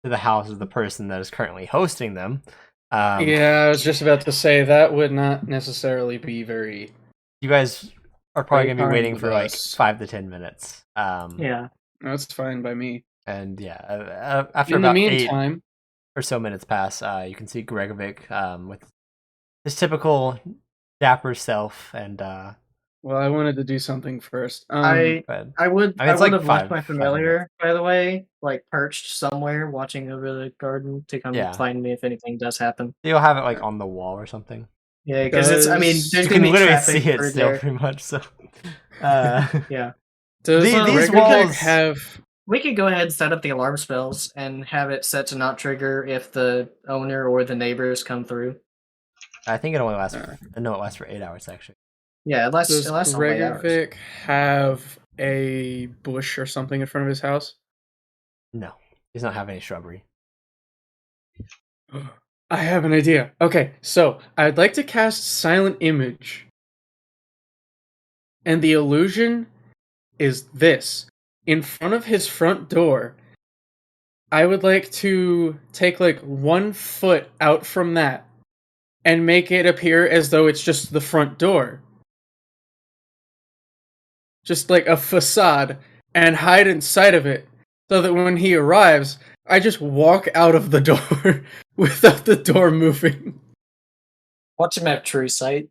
to the house of the person that is currently hosting them, Yeah, I was just about to say that would not necessarily be very. you guys are probably Very going to be kind waiting of for like us. 5 to 10 minutes. Yeah. That's fine by me. And yeah, after In the about 8 meantime, or so minutes pass, you can see Gregovic with his typical dapper self, and well, I wanted to do something first. I but would I mean, it's like have left my 5 familiar, by the way, like perched somewhere watching over the garden to come Yeah. find me if anything does happen. you'll have it like on the wall or something. Yeah, because it's. I mean, Does- there's You gonna can be literally traffic see it through still, there. pretty much. So, Yeah, does these Gregovic walls- have? we could go ahead and set up the alarm spells and have it set to not trigger if the owner or the neighbors come through. I think it only lasts. No, it lasts for 8 hours actually. Yeah, it Does lasts only 8 hours. Gregovic have a bush or something in front of his house? No, he does not have any shrubbery. I have an idea. Okay, so I'd like to cast Silent Image. And the illusion is this. In front of his front door, I would like to take like 1 foot out from that and make it appear as though it's just the front door. Just like a facade, and hide inside of it so that when he arrives, I just walk out of the door without the door moving. Watch him have true sight.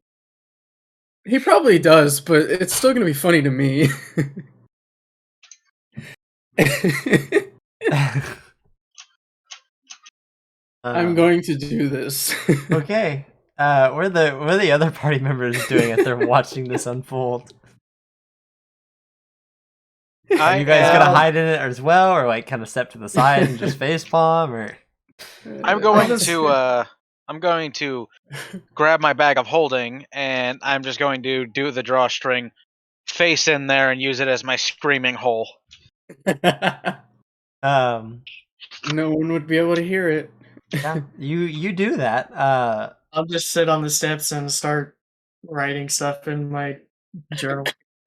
He probably does, but it's still going to be funny to me. I'm going to do this. Okay. What are the other party members doing as they're watching this unfold? Are you guys gonna hide in it as well, or like kind of step to the side and just facepalm, or? I'm going to grab my bag of holding, and I'm just going to do the drawstring, face in there, and use it as my screaming hole. No one would be able to hear it. Yeah, you do that. I'll just sit on the steps and start writing stuff in my journal.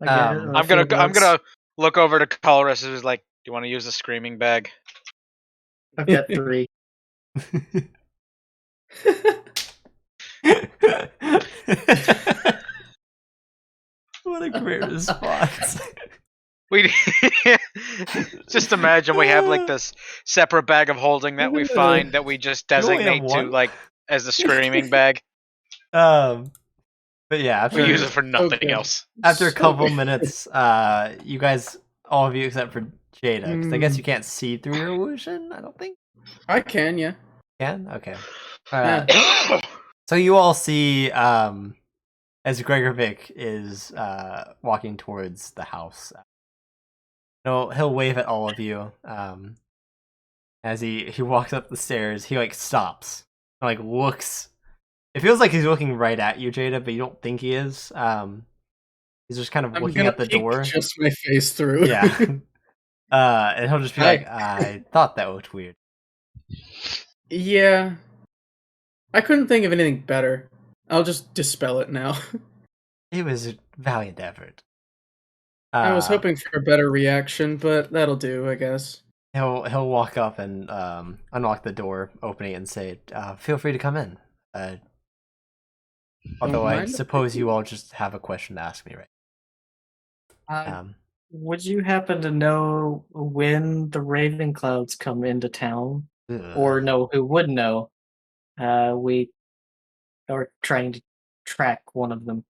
I'm gonna look over to Colress, who's like, "Do you want to use the screaming bag?" I've got 3. What a great response. We just imagine we have like this separate bag of holding that we find that we just designate to like as the screaming bag. But yeah, we use it for nothing else. After a couple minutes, you guys, all of you except for Jada, because I guess you can't see through your illusion. I don't think. I can, yeah. Can? Okay. So you all see as Gregovic is walking towards the house. He'll wave at all of you. As he walks up the stairs, he like stops, and, like looks. It feels like he's looking right at you, Jada, but you don't think he is. He's just kind of looking at the door. Just my face through. Yeah. And he'll just be like, "I thought that looked weird." Yeah. I couldn't think of anything better. I'll just dispel it now. It was a valiant effort. I was hoping for a better reaction, but that'll do, I guess. He'll walk up and unlock the door, opening it, and say, "Feel free to come in." Although I suppose you all just have a question to ask me, right? Would you happen to know when the Raven Clouds come into town? Or know who would know? We are trying to track one of them.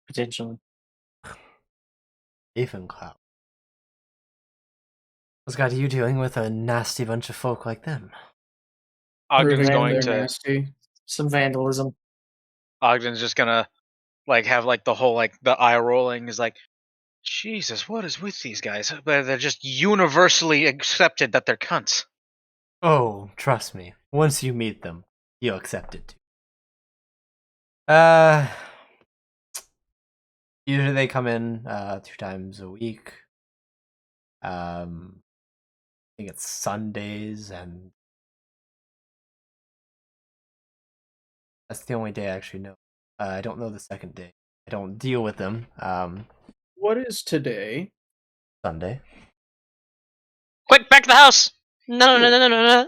Potentially. Raven Cloud. What's got you dealing with a nasty bunch of folk like them? Ogden's going to nasty. Some vandalism. Ogden's just gonna like have like the whole like the eye rolling is like, Jesus, what is with these guys? But they're just universally accepted that they're cunts. Oh, trust me. Once you meet them, you'll accept it too. Usually they come in 2 times a week. I think it's Sundays, and that's the only day I actually know. I don't know the second day. I don't deal with them. What is today? Sunday. Quick, back to the house! No.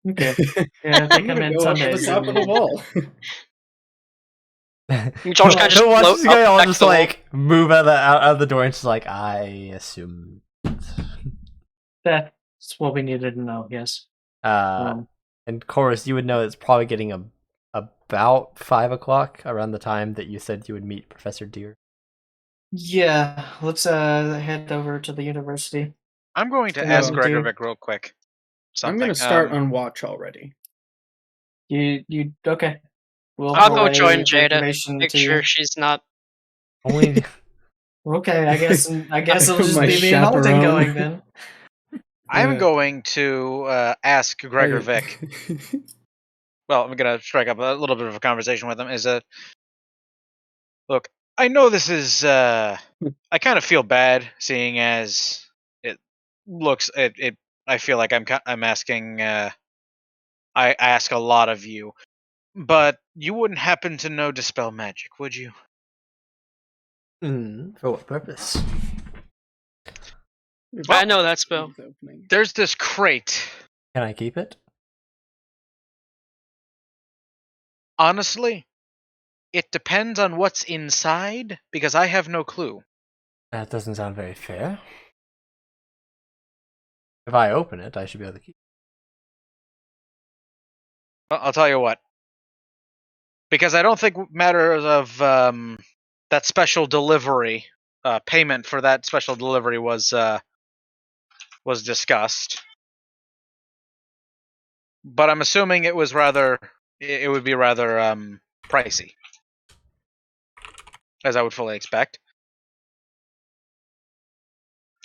Okay. Yeah, they come in Sundays. Top of the wall. George kind of just watch float this guy up all back just to the wall. like move out of the door and just like, I assume. That's what we needed to know, yes. And Chorus, you would know it's probably getting about 5 o'clock around the time that you said you would meet Professor Deer. Yeah, let's head over to the university. I'm going to ask Gregovic real quick. I'm going to start on watch already. You okay? I'll go join Jada. Make sure she's not. Only. Okay, I guess it'll just be me and Alden going then. I'm going to ask Gregovic. well, I'm gonna strike up a little bit of a conversation with him. Is look, I know this is. I kind of feel bad, seeing as it looks. It. I feel like I'm asking. I ask a lot of you, but you wouldn't happen to know dispel magic, would you? For what purpose? I know that spell. There's this crate. Can I keep it? Honestly, it depends on what's inside, because I have no clue. That doesn't sound very fair. If I open it, I should be able to keep it. Well, I'll tell you what. Because I don't think matters of that special delivery, payment for that special delivery was discussed. But I'm assuming it was it would be rather pricey, as I would fully expect.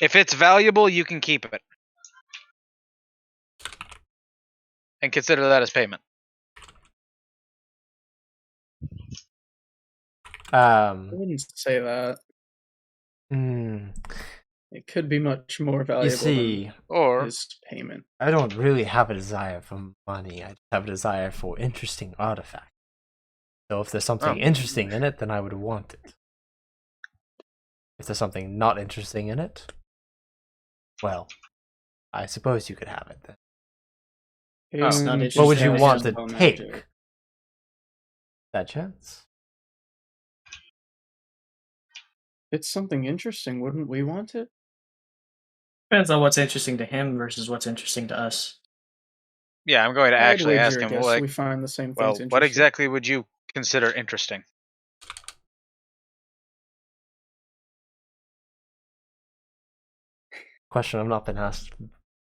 If it's valuable, you can keep it. And consider that as payment. I wouldn't say that. Hmm. It could be much more valuable You see, than Or his payment. I don't really have a desire for money. I just have a desire for interesting artifacts. So if there's something interesting in it, then I would want it. If there's something not interesting in it, well, I suppose you could have it then. It's not What would you interesting, want it's to just take? magic. That chance? It's something interesting, wouldn't we want it? Depends on what's interesting to him versus what's interesting to us. yeah, I'm going to I'd actually ask wager, him. I guess Like, we find the same well, things interesting. what exactly would you consider interesting? Question I've not been asked a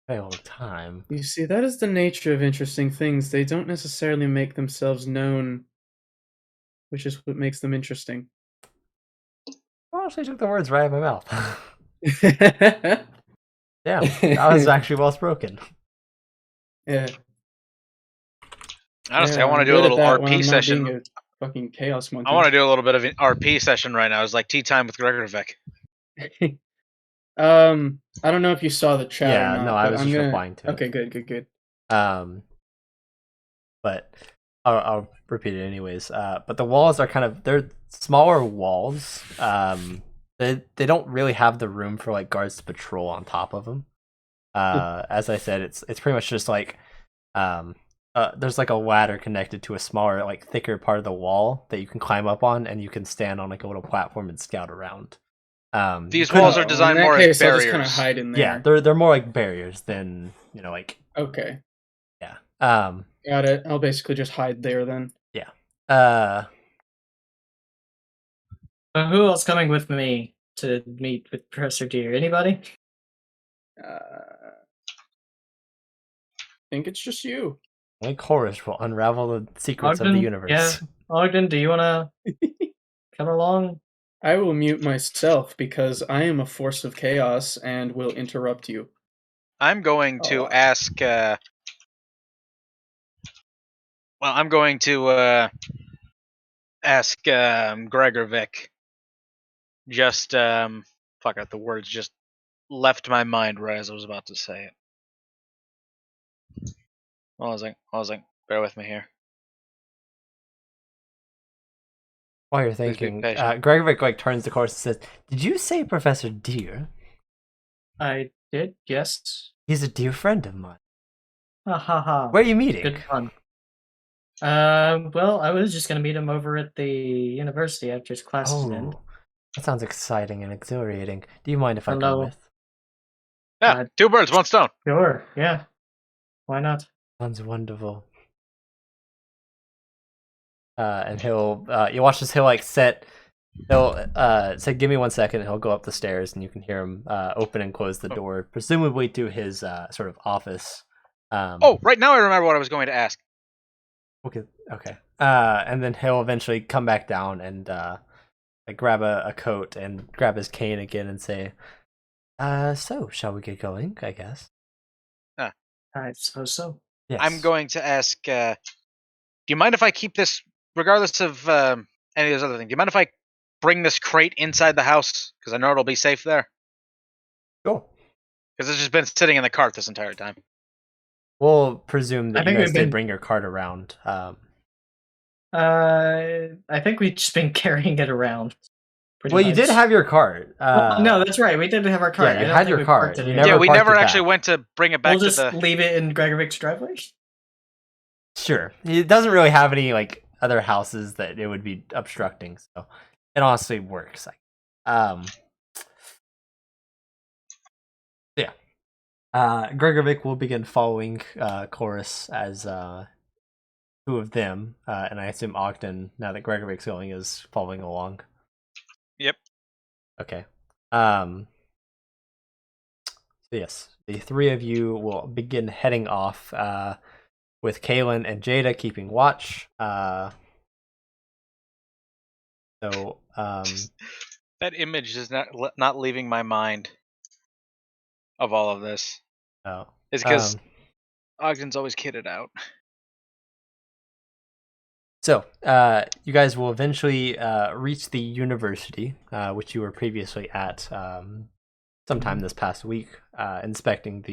very long time. You see, that is the nature of interesting things. They don't necessarily make themselves known, which is what makes them interesting. I actually took the words right out of my mouth. Yeah. Damn, that was actually well spoken. Honestly, Yeah, I want to I'm do a good at little that when I'm RP not session. being a fucking chaos monkey. I want to do a little bit of an RP session right now. It's like tea time with Gregorovec. I don't know if you saw the chat or Yeah, not. no, I but was I'm just gonna... replying to it. Okay, good. But I'll repeat it anyways. But the walls are they're smaller walls. They don't really have the room for like guards to patrol on top of them. As I said, it's pretty much just like there's like a ladder connected to a smaller, like thicker part of the wall that you can climb up on, and you can stand on like a little platform and scout around. These walls are designed more as I'll just kind of barriers. hide in there. Yeah, they're more like barriers than like. Okay. Yeah. Got it. I'll basically just hide there then. Yeah. So who else coming with me to meet with Professor Deer? Anybody? I think it's just you. Only Chorus will unravel the secrets of the Ogden? universe. Yeah. Ogden, do you want to come along? I will mute myself because I am a force of chaos and will interrupt you. I'm going to ask. I'm going to ask Gregorovec. Just fuck it. The words just left my mind right as I was about to say it. Hold on. Bear with me here. While you're Please be thinking, patient. Gregovic like turns to Chorus and says, "Did you say Professor Deer? I did, yes. He's a dear friend of mine. Ha ha ha. Where are you meeting?" Good fun. Well, I was just gonna meet him over at the university after his classes end. Oh, that sounds exciting and exhilarating. Do you mind if I come Hello. with? Yeah, two birds, one stone. Sure, yeah. Why not? Sounds wonderful. And he'll you watch this. He'll like set. He'll say, "Give me 1 second." And he'll go up the stairs, and you can hear him open and close the door, presumably to his sort of office. Right now I remember what I was going to ask. Okay. And then he'll eventually come back down and like grab a coat and grab his cane again and say, "So shall we get going? I guess." I suppose so. Yes. I'm going to ask you mind if I keep this, regardless of any of those other things? Do you mind if I bring this crate inside the house? Because I know it'll be safe there. Cool. Because it's just been sitting in the cart this entire time. We'll presume that I you think guys we've did been- bring your cart around. I think we've just been carrying it around. pretty Well, you did much. have your cart. No, that's right. We did have our cart. yeah, you I don't had think your we cart. parked it You anywhere. never Yeah, we parked never it actually back. went to bring it back We'll to just the. leave it in Gregovic's driveway. Sure. It doesn't really have any like other houses that it would be obstructing, so it honestly works. Yeah. Gregovic will begin following Chorus as two of them, and I assume Ogden, now that Gregoric's going, is following along. Yep. Okay. So yes, the three of you will begin heading off, with Kaylin and Jada keeping watch. So That image is not leaving my mind of all of this. oh, It's because Ogden's always kitted out. So, you guys will eventually reach the university, which you were previously at sometime this past week, inspecting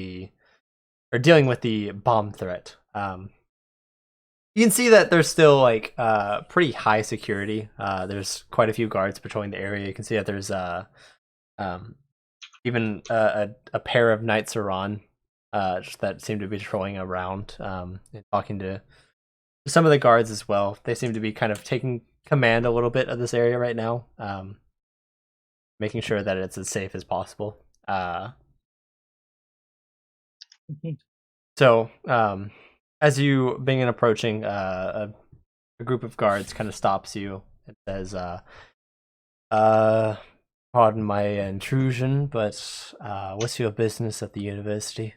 or dealing with the bomb threat. You can see that there's still like pretty high security. There's quite a few guards patrolling the area. You can see that there's even a pair of knights around that seem to be patrolling around and talking to some of the guards as well. They seem to be kind of taking command a little bit of this area right now, making sure that it's as safe as possible. So, as you begin approaching, a group of guards kind of stops you and says, pardon my intrusion, but what's your business at the university?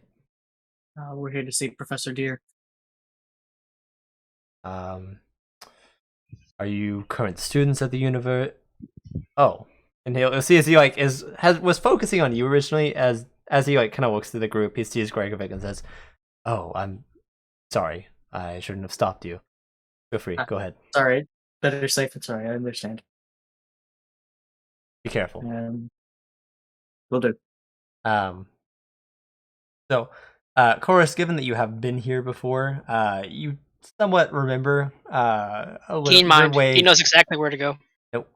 We're here to see Professor Deer. Are you current students at the university? Oh, and he'll see as he like was focusing on you originally. As he like kind of looks through the group, he sees Gregovic and says, "Oh, I'm sorry. I shouldn't have stopped you. Feel free. Go ahead. Sorry. Better safe than sorry. I understand. Be careful." Will do. So, Chorus, given that you have been here before, you somewhat remember a little Keen mind. your way. He knows exactly where to go. Nope.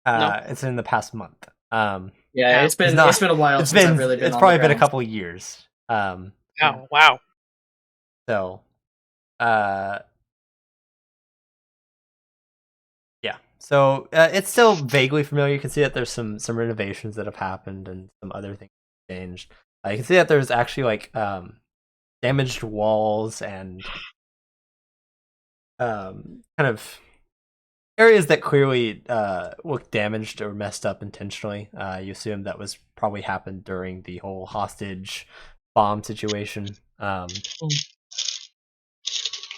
No? It's in the past month. Yeah, it's been not- a while It's since been I've really been. it's on probably the been a ground. couple years. Oh, wow. So, yeah. So it's still vaguely familiar. You can see that there's some renovations that have happened and some other things changed. You can see that there's actually like damaged walls and kind of areas that clearly look damaged or messed up intentionally. You assume that was probably happened during the whole hostage bomb situation.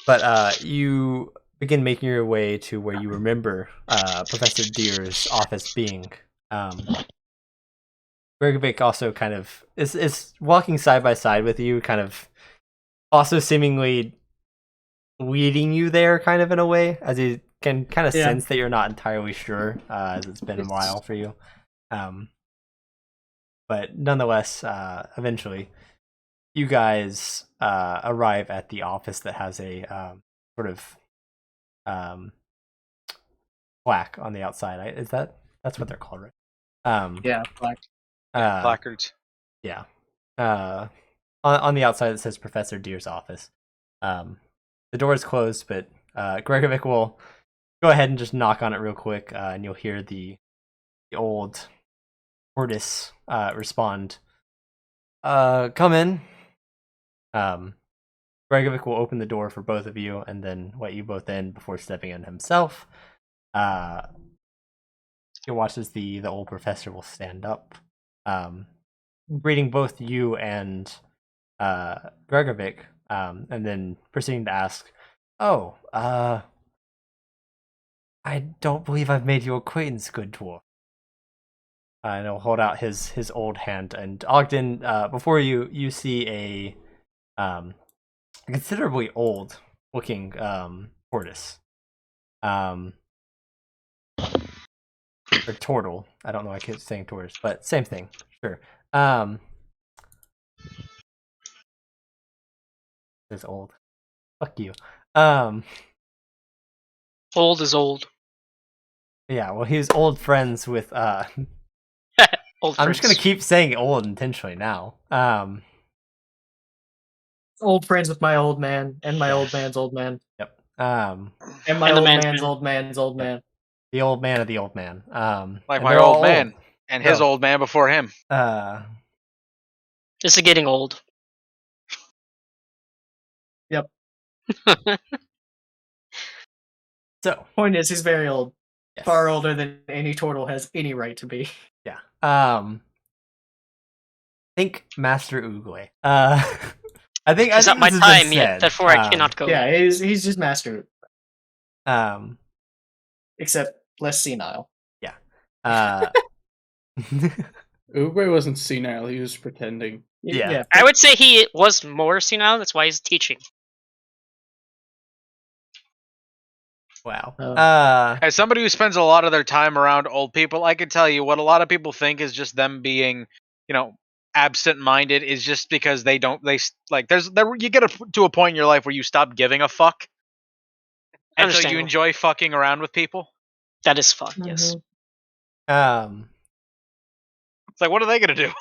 But you begin making your way to where you remember Professor Deer's office being. Bergovic also kind of is walking side by side with you, kind of also seemingly leading you there, kind of in a way, as he can kind of sense that you're not entirely sure, as it's been a while for you. But nonetheless, eventually, you guys arrive at the office that has a sort of plaque on the outside. That's what they're called, right? Yeah, plaque. Placards. Yeah. On the outside it says Professor Deer's office. The door is closed, but Gregovic will go ahead and just knock on it real quick, and you'll hear the old tortoise respond. Come in. Gregovic will open the door for both of you and then let you both in before stepping in himself. You'll watch as the old professor will stand up, greeting both you and Gregovic, and then proceeding to ask, "Oh, I don't believe I've made your acquaintance, good dwarf." And he'll hold out his old hand, and Ogden, before you see a considerably old looking tortoise. Or turtle. I don't know. I keep saying tortoise, but same thing. Sure. It's old. Fuck you. Old is old. Yeah. Well, he was old friends with. Old I'm just gonna friends. keep saying old intentionally now. Old friends with my old man and my old man's old man Yep. and my And the old man's man's man. old man's old man. The old man of the old man. Like and my they're all old man and his No. old man before him. This is getting old. Yep. So Point is, he's very old. yes. Far older than any turtle has any right to be. Yeah. Think Master Ugle. I think It's not my this has been time yet, said. therefore I cannot go. Yeah, he's just master, Um. except less senile. Yeah. Uguay wasn't senile, he was pretending. Yeah. I would say he was more senile, that's why he's teaching. Wow. As somebody who spends a lot of their time around old people, I can tell you what a lot of people think is just them being, absent-minded is just because you get to a point in your life where you stop giving a fuck, and so you Understandable. enjoy fucking around with people. That is fun, yes. Um. It's like, what are they gonna do?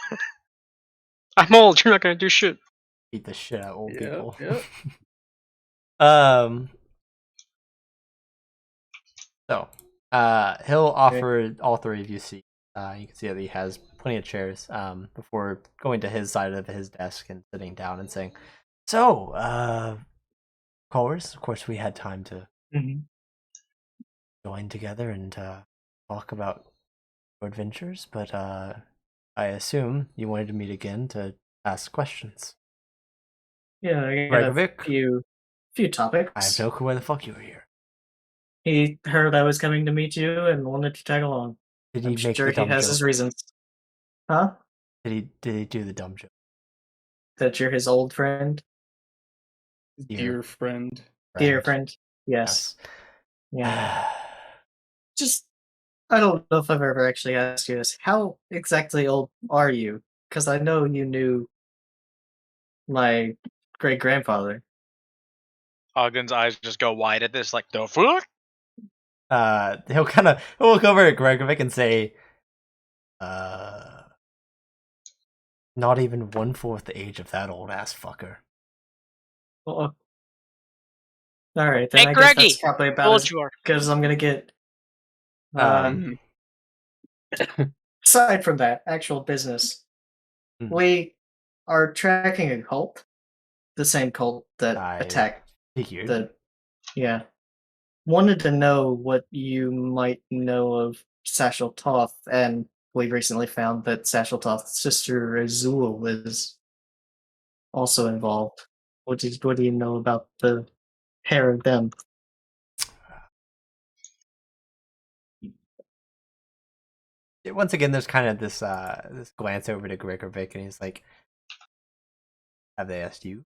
I'm old, you're not gonna do shit. Beat the shit out of old Yep, people. yep. So, he'll offer all three of you seats. You can see that he has plenty of chairs. Before going to his side of his desk and sitting down and saying, "So, of course, we had time to join together and talk about your adventures, but I assume you wanted to meet again to ask questions." Yeah, I got a Gregovic? few topics. I have no clue why the fuck you were here. He heard I was coming to meet you and wanted to tag along. Did I'm he make sure the he dumb has joke? his reasons. Huh? Did he do the dumb joke? That you're his old friend? Dear friend. Dear friend. Yes. Yeah. Yeah. Just, I don't know if I've ever actually asked you this. How exactly old are you? Because I know you knew my great-grandfather. Ogden's eyes just go wide at this, like, the fuck? He'll look over at Gregovic and say, not even 1/4 the age of that old ass fucker. Well, alright, then Hey, I guess Greggy, that's probably how about old as you are? good as I'm gonna get. Mm-hmm. Aside from that, actual business. Hmm. We are tracking a cult. The same cult that I attacked figured. yeah. Wanted to know what you might know of Sashel Toth, and we recently found that Sashel Toth's sister Azul is also involved. What do you know about the pair of them? Once again, there's kind of this glance over to Gregovic, and he's like, "Have they asked you?"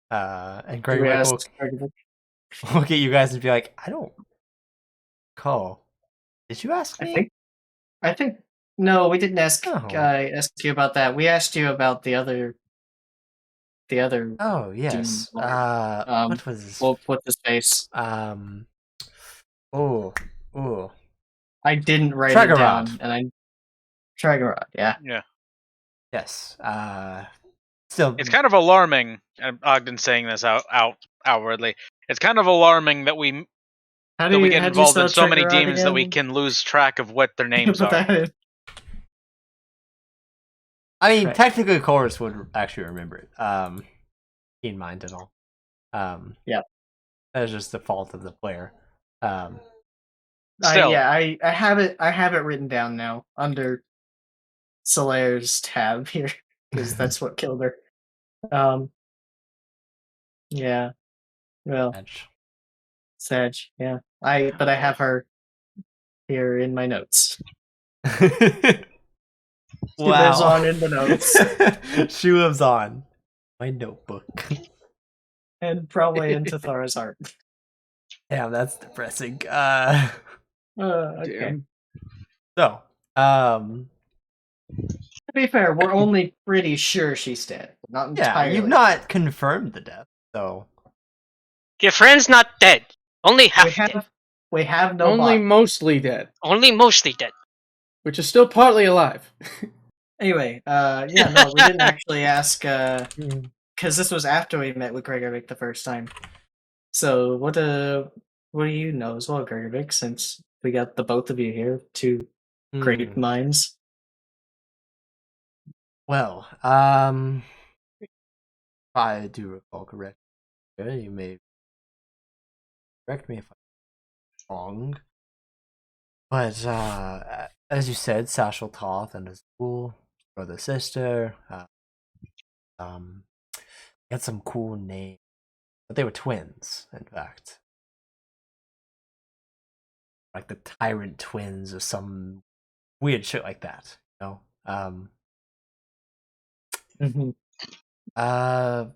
And Gregovic will look at you guys and be like, "I don't call. Did you ask me?" I think no, we didn't ask. Oh. Ask you about that. We asked you about the other. Oh yes. Demon what was this? What's his face? Oh. I didn't write it down, Tragarod. and I Tragarod. Yeah. Yeah. Yes. Still, It's kind of alarming, and Ogden's saying this outwardly. It's kind of alarming that we How get involved in so many Tragarod demons that we again? can lose track of what their names Put are. that in. I mean, Right. technically, Chorus would actually remember it. Keen mind and all. Yeah. That's just the fault of the player. Still. I have it. I have it written down now under Solaire's tab here because that's what killed her. Yeah. Well, Sag. Yeah. But I have her here in my notes. She lives on in the notes. She lives on. My notebook. and probably into Thora's heart. Damn, that's depressing. Okay. Damn. So, To be fair, we're only pretty sure she's dead. Not yeah, entirely. you've not confirmed the death, so Your friend's not dead. Only half dead. We have no Only body. mostly dead, Only mostly dead. which is still partly alive. Anyway, yeah, no, we didn't actually ask, because this was after we met with Gregovic the first time. So, what do you know as well, Gregovic, since we got the both of you here, two great minds? Well, if I do recall correctly, you may correct me if I'm wrong. But as you said, Sashal Toth and his cool brother sister, had some cool names, but they were twins, in fact, like the Tyrant Twins or some weird shit like that. You know, Mm-hmm. I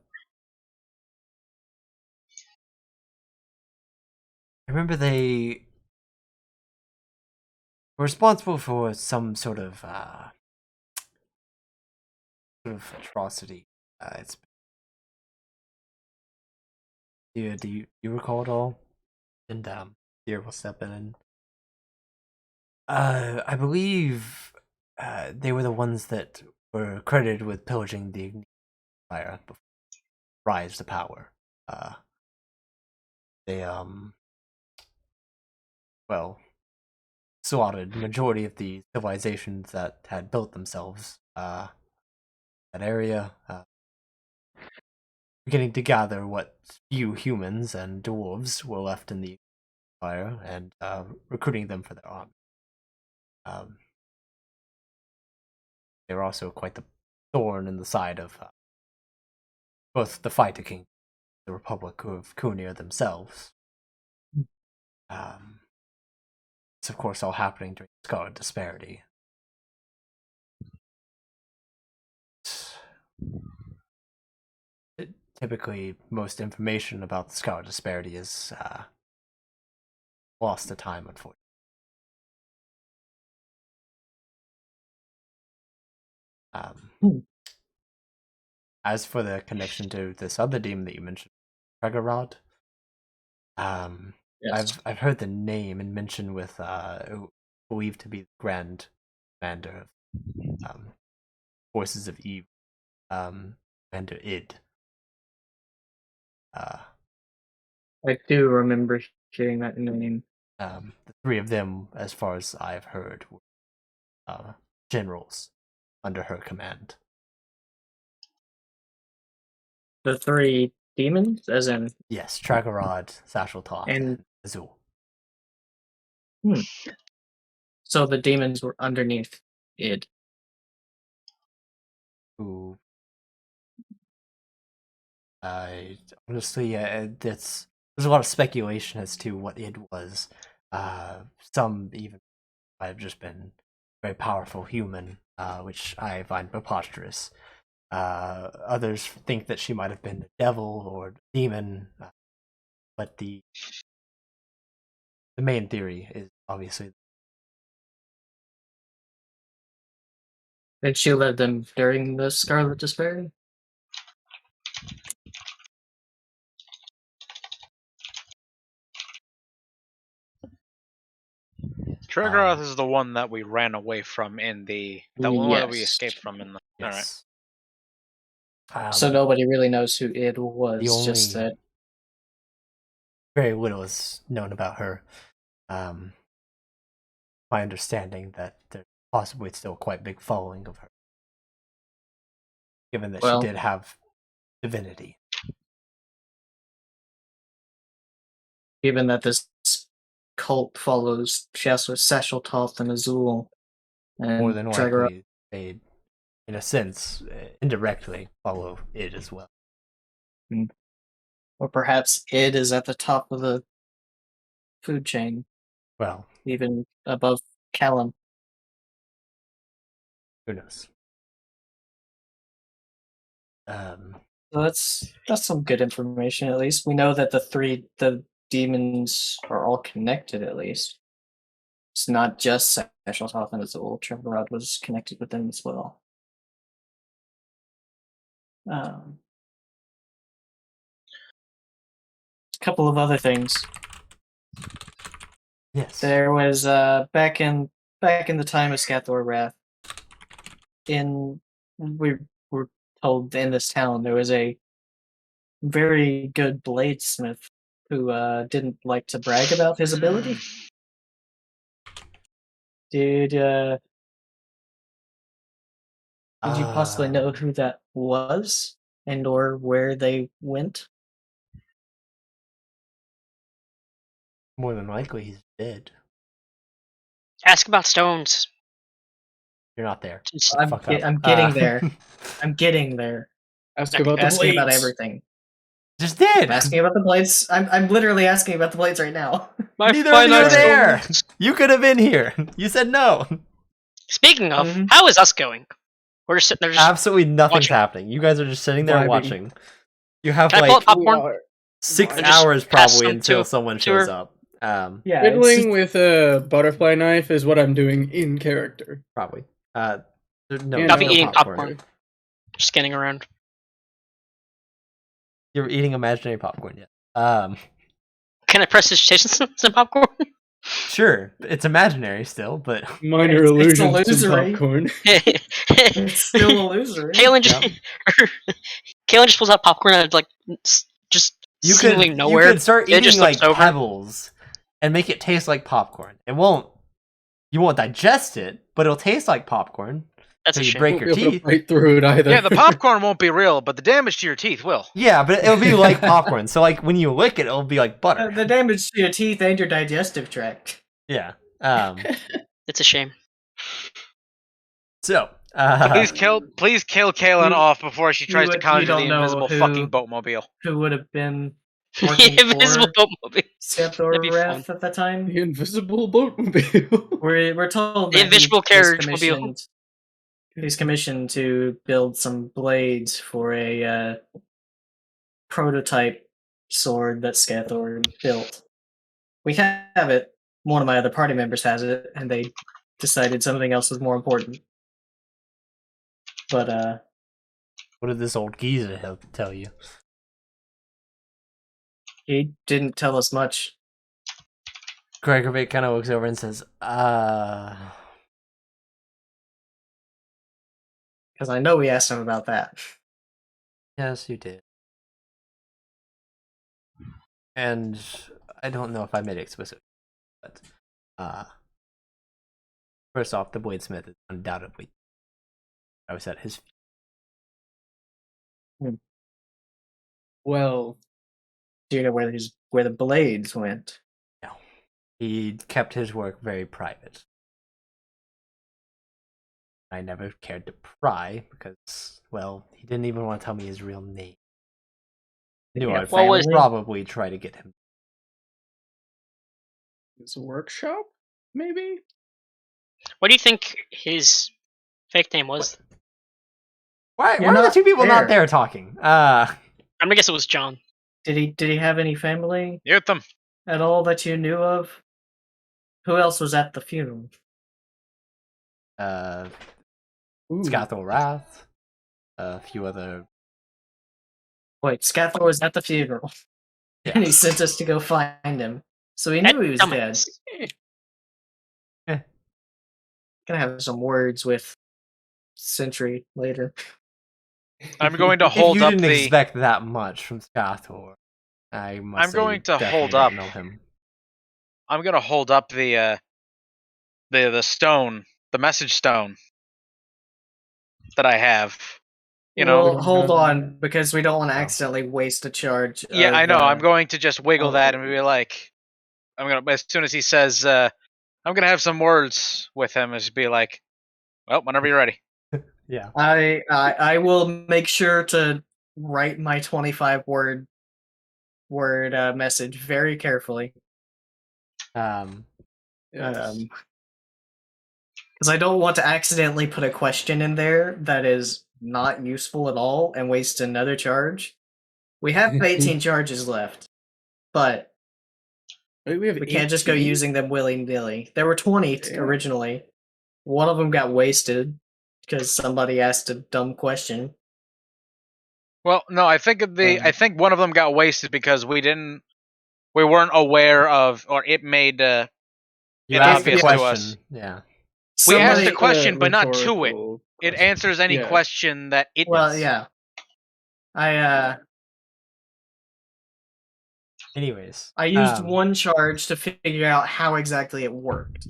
remember they were responsible for some sort of atrocity. It's do you recall it all? And Deer will step in and I believe they were the ones that were credited with pillaging the Fire before rise to power. They well slaughtered the majority of the civilizations that had built themselves that area, beginning to gather what few humans and dwarves were left in the Fire and recruiting them for their army. They were also quite the thorn in the side of both the Fighter King and the Republic of Kunir themselves. It's of course all happening during Scarlet Disparity. Typically, most information about the Scarlet Disparity is lost to time, unfortunately. As for the connection to this other demon that you mentioned, Tregarrod, Yes. I've heard the name and mentioned with believed to be the Grand Commander of Forces of Eve, Commander Id. I do remember hearing that name. The three of them, as far as I've heard, were generals under her command. The three demons, as in. Yes, Tregarrod, Sashal Toth, and Azul. So the demons were underneath Id. Who honestly, there's a lot of speculation as to what it was. Some even might have just been a very powerful human, which I find preposterous. Others think that she might have been a devil or a demon, but the main theory is obviously. Did she live them during the Scarlet Disparity? Tregarroth is the one that we ran away from in the one that we escaped from in the. Yes. All right. So nobody really knows who Id was. Just that very little is known about her. My understanding that there's possibly still quite a big following of her, given that she did have divinity. Given that this cult follows Shaswa, Sashal Toth, and Azul, and more than likely, they, in a sense, indirectly follow it as well. Or perhaps Id is at the top of the food chain. Well, even above Callum. Who knows? So that's some good information. At least we know that the demons are all connected. At least it's not just Special Health and Azul. Trevor was connected with them as well. A couple of other things. Yes. There was back in the time of Scathor Wrath. We were told in this town there was a very good bladesmith who didn't like to brag about his ability. Did you possibly know who that was and or where they went? More than likely, he's dead. Ask about stones. You're not there. Just- I'm Fuck up. getting there. I'm getting there. Ask about the Asking about blades. everything. Just did. I'm asking about the blades. I'm literally asking about the blades right now. My Neither of you were finite there. stones. You could have been here. You said no. Speaking of, Mhm. how is us going? We're just sitting there. Just, Absolutely nothing's watching. happening. You guys are just sitting there Vibing. watching. You have Can I pull like up popcorn? We are 6 I just hours pass probably some until to- someone to shows her. up. Yeah, Fiddling with a butterfly knife is what I'm doing in character. Probably. No, And I'll be no eating popcorn. Scanning around. You're eating imaginary popcorn, yeah. Can I press his some popcorn? Sure, it's imaginary still, but Minor It's illusions to illusory. popcorn. it's still illusory. Kaylin just Kaylin just pulls out popcorn and like just you seemingly could nowhere. you could start it eating just like looks over. pebbles and make it taste like popcorn. You won't digest it, but it'll taste like popcorn. That's So a you shame. break Won't your be able to teeth. bite through it either. Yeah, the popcorn won't be real, but the damage to your teeth will. Yeah, but it'll be like popcorn. So like when you lick it, it'll be like butter. The damage to your teeth and your digestive tract. Yeah. It's a shame. So Please kill Kaylin You- off before she tries to you conjure the don't know invisible who- fucking boatmobile. Who would have been working The invisible for boatmobile. Scathor That'd be Wrath at the time? The invisible boatmobile. We're told The that invisible carriage mobile. He's commissioned to build some blades for a prototype sword that Scathor built. We have it. One of my other party members has it, and they decided something else was more important. But what did this old geezer tell you? he didn't tell us much. Gregory kind of looks over and says, Because I know we asked him about that. yes, you did. And I don't know if I made it explicit, but first off, the bladesmith is undoubtedly I was at his feet. Well, Do you know where the blades went? No. He kept his work very private. I never cared to pry because, well, he didn't even want to tell me his real name. Did he Knew have I'd What was- family? probably try to get him. his workshop, maybe? What do you think his fake name was? Why You're are the not two people not there. there talking? I'm gonna guess it was John. Did he have any family Mute them. at all that you knew of? Who else was at the funeral? Ooh. Scathor Wrath, a few other. Wait, Scathor was at the funeral, Yeah. and he sent us to go find him. So he knew he was dead. Dumbass. Gonna have some words with Sentry later. I'm going to If hold you up didn't the. expect that much from Scathor, I must I'm say going you to definitely hold don't up. know him. I'm going to hold up the stone, the message stone that I have. You know. Well, don't hold know. on, because we don't want to Oh. accidentally waste a charge. Yeah, of, I know. I'm going to just wiggle that and oh. be like, I'm gonna as soon as he says, I'm gonna have some words with him. Just be like, well, whenever you're ready. Yeah. I will make sure to write my 25 word message very carefully. Yes. Because I don't want to accidentally put a question in there that is not useful at all and waste another charge. We have 18 charges left, but Wait, we have we can't just go 18? using them willy-nilly. There were 20 Damn. originally. One of them got wasted because somebody asked a dumb question. Well, no, I think I think one of them got wasted because we weren't aware of, or it made You it asked the obvious to question. us. Yeah. We asked Somebody- a question, but not to it. rhetorical It question. answers any Yeah. question that it Well, does. yeah. Anyways, I used one charge to figure out how exactly it worked.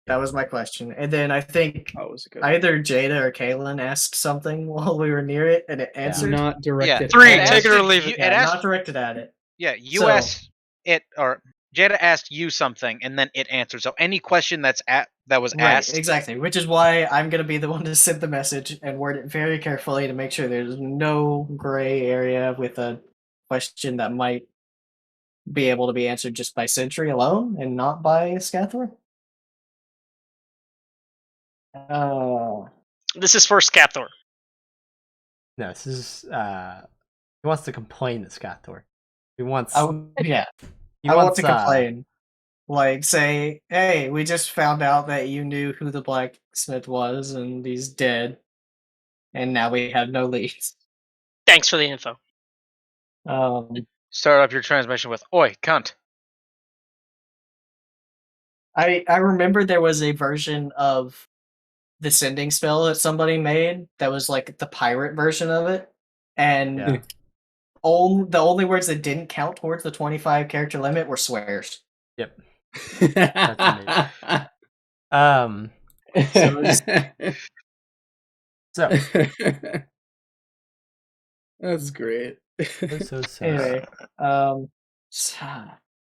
That was my question. And then I think That was a good either Jada or Kaylin asked something while we were near it, and it one. answered. Not directed. Three, It at take it or asked leave you- it. Yeah, it asked- not directed at it. Yeah, you So- asked it, or Jada asked you something, and then it answered. So any question that was asked, Right, exactly. Which is why I'm going to be the one to send the message and word it very carefully to make sure there's no gray area with a question that might be able to be answered just by Sentry alone and not by Scathor. This is for Scathor. no, this is he wants to complain to Scathor. He wants. Yeah. he I want wants, to complain. Like, say, hey, we just found out that you knew who the blacksmith was and he's dead. And now we have no leads. Thanks for the info. start up your transmission with "Oi, cunt." I remember there was a version of the sending spell that somebody made that was like the pirate version of it. And Yeah. the only words that didn't count towards the 25 character limit were swears. Yep. That's So That's great. so sad. Anyway,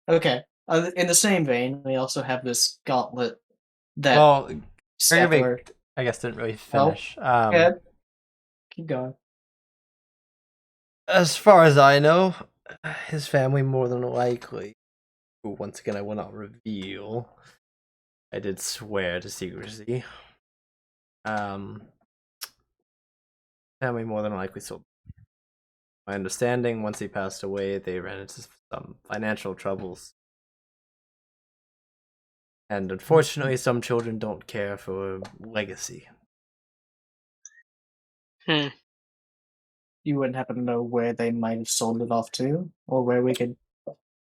okay. In the same vein, we also have this gauntlet that Well, Scathor... I guess didn't really Oh, finish. Go ahead. Keep going. As far as I know, his family more than likely, who once again I will not reveal. I did swear to secrecy. Family more than likely sold. My understanding, once he passed away, they ran into some financial troubles. And unfortunately, some children don't care for legacy. You wouldn't happen to know where they might have sold it off to, or where we could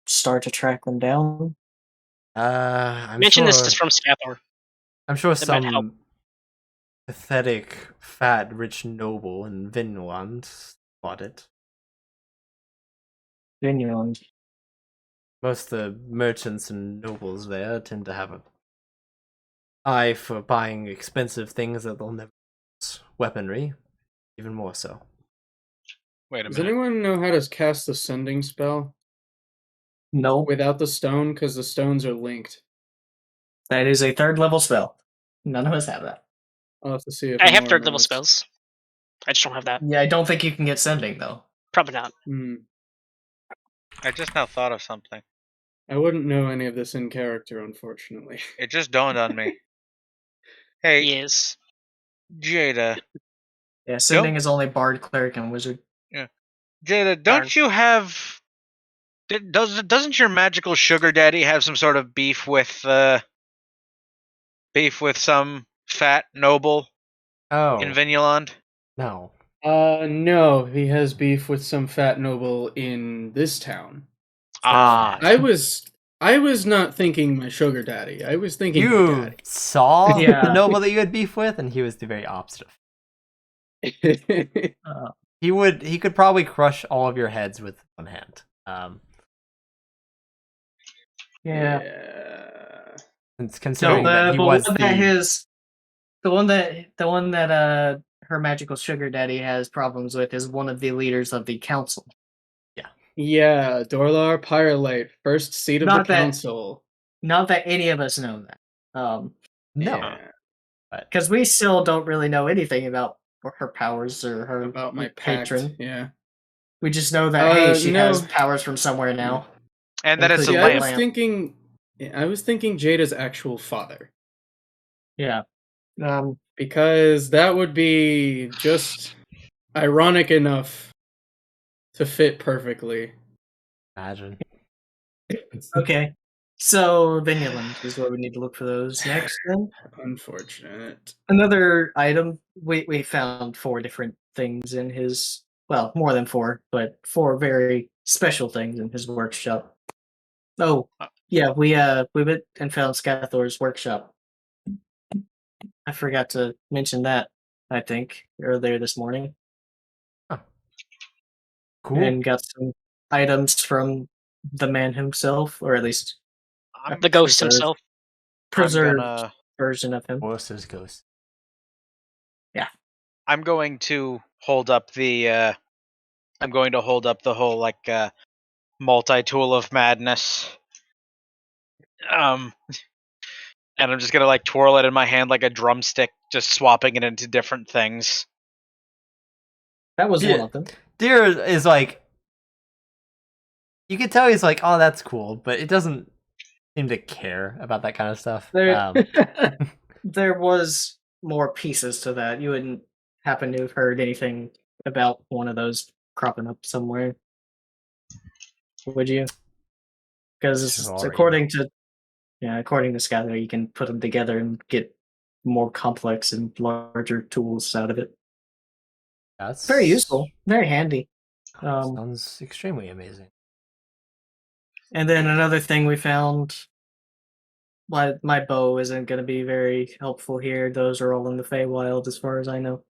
start to track them down? I'm Mention sure, this is from Scathor. I'm sure That might help. some pathetic, fat, rich noble in Vinland bought it. Vineyard. Most of the merchants and nobles there tend to have an eye for buying expensive things that they'll never use. Weaponry, even more so. Wait a Does minute. anyone know how to cast the sending spell No, without the stone? Because the stones are linked. that is a 3rd level spell. None of us have that. I'll have to see if I have Nora 3rd level knows. spells. I just don't have that. Yeah, I don't think you can get sending, though. Probably not. I just now thought of something. I wouldn't know any of this in character, unfortunately. It just dawned on me. Hey, Yes. Jada. Yeah, sending is only Bard, Cleric, and Wizard. Jada, Darn. don't you have? Doesn't your magical sugar daddy have some sort of beef with some fat noble Oh, in Vinland? no. No, he has beef with some fat noble in this town. Ah, I was not thinking my sugar daddy. I was thinking my You saw Yeah. the noble that you had beef with, and he was the very opposite. daddy. He could probably crush all of your heads with one hand. Yeah. Considering that he was the one that her magical sugar daddy has problems with is one of the leaders of the council. Yeah, Dorlar Pyrelite, first seat of Not the that- council. Not that any of us know that. no. Yeah, Because we still don't really know anything about her powers or her about my pact. patron. Yeah. We just know that hey, she no. has powers from somewhere now. and that it's a See, See, lamp. I was thinking Jada's actual father. Yeah. Because that would be just ironic enough to fit perfectly. Imagine. Okay. So Vineyland is where we need to look for those next then. Unfortunate. Another item, we found 4 different things in his, well, more than 4, but 4 very special things in his workshop. Oh, yeah, we went and found Scathor's workshop. I forgot to mention that, I think, earlier this morning. Cool. And got some items from the man himself, or at least The ghost himself. preserved gonna- version of him. Worcester's ghost. I'm going to hold up the whole like multi-tool of madness. And I'm just gonna like twirl it in my hand like a drumstick, just swapping it into different things. That was Yeah. one of them. Deer is like, you can tell he's like, oh, that's cool, but it doesn't seem to care about that kind of stuff. There, there was more pieces to that. You wouldn't happen to have heard anything about one of those cropping up somewhere, would you? Because Sure, according to Skylar, you can put them together and get more complex and larger tools out of it. That's Very useful, very handy. Sounds extremely amazing. And then another thing we found, my bow isn't going to be very helpful here. Those are all in the Feywild, as far as I know.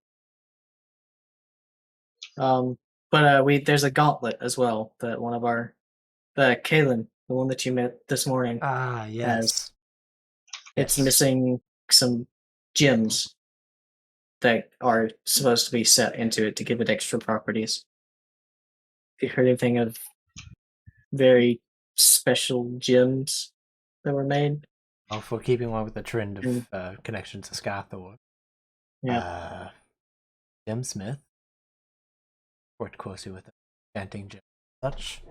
But there's a gauntlet as well that one of the Kalen, the one that you met this morning, Ah, yes. it's Yes. missing some gems that are supposed to be set into it to give it extra properties. Have you heard anything of very special gems that were made? Oh, for keeping on with the trend of connection to Scathor. Yeah. Jim Smith worked closely with enchanting gem and such.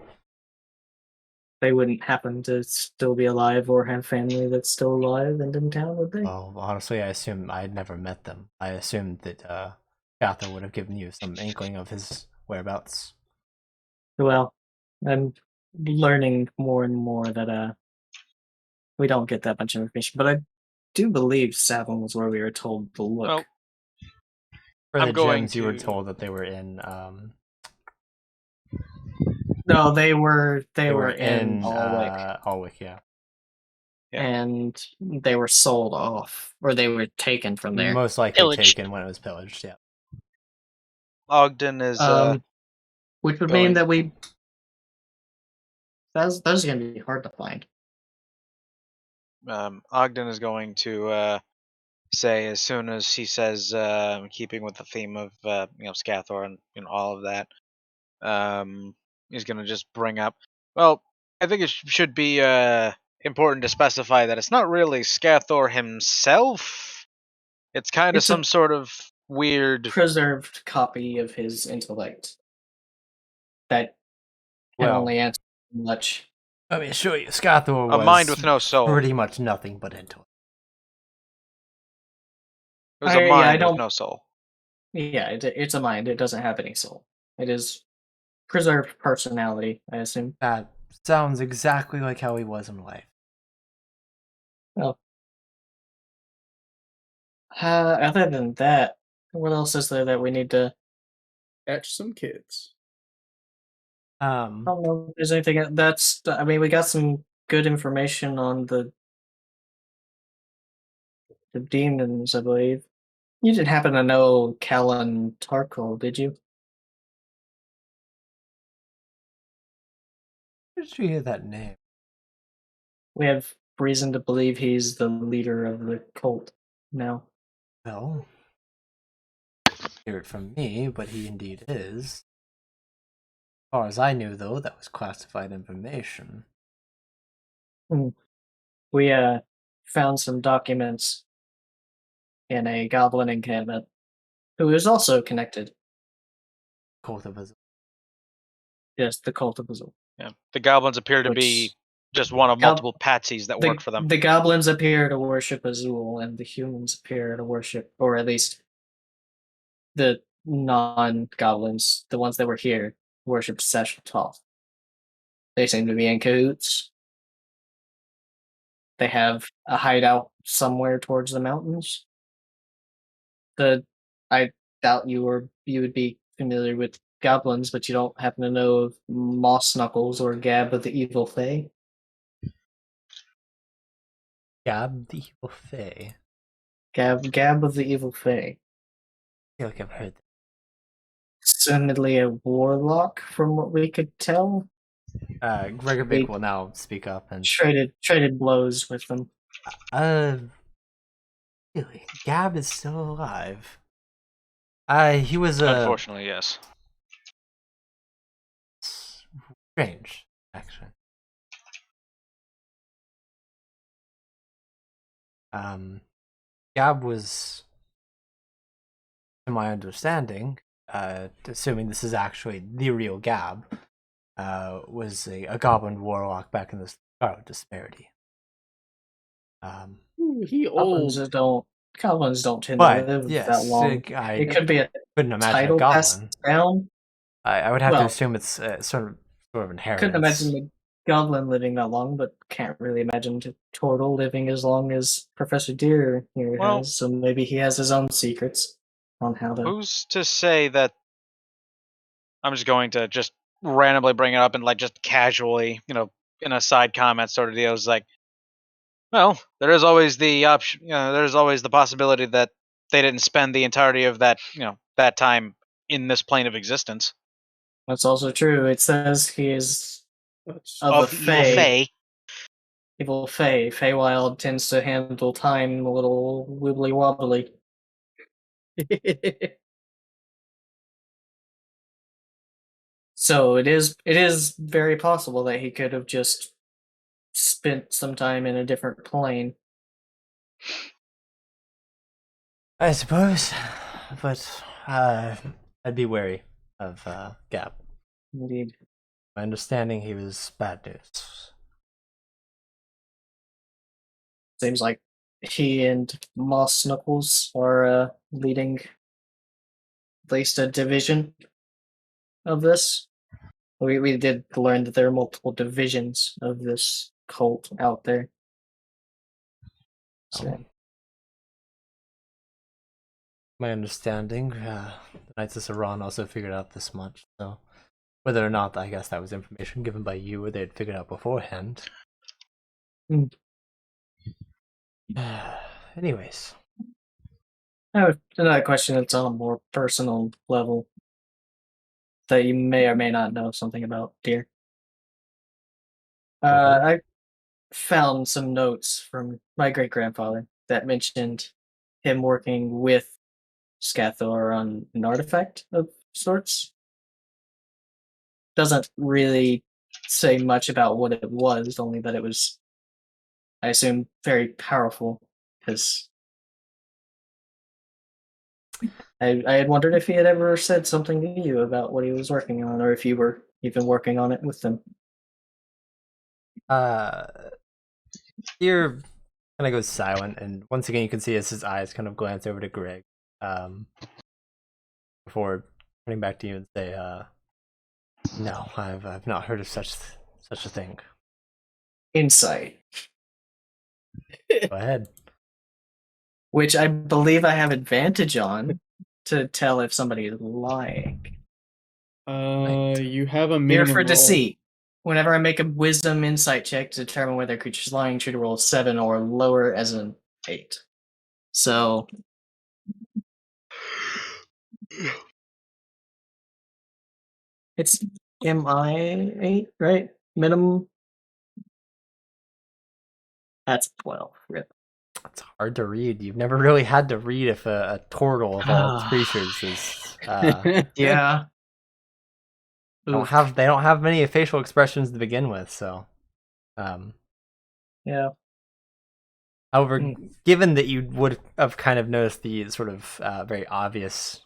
They wouldn't happen to still be alive or have family that's still alive and in town, would they? Well, honestly, I assume I had never met them. I assumed that Scathor would have given you some inkling of his whereabouts. Well, I'm learning more and more that we don't get that much information, but I do believe Savin was where we were told to look. Well, For I'm the going gems, you were to- told that they were in. No, they were They were in in Alwick, Alwick, yeah. Yeah. and they were sold off, or they were taken from there. Most likely Pillaged. taken when it was pillaged. Yeah. Ogden is Which would going- mean that those are going to be hard to find. Ogden is going to say, as soon as he says, keeping with the theme of Scathor and all of that, he's going to just bring up. Well, I think it should be important to specify that it's not really Scathor himself. It's kind of It's a- some sort of weird. Preserved copy of his intellect that can Well, only answer much. let me show you. Scathor A was mind with no soul. pretty much nothing but intellect. It was I a mind don't- with no soul. Yeah, it's a mind. It doesn't have any soul. It is preserved personality, I assume. That sounds exactly like how he was in life. Other than that, what else is there that we need to? Catch some kids. I don't know if there's anything that's. I mean, we got some good information on the demons, I believe. You didn't happen to know Callan Tarkle, did you? Where did you hear that name? We have reason to believe he's the leader of the cult now. Well, hear it from me, but he indeed is. As far as I knew, though, that was classified information. We found some documents in a goblin encampment who is also connected. Cult of Azul. Yes, the cult of Azul. Yeah. The goblins appear to be just one of multiple patsies that work for them. The goblins appear to worship Azul, and the humans appear to worship, or at least the non-goblins, the ones that were here, worshipped Seshtoth. They seem to be in cahoots. They have a hideout somewhere towards the mountains. I doubt you would be familiar with goblins, but you don't happen to know of Moss Knuckles or Gab of the Evil Fae? Gab the Evil Fae. Gab of the Evil Fae. I feel like I've heard that. Assumedly a warlock, from what we could tell. Gregor Big will now speak up and Traded blows with them. Really, Gab is still alive. He was Unfortunately, yes. strange, actually. Gab was, to my understanding, assuming this is actually the real Gab, was a goblin warlock back in the Scarlet Disparity. He old. Goblins don't tend But to live yes, that long. I It could be a couldn't imagine a title passed goblin. down. I would have to Well, assume it's sort of inheritance. Couldn't imagine the goblin living that long, but can't really imagine the turtle living as long as Professor Deer here Well- has. So maybe he has his own secrets on how to. Who's to say that? I'm just going to just randomly bring it up and like just casually, in a side comment sort of deal. Is like, well, there is always the option. There's always the possibility that they didn't spend the entirety of that, that time in this plane of existence. That's also true. It says he is Of the the evil fae. Evil Fae. Feywild tends to handle time a little wibbly wobbly. So it is very possible that he could have just spent some time in a different plane. I suppose, but I'd be wary of Gab. Indeed. My understanding, he was bad news. Seems like he and Moss Knuckles are leading at least a division of this. We did learn that there are multiple divisions of this cult out there. So, My understanding, the Knights of Saran also figured out this much, so whether or not, I guess that was information given by you or they'd figured out beforehand. Anyways. I have another question that's on a more personal level that you may or may not know something about, dear. I found some notes from my great-grandfather that mentioned him working with Scathor on an artifact of sorts. Doesn't really say much about what it was, only that it was, I assume, very powerful, because I had wondered if he had ever said something to you about what he was working on, or if you were even working on it with them. Here kind of goes silent, and once again you can see as his eyes kind of glance over to Greg, before turning back to you and say, "No, I've not heard of such a thing." Insight. Go ahead. Which I believe I have advantage on to tell if somebody is lying. You have a Here minimum for roll. deceit. Whenever I make a wisdom insight check to determine whether a creature's lying, should roll a 7 or lower as an 8. So it's MI 8, right? Minimum. That's 12. Rip. It's hard to read. You've never really had to read if a turtle of all creatures is. Yeah. They don't have many facial expressions to begin with, so. Yeah. However, given that you would have kind of noticed the sort of very obvious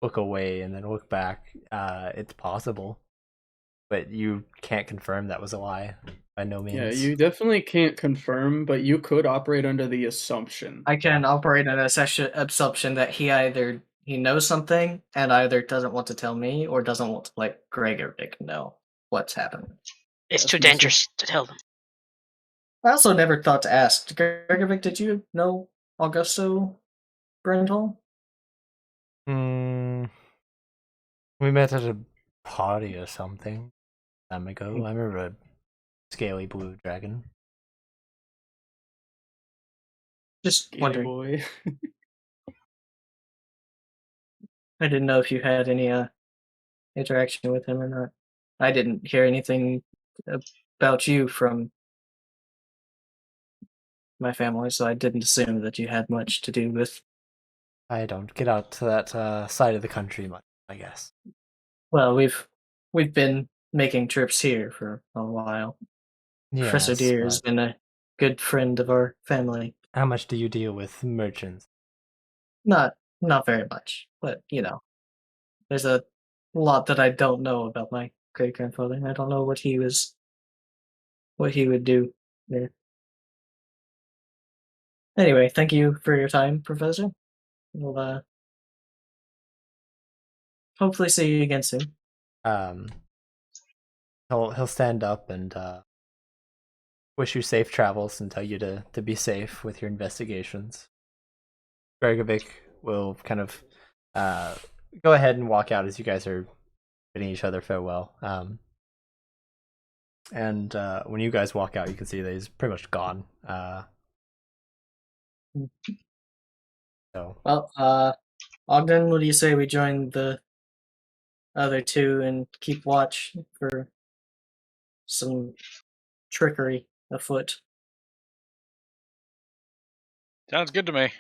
look away and then look back, it's possible, but you can't confirm that was a lie by no means. Yeah, you definitely can't confirm, but you could operate under the assumption. I can operate an assumption that he either he knows something and either doesn't want to tell me or doesn't want to let Gregovic know what's happening. It's That's too messy. dangerous to tell them. I also never thought to ask. Gregovic, did you know Augusto Brindle? We met at a party or something time ago. I remember a scaly blue dragon. Just Gay wondering. boy. I didn't know if you had any interaction with him or not. I didn't hear anything about you from my family, so I didn't assume that you had much to do with. I don't get out to that side of the country much, I guess. Well, we've been making trips here for a while. Professor Yes, Deere has but been a good friend of our family. how much do you deal with merchants? Not very much, but there's a lot that I don't know about my great grandfather. I don't know what he would do there. Anyway, thank you for your time, Professor. We'll hopefully see you again soon. He'll stand up and wish you safe travels and tell you to be safe with your investigations. Gregovic will kind of go ahead and walk out as you guys are bidding each other farewell. And when you guys walk out, you can see that he's pretty much gone. So, Well, Ogden, what do you say we join the other two and keep watch for some trickery afoot? Sounds good to me.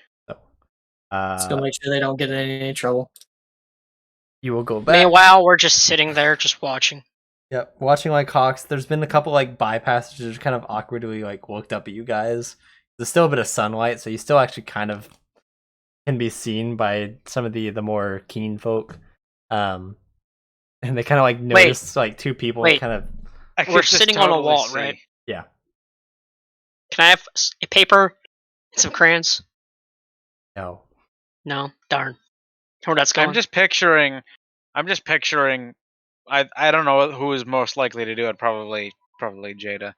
Still make sure they don't get in any trouble. you will go back. Meanwhile, we're just sitting there, just watching. Yep, watching like hawks. There's been a couple like bypasses that just kind of awkwardly like looked up at you guys. There's still a bit of sunlight, so you still actually kind of can be seen by some of the more keen folk. And they kind of like notice like two people Wait. kind of. I could We're just sitting on a totally wall, see. right? Yeah. Can I have a paper and some crayons? No. No, darn. Where that's going? I'm just picturing. I don't know who is most likely to do it. Probably Jada.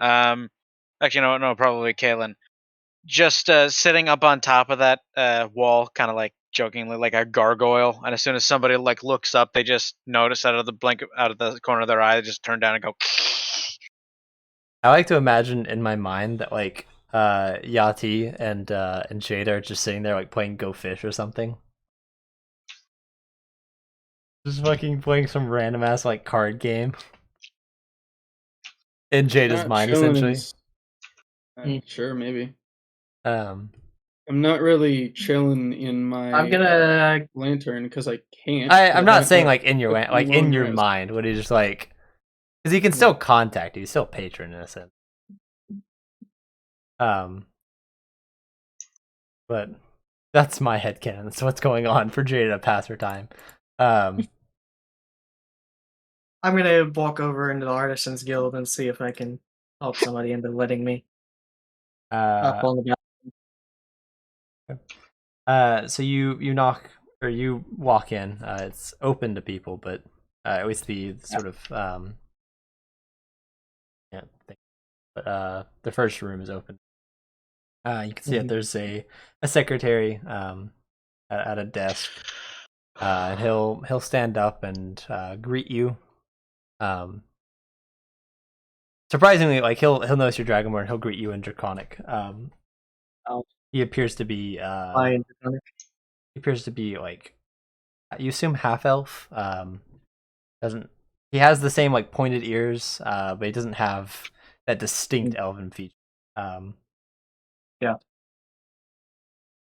Actually, no, probably Kaylin. Just sitting up on top of that wall, kind of like jokingly, like a gargoyle. And as soon as somebody like looks up, they just notice out of the corner of their eye, they just turn down and go. I like to imagine in my mind that like Yati and Jada are just sitting there like playing Go Fish or something. Just fucking playing some random ass like card game. In Jada's Not mind, chilling in essentially. Sure, maybe. Um, I'm not really chilling in my I'm gonna. lantern because I can't. I'm not saying got like in your a like in long your rest. mind. What he just like, because he can still contact you, he's still a patron in a sense. But that's my headcanon. That's what's going on for Jada to pass her time. I'm gonna walk over into the Artisans Guild and see if I can help somebody into letting me up on the balcony. So you knock or you walk in. It's open to people, but at least the sort of but the first room is open. You can see that there's a secretary at a desk, and he'll stand up and greet you. Surprisingly, like he'll notice your Dragonborn and he'll greet you in Draconic. He appears to be like, you assume half elf. Doesn't he has the same like pointed ears, but he doesn't have that distinct elven feature. Yeah.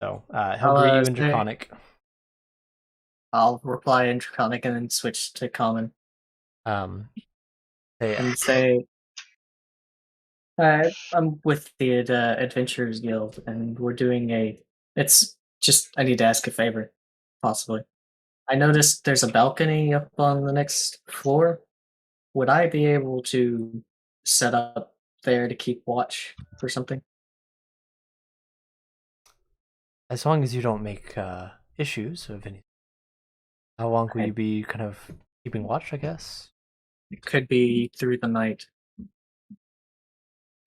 So he'll greet you in Draconic. I'll reply in Draconic and then switch to Common. And say, I'm with the Adventurers Guild, and we're doing it's just, I need to ask a favor, possibly. I noticed there's a balcony up on the next floor. Would I be able to set up there to keep watch for something? as long as you don't make issues of any. How long will you be kind of keeping watch, I guess? It could be through the night.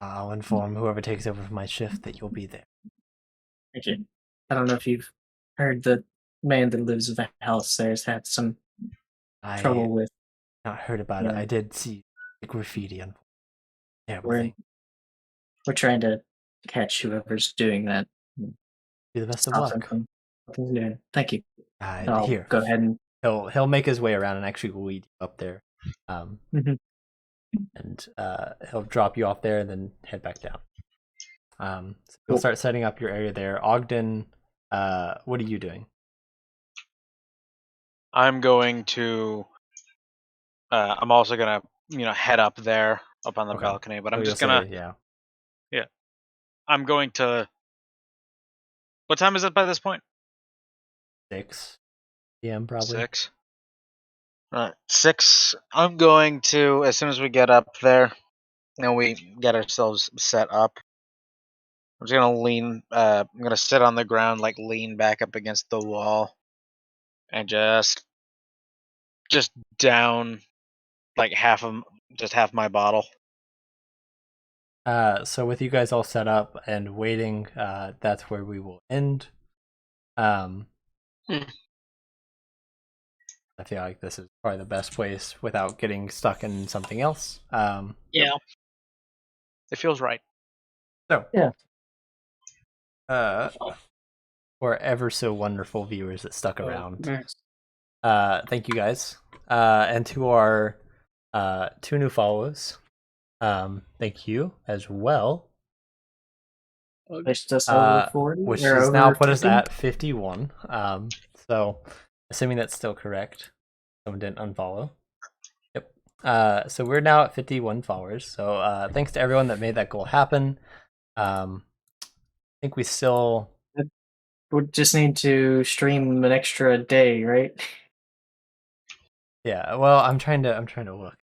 I'll inform whoever takes over from my shift that you'll be there. Okay. I don't know if you've heard the man that lives in the house there's had some trouble with. Not heard about it. I did see the graffiti on terrible thing. We're trying to catch whoever's doing that. Do the best of Stop luck. them from doing it. Thank you. I'll Here, go ahead and he'll make his way around and actually lead you up there. Mhm. And he'll drop you off there and then head back down. So we'll start setting up your area there. Ogden, what are you doing? I'm going to. I'm also gonna, head up there, up on the Okay. balcony. But I'm So just you'll gonna. say, yeah. I'm going to. What time is it by this point? 6 p.m. probably. 6. Alright, 6. I'm going to, as soon as we get up there and we get ourselves set up, I'm just gonna lean. I'm gonna sit on the ground, like lean back up against the wall, and just down, like half my bottle. So with you guys all set up and waiting, that's where we will end. I feel like this is probably the best place without getting stuck in something else. Yeah. It feels right. So Yeah. For ever so wonderful viewers that stuck around, Nice. thank you guys. And to our 2 new followers, thank you as well. pushed us over 40, Which or has over now put us 50. at 51. So assuming that's still correct, someone didn't unfollow. Yep. So we're now at 51 followers. So thanks to everyone that made that goal happen. I think we still We just need to stream an extra day, right? Yeah, well, I'm trying to look.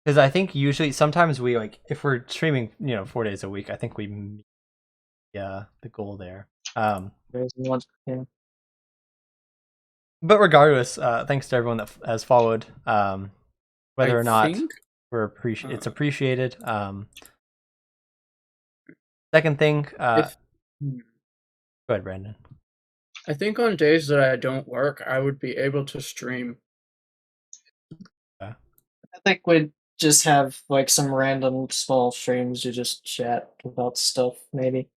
Because I think usually sometimes we if we're streaming, 4 days a week, I think we meet the goal there. There's one. Yeah. But regardless, thanks to everyone that has followed. Whether or not it's appreciated. Second thing, go ahead, Brandon. I think on days that I don't work, I would be able to stream. I think we'd just have some random small streams to just chat about stuff, maybe.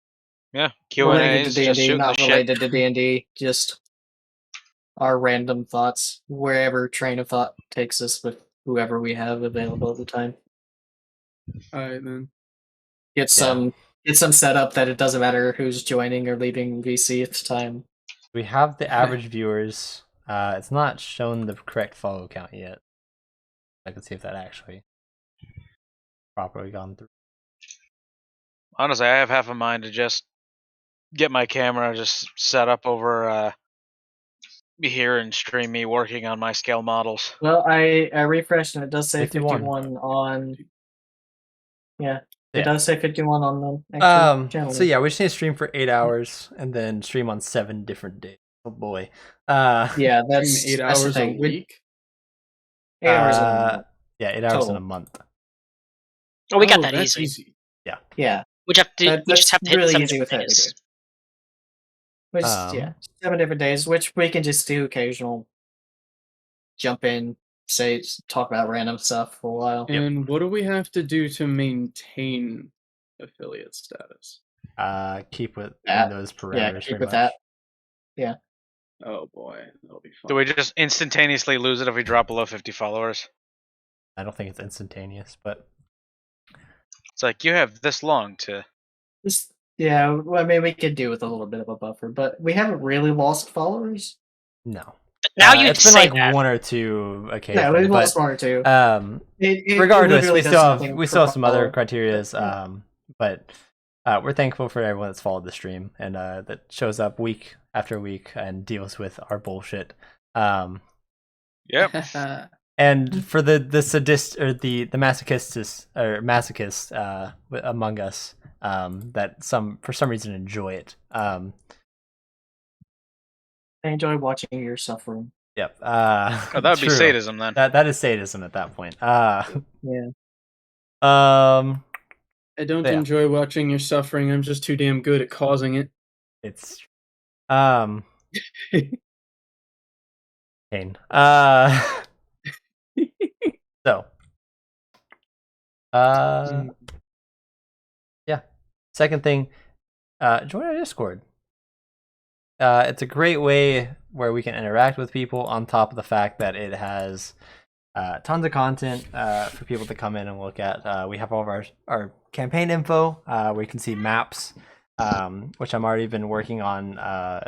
Yeah, Q&As, Related to just D&D, shooting not the shit. related to D&D, just our random thoughts, wherever train of thought takes us with whoever we have available at the time. Alright then. Get some setup that it doesn't matter who's joining or leaving VC at the time. We have the average viewers. It's not shown the correct follow count yet. I can see if that actually properly gone through. Honestly, I have half a mind to just get my camera just set up over here and stream me working on my scale models. Well, I refreshed and it does say 51. 51 on. Yeah, it does say 51 on the channel. So yeah, we just need to stream for 8 hours and then stream on 7 different days. Oh boy. Yeah, that's Stream 8 that's the hours a thing. week. 8 hours in a month. Yeah, 8 hours in Total. a month. Oh, we got that that's easy. Yeah, We just have to hit really 7 easy with different that to days. do. Which, 7 different days, which we can just do occasional jump in, talk about random stuff for a while. And what do we have to do to maintain affiliate status? Keep in those parameters. Yeah, keep pretty with much. that. Yeah. Oh boy, that'll be fun. Do we just instantaneously lose it if we drop below 50 followers? I don't think it's instantaneous, but It's like you have this long to. Yeah, well, I mean, we could do with a little bit of a buffer, but we haven't really lost followers. no. Now you it's been say like that. 1 or 2 occasionally. Yeah, we've but, lost 1 or 2. Regardless, literally we does still have nothing some per other follower. criterias. But we're thankful for everyone that's followed the stream and that shows up week after week and deals with our bullshit. Yep. And for the sadist or the masochist among us that for some reason enjoy it. I enjoy watching your suffering. Yep. Oh, that would be true. sadism then. That is sadism at that point. Yeah. I don't Yeah. enjoy watching your suffering. I'm just too damn good at causing it. It's pain. So yeah. Second thing, join our Discord. It's a great way where we can interact with people, on top of the fact that it has tons of content for people to come in and look at. We have all of our campaign info, where you can see maps, which I'm already been working on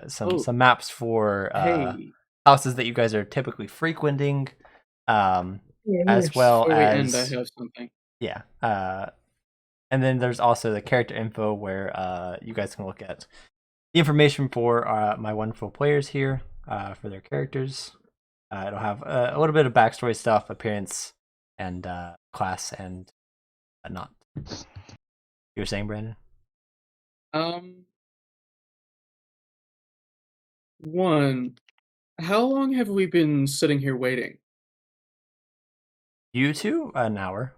some maps for Hey, houses that you guys are typically frequenting, as well before we end, as I have something. yeah. And then there's also the character info where you guys can look at the information for my wonderful players here for their characters. It'll have a little bit of backstory stuff, appearance, and class, and whatnot. You were saying, Brandon? One, how long have we been sitting here waiting? You two? An hour.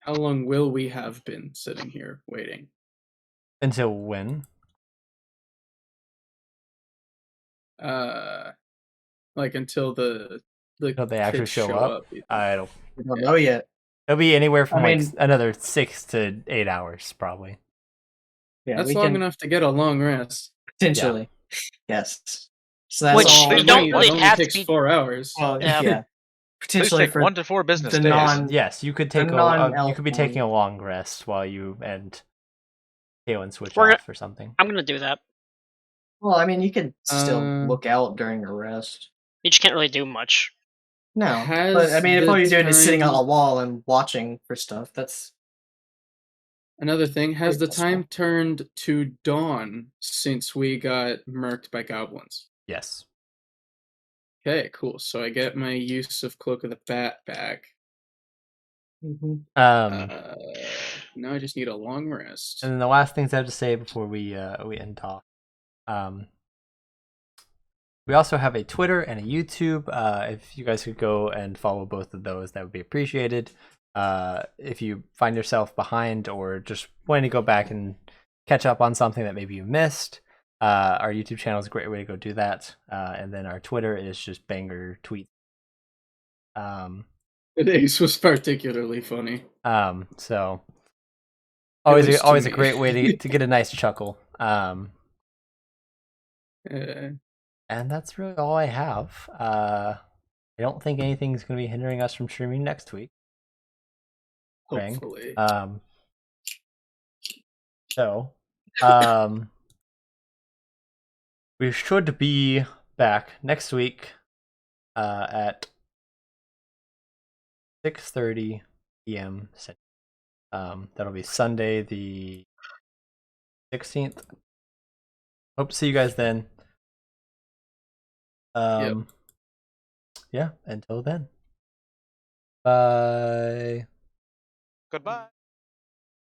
How long will we have been sitting here waiting? Until when? Like until Until they actually kids show up? I don't. We don't know yet. It'll be anywhere from I mean- another 6 to 8 hours, probably. Yeah, That's we long can enough to get a long rest. potentially. Yes. So that's Which all. you It don't It really only have to takes be. 4 hours. Well, Yeah. yeah. Please Potentially take for 1 to 4 business the days. Yes, you could take you non-elf could be taking a long rest while you and Kaylin switch We're- off or something. I'm gonna do that. Well, I mean, you could still Uh, look out during your rest. You just can't really do much. No, Has but I mean, if the all you're doing is sitting on time- a wall and watching for stuff, that's Another thing, has the Pretty cool time turned to dawn since we got murked by goblins? Yes. Okay, cool. So I get my use of Cloak of the Bat back. Now I just need a long rest. And then the last things I have to say before we end talk. We also have a Twitter and a YouTube. If you guys could go and follow both of those, that would be appreciated. If you find yourself behind or just wanting to go back and catch up on something that maybe you missed, our YouTube channel is a great way to go do that. And then our Twitter is just banger tweets. Today's was particularly funny. So At always least to always a me. great way to get a nice chuckle. And that's really all I have. I don't think anything's going to be hindering us from streaming next week. Hopefully. So, we should be back next week at 6:30 p.m. That'll be Sunday the 16th. Hope to see you guys then. Yeah, until then. Bye. Goodbye.